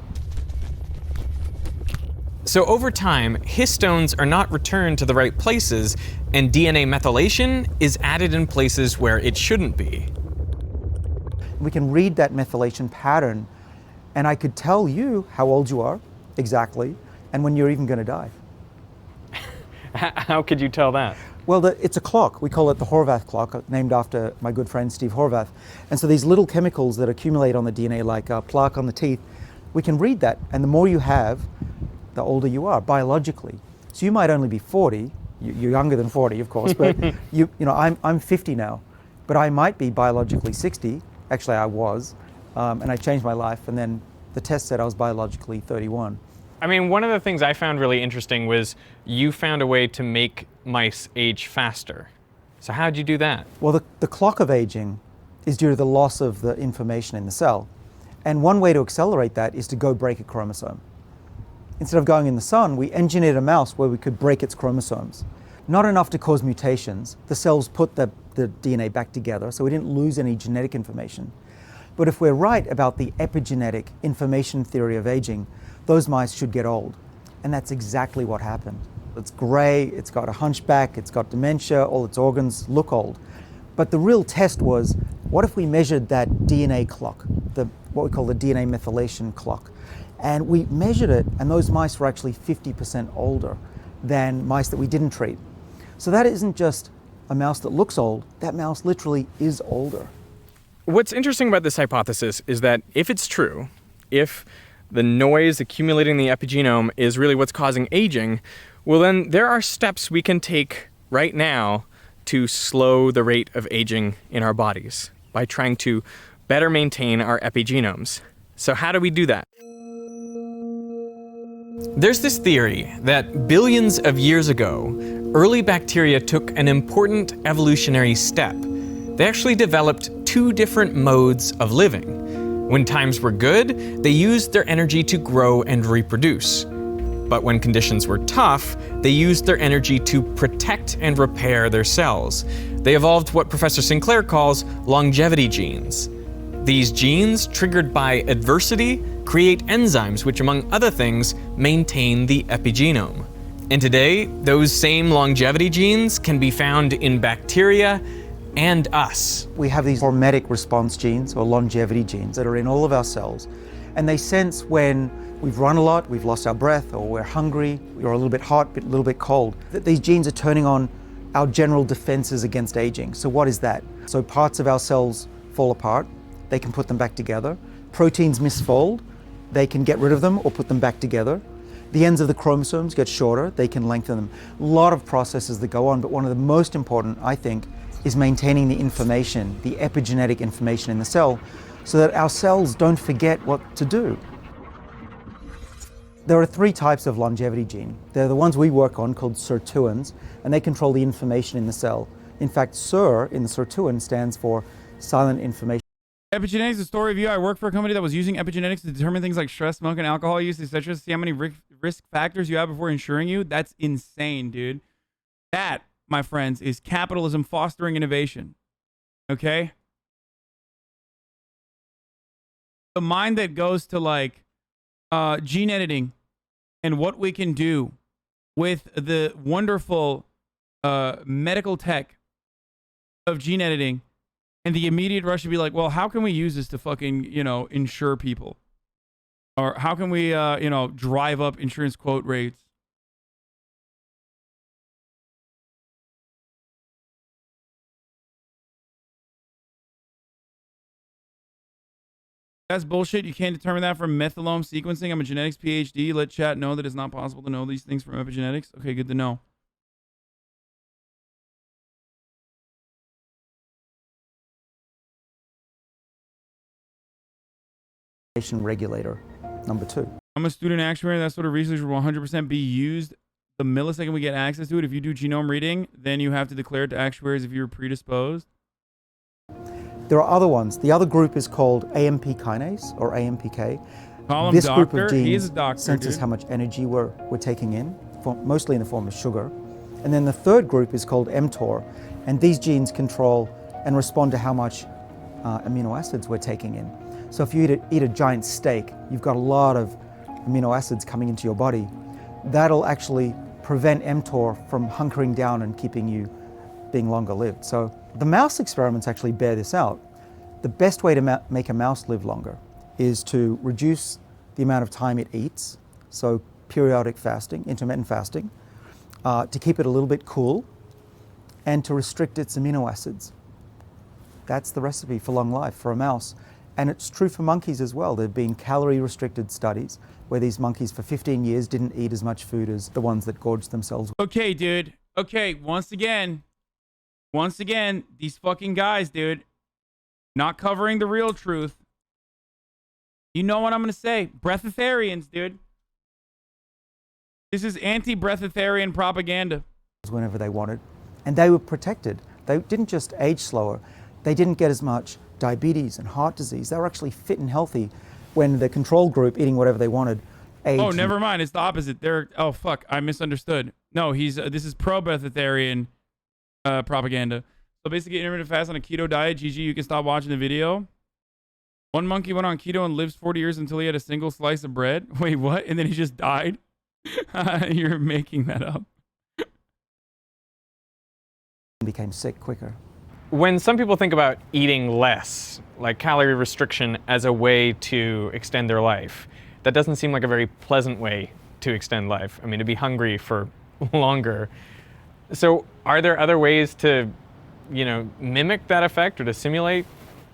So over time, histones are not returned to the right places, and DNA methylation is added in places where it shouldn't be. We can read that methylation pattern, and I could tell you how old you are, exactly, and when you're even going to die. How could you tell that? Well, it's a clock. We call it the Horvath clock, named after my good friend Steve Horvath. And so these little chemicals that accumulate on the DNA, like plaque on the teeth, we can read that, and the more you have, the older you are biologically. So you might only be 40. You're younger than 40, of course, but you know, I'm 50 now, but I might be biologically 60. Actually, I was, and I changed my life, and then the test said I was biologically 31. I mean, one of the things I found really interesting was you found a way to make mice age faster. So how'd you do that? Well, the clock of aging is due to the loss of the information in the cell. And one way to accelerate that is to go break a chromosome. Instead of going in the sun, we engineered a mouse where we could break its chromosomes. Not enough to cause mutations. The cells put the DNA back together, so we didn't lose any genetic information. But if we're right about the epigenetic information theory of aging, those mice should get old. And that's exactly what happened. It's gray, it's got a hunchback, it's got dementia, all its organs look old. But the real test was, what if we measured that DNA clock, what we call the DNA methylation clock? And we measured it, and those mice were actually 50% older than mice that we didn't treat. So that isn't just a mouse that looks old, that mouse literally is older. What's interesting about this hypothesis is that if it's true, if the noise accumulating in the epigenome is really what's causing aging, well then there are steps we can take right now to slow the rate of aging in our bodies by trying to better maintain our epigenomes. So how do we do that? There's this theory that billions of years ago, early bacteria took an important evolutionary step. They actually developed two different modes of living. When times were good, they used their energy to grow and reproduce. But when conditions were tough, they used their energy to protect and repair their cells. They evolved what Professor Sinclair calls longevity genes. These genes, triggered by adversity, create enzymes which, among other things, maintain the epigenome. And today, those same longevity genes can be found in bacteria and us. We have these hormetic response genes, or longevity genes, that are in all of our cells. And they sense when we've run a lot, we've lost our breath, or we're hungry, or a little bit hot, but a little bit cold. That these genes are turning on our general defenses against aging. So what is that? So parts of our cells fall apart, they can put them back together. Proteins misfold, they can get rid of them or put them back together. The ends of the chromosomes get shorter, they can lengthen them. A lot of processes that go on, but one of the most important, I think, is maintaining the information, the epigenetic information in the cell, so that our cells don't forget what to do. There are 3 types of longevity gene. They're the ones we work on, called sirtuins, and they control the information in the cell. In fact, SIR in the sirtuin stands for silent information. Epigenetics is a story of you. I worked for a company that was using epigenetics to determine things like stress, smoke, and alcohol use, etc. See how many risk factors you have before insuring you. That's insane, dude. That, my friends, is capitalism fostering innovation. Okay? The mind that goes to like gene editing and what we can do with the wonderful medical tech of gene editing, and the immediate rush to be like, well, how can we use this to fucking, insure people? Or how can we, drive up insurance quote rates? That's bullshit. You can't determine that from methylome sequencing. I'm a genetics PhD. Let chat know that it's not possible to know these things from epigenetics. Okay, good to know. Regulator, number 2. I'm a student actuary. That sort of research will 100% be used the millisecond we get access to it. If you do genome reading, then you have to declare it to actuaries if you're predisposed. There are other ones. The other group is called AMP kinase, or AMPK. Call him This doctor. group of genes He's a doctor, senses dude. how much energy we're taking in, mostly in the form of sugar. And then the third group is called mTOR, and these genes control and respond to how much amino acids we're taking in. So if you eat a giant steak, you've got a lot of amino acids coming into your body. That'll actually prevent mTOR from hunkering down and keeping you being longer lived. So the mouse experiments actually bear this out. The best way to make a mouse live longer is to reduce the amount of time it eats, so periodic fasting, intermittent fasting, to keep it a little bit cool, and to restrict its amino acids. That's the recipe for long life for a mouse. And it's true for monkeys as well. There have been calorie-restricted studies where these monkeys for 15 years didn't eat as much food as the ones that gorged themselves. Okay, dude. Okay, once again, these fucking guys, dude, not covering the real truth. You know what I'm going to say. Breatharians, dude. This is anti-breatharian propaganda. Whenever they wanted. And they were protected. They didn't just age slower. They didn't get as much diabetes and heart disease. They were actually fit and healthy when the control group, eating whatever they wanted, aged. Oh, never mind. It's the opposite. Oh, fuck. I misunderstood. No, this is pro-breatharian propaganda. So basically, intermittent fast on a keto diet. GG, you can stop watching the video. One monkey went on keto and lived 40 years until he had a single slice of bread. Wait, what? And then he just died? You're making that up. Became sick quicker. When some people think about eating less, like calorie restriction, as a way to extend their life, that doesn't seem like a very pleasant way to extend life. I mean, to be hungry for longer. So are there other ways to, mimic that effect or to simulate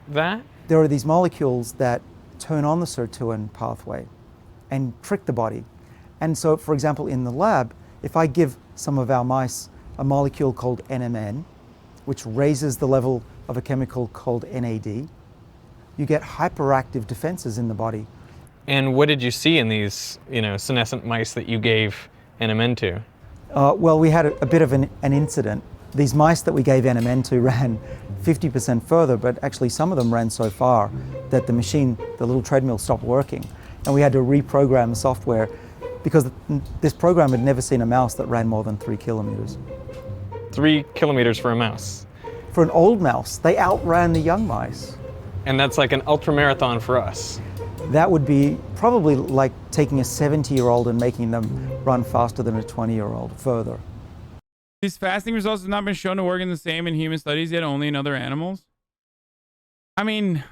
that? There are these molecules that turn on the sirtuin pathway and trick the body. And so, for example, in the lab, if I give some of our mice a molecule called NMN, which raises the level of a chemical called NAD, you get hyperactive defenses in the body. And what did you see in these, senescent mice that you gave NMN to? Well, we had a bit of an incident. These mice that we gave NMN to ran 50% further, but actually some of them ran so far that the little treadmill stopped working. And we had to reprogram the software because this program had never seen a mouse that ran more than 3 kilometers. 3 kilometers for a mouse. For an old mouse, they outran the young mice. And that's like an ultra marathon for us. That would be probably like taking a 70-year-old and making them run faster than a 20-year-old further. These fasting results have not been shown to work in the same in human studies yet, only in other animals. I mean,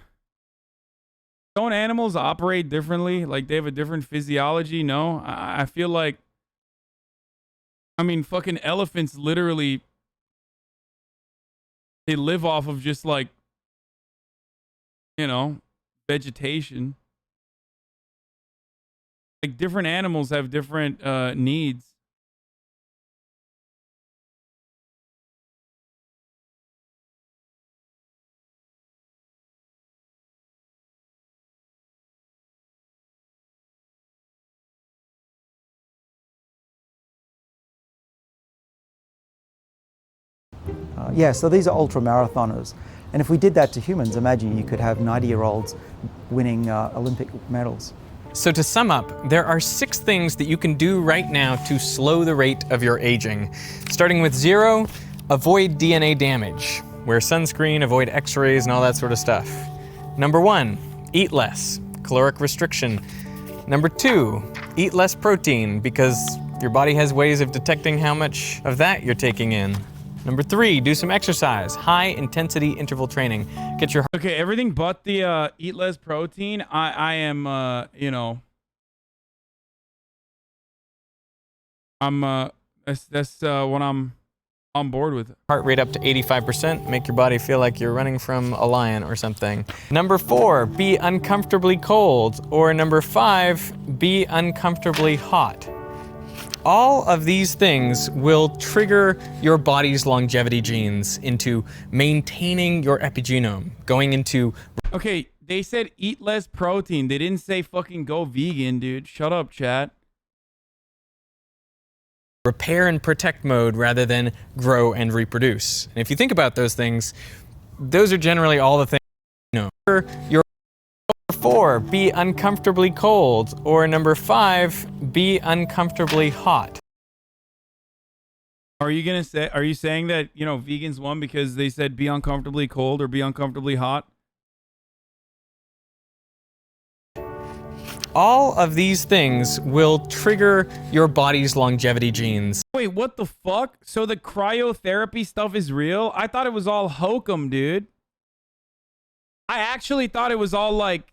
don't animals operate differently? Like they have a different physiology? No, I feel like, I mean, fucking elephants literally, they live off of just like, you know, vegetation. Like different animals have different needs. Yeah, so these are ultra marathoners. And if we did that to humans, imagine you could have 90-year-olds winning Olympic medals. So to sum up, there are 6 things that you can do right now to slow the rate of your aging. Starting with 0, avoid DNA damage. Wear sunscreen, avoid x-rays and all that sort of stuff. Number 1, eat less, caloric restriction. Number 2, eat less protein because your body has ways of detecting how much of that you're taking in. Number 3, do some exercise, high intensity interval training. Get your Okay, everything but the eat less protein. I am you know, I'm that's what I'm on board with. Heart rate up to 85%, make your body feel like you're running from a lion or something. Number 4, be uncomfortably cold. Or number 5, be uncomfortably hot. All of these things will trigger your body's longevity genes into maintaining your epigenome, going into... Okay, they said eat less protein. They didn't say fucking go vegan, dude. Shut up, chat. repair and protect mode rather than grow and reproduce. And if you think about those things, those are generally all the things you know. Your number 4, be uncomfortably cold, or number 5, be uncomfortably hot. Are you saying that, you know, vegans won because they said be uncomfortably cold or be uncomfortably hot? All of these things will trigger your body's longevity genes. Wait, what the fuck? So the cryotherapy stuff is real? I thought it was all hokum, dude. I actually thought it was all like...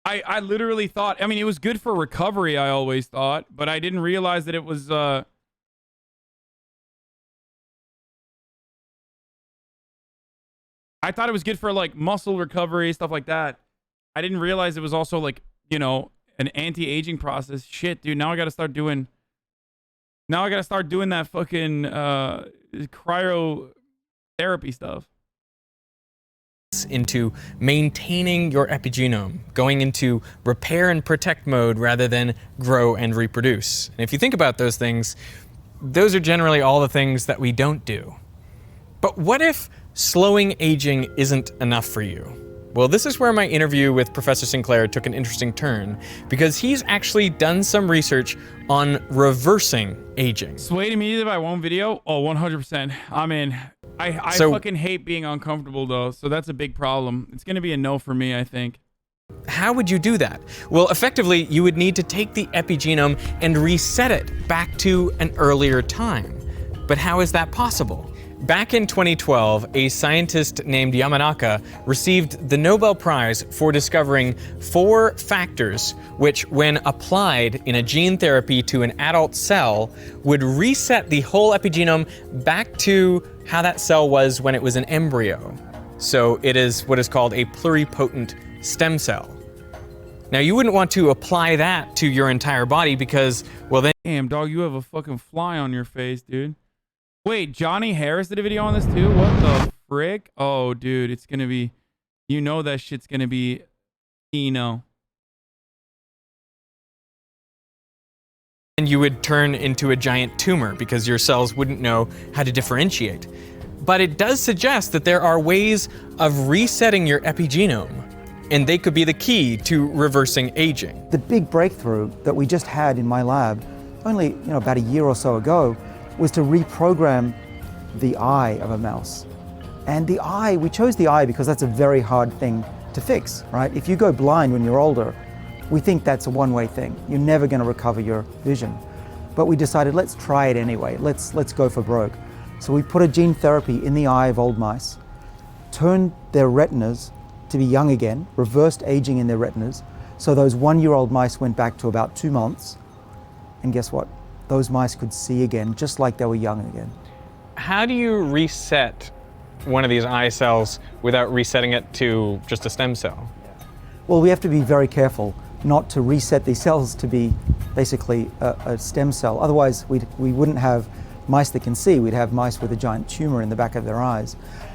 I literally thought... I mean, it was good for recovery, I always thought. But I didn't realize that it was... I thought it was good for, like, muscle recovery, stuff like that. I didn't realize it was also, like, you know, an anti-aging process. Shit, dude, now I gotta start doing... Now I gotta start doing that fucking cryotherapy stuff. Into maintaining your epigenome, going into repair and protect mode rather than grow and reproduce. And if you think about those things, those are generally all the things that we don't do. But what if slowing aging isn't enough for you? Well, this is where my interview with Professor Sinclair took an interesting turn, because he's actually done some research on reversing aging. Swayed immediately by one video? Oh, 100%. I mean, I fucking hate being uncomfortable, though, so that's a big problem. It's going to be a no for me, I think. How would you do that? Well, effectively, you would need to take the epigenome and reset it back to an earlier time. But how is that possible? Back in 2012, a scientist named Yamanaka received the Nobel Prize for discovering 4 factors which, when applied in a gene therapy to an adult cell, would reset the whole epigenome back to how that cell was when it was an embryo. So it is what is called a pluripotent stem cell. Now, you wouldn't want to apply that to your entire body because, well, then... Damn, dog, you have a fucking fly on your face, dude. Wait, Johnny Harris did a video on this too? What the frick? Oh, dude, it's gonna be... You know that shit's gonna be... You know. And you would turn into a giant tumor because your cells wouldn't know how to differentiate. But it does suggest that there are ways of resetting your epigenome. and they could be the key to reversing aging. The big breakthrough that we just had in my lab, only about a year or so ago, was to reprogram the eye of a mouse. And the eye, we chose the eye because that's a very hard thing to fix, right? If you go blind when you're older, we think that's a one-way thing. You're never going to recover your vision. But we decided, let's try it anyway. Let's go for broke. So we put a gene therapy in the eye of old mice, turned their retinas to be young again, reversed aging in their retinas. So those 1-year-old mice went back to about 2 months. And guess what? Those mice could see again, just like they were young again. How do you reset one of these eye cells without resetting it to just a stem cell? Well, we have to be very careful not to reset these cells to be basically a stem cell. Otherwise, we wouldn't have mice that can see. We'd have mice with a giant tumor in the back of their eyes.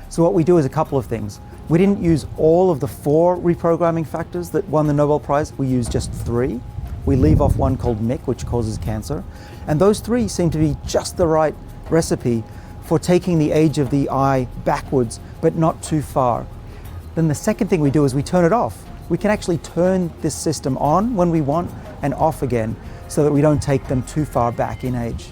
So what we do is a couple of things. We didn't use all of the 4 reprogramming factors that won the Nobel Prize. We used just 3. We leave off one called MYC, which causes cancer. And those 3 seem to be just the right recipe for taking the age of the eye backwards, but not too far. Then the second thing we do is we turn it off. We can actually turn this system on when we want and off again so that we don't take them too far back in age.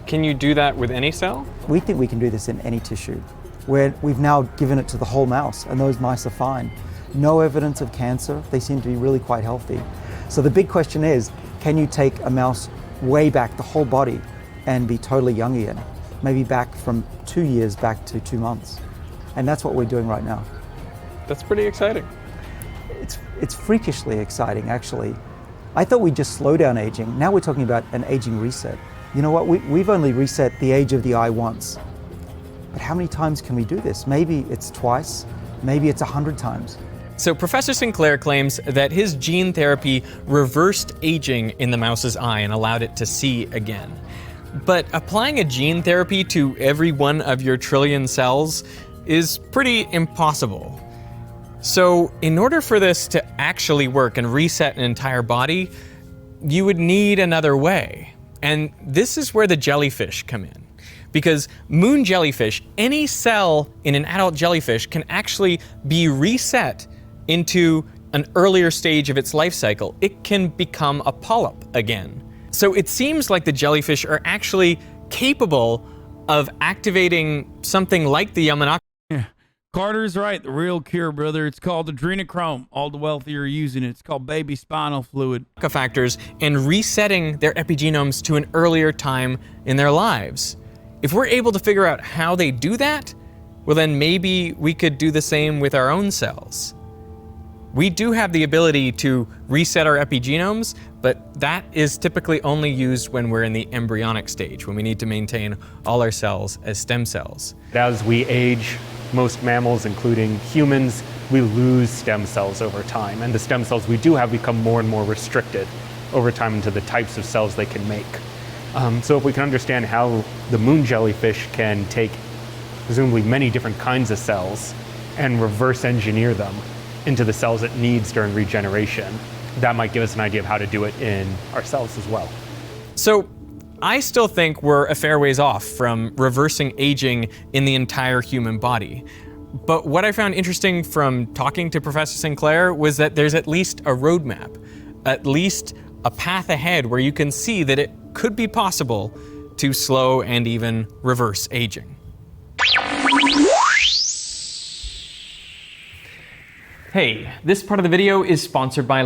Can you do that with any cell? We think we can do this in any tissue. We've now given it to the whole mouse, and those mice are fine. No evidence of cancer. They seem to be really quite healthy. So the big question is, can you take a mouse way back, the whole body, and be totally young again? Maybe back from 2 years back to 2 months. And that's what we're doing right now. That's pretty exciting. It's freakishly exciting, actually. I thought we'd just slow down aging. Now we're talking about an aging reset. You know what? We've only reset the age of the eye once. But how many times can we do this? Maybe it's twice, maybe it's 100 times. So Professor Sinclair claims that his gene therapy reversed aging in the mouse's eye and allowed it to see again. But applying a gene therapy to every one of your trillion cells is pretty impossible. So in order for this to actually work and reset an entire body, you would need another way. And this is where the jellyfish come in. Because moon jellyfish, any cell in an adult jellyfish can actually be reset into an earlier stage of its life cycle. It can become a polyp again. So it seems like the jellyfish are actually capable of activating something like the Yamanaka. Yeah. Carter's right. The real cure, brother. It's called adrenochrome. All the wealthy are using it. It's called baby spinal fluid. Factors and resetting their epigenomes to an earlier time in their lives. If we're able to figure out how they do that, well then maybe we could do the same with our own cells. We do have the ability to reset our epigenomes, but that is typically only used when we're in the embryonic stage, when we need to maintain all our cells as stem cells. As we age, most mammals, including humans, we lose stem cells over time. And the stem cells we do have become more and more restricted over time into the types of cells they can make. So if we can understand how the moon jellyfish can take presumably many different kinds of cells and reverse engineer them into the cells it needs during regeneration, that might give us an idea of how to do it in our cells as well. So I still think we're a fair ways off from reversing aging in the entire human body. But what I found interesting from talking to Professor Sinclair was that there's at least a roadmap, at least a path ahead where you can see that it could be possible to slow and even reverse aging. Hey, this part of the video is sponsored by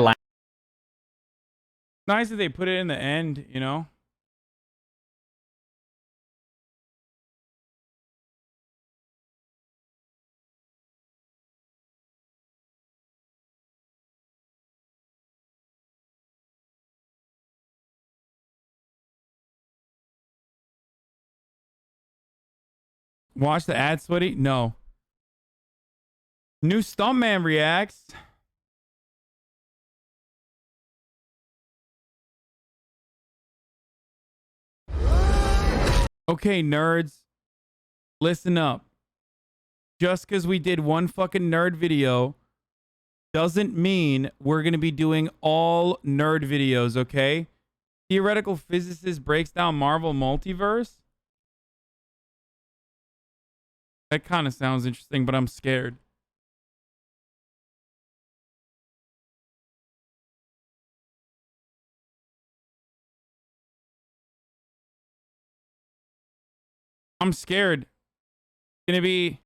Nice that they put it in the end, you know? Watch the ad, Sweaty? No. New Stuntman reacts. Okay, nerds. Listen up. Just because we did one fucking nerd video doesn't mean we're going to be doing all nerd videos, okay? Theoretical physicist breaks down Marvel Multiverse. That kind of sounds interesting, but I'm scared. I'm scared. It's gonna be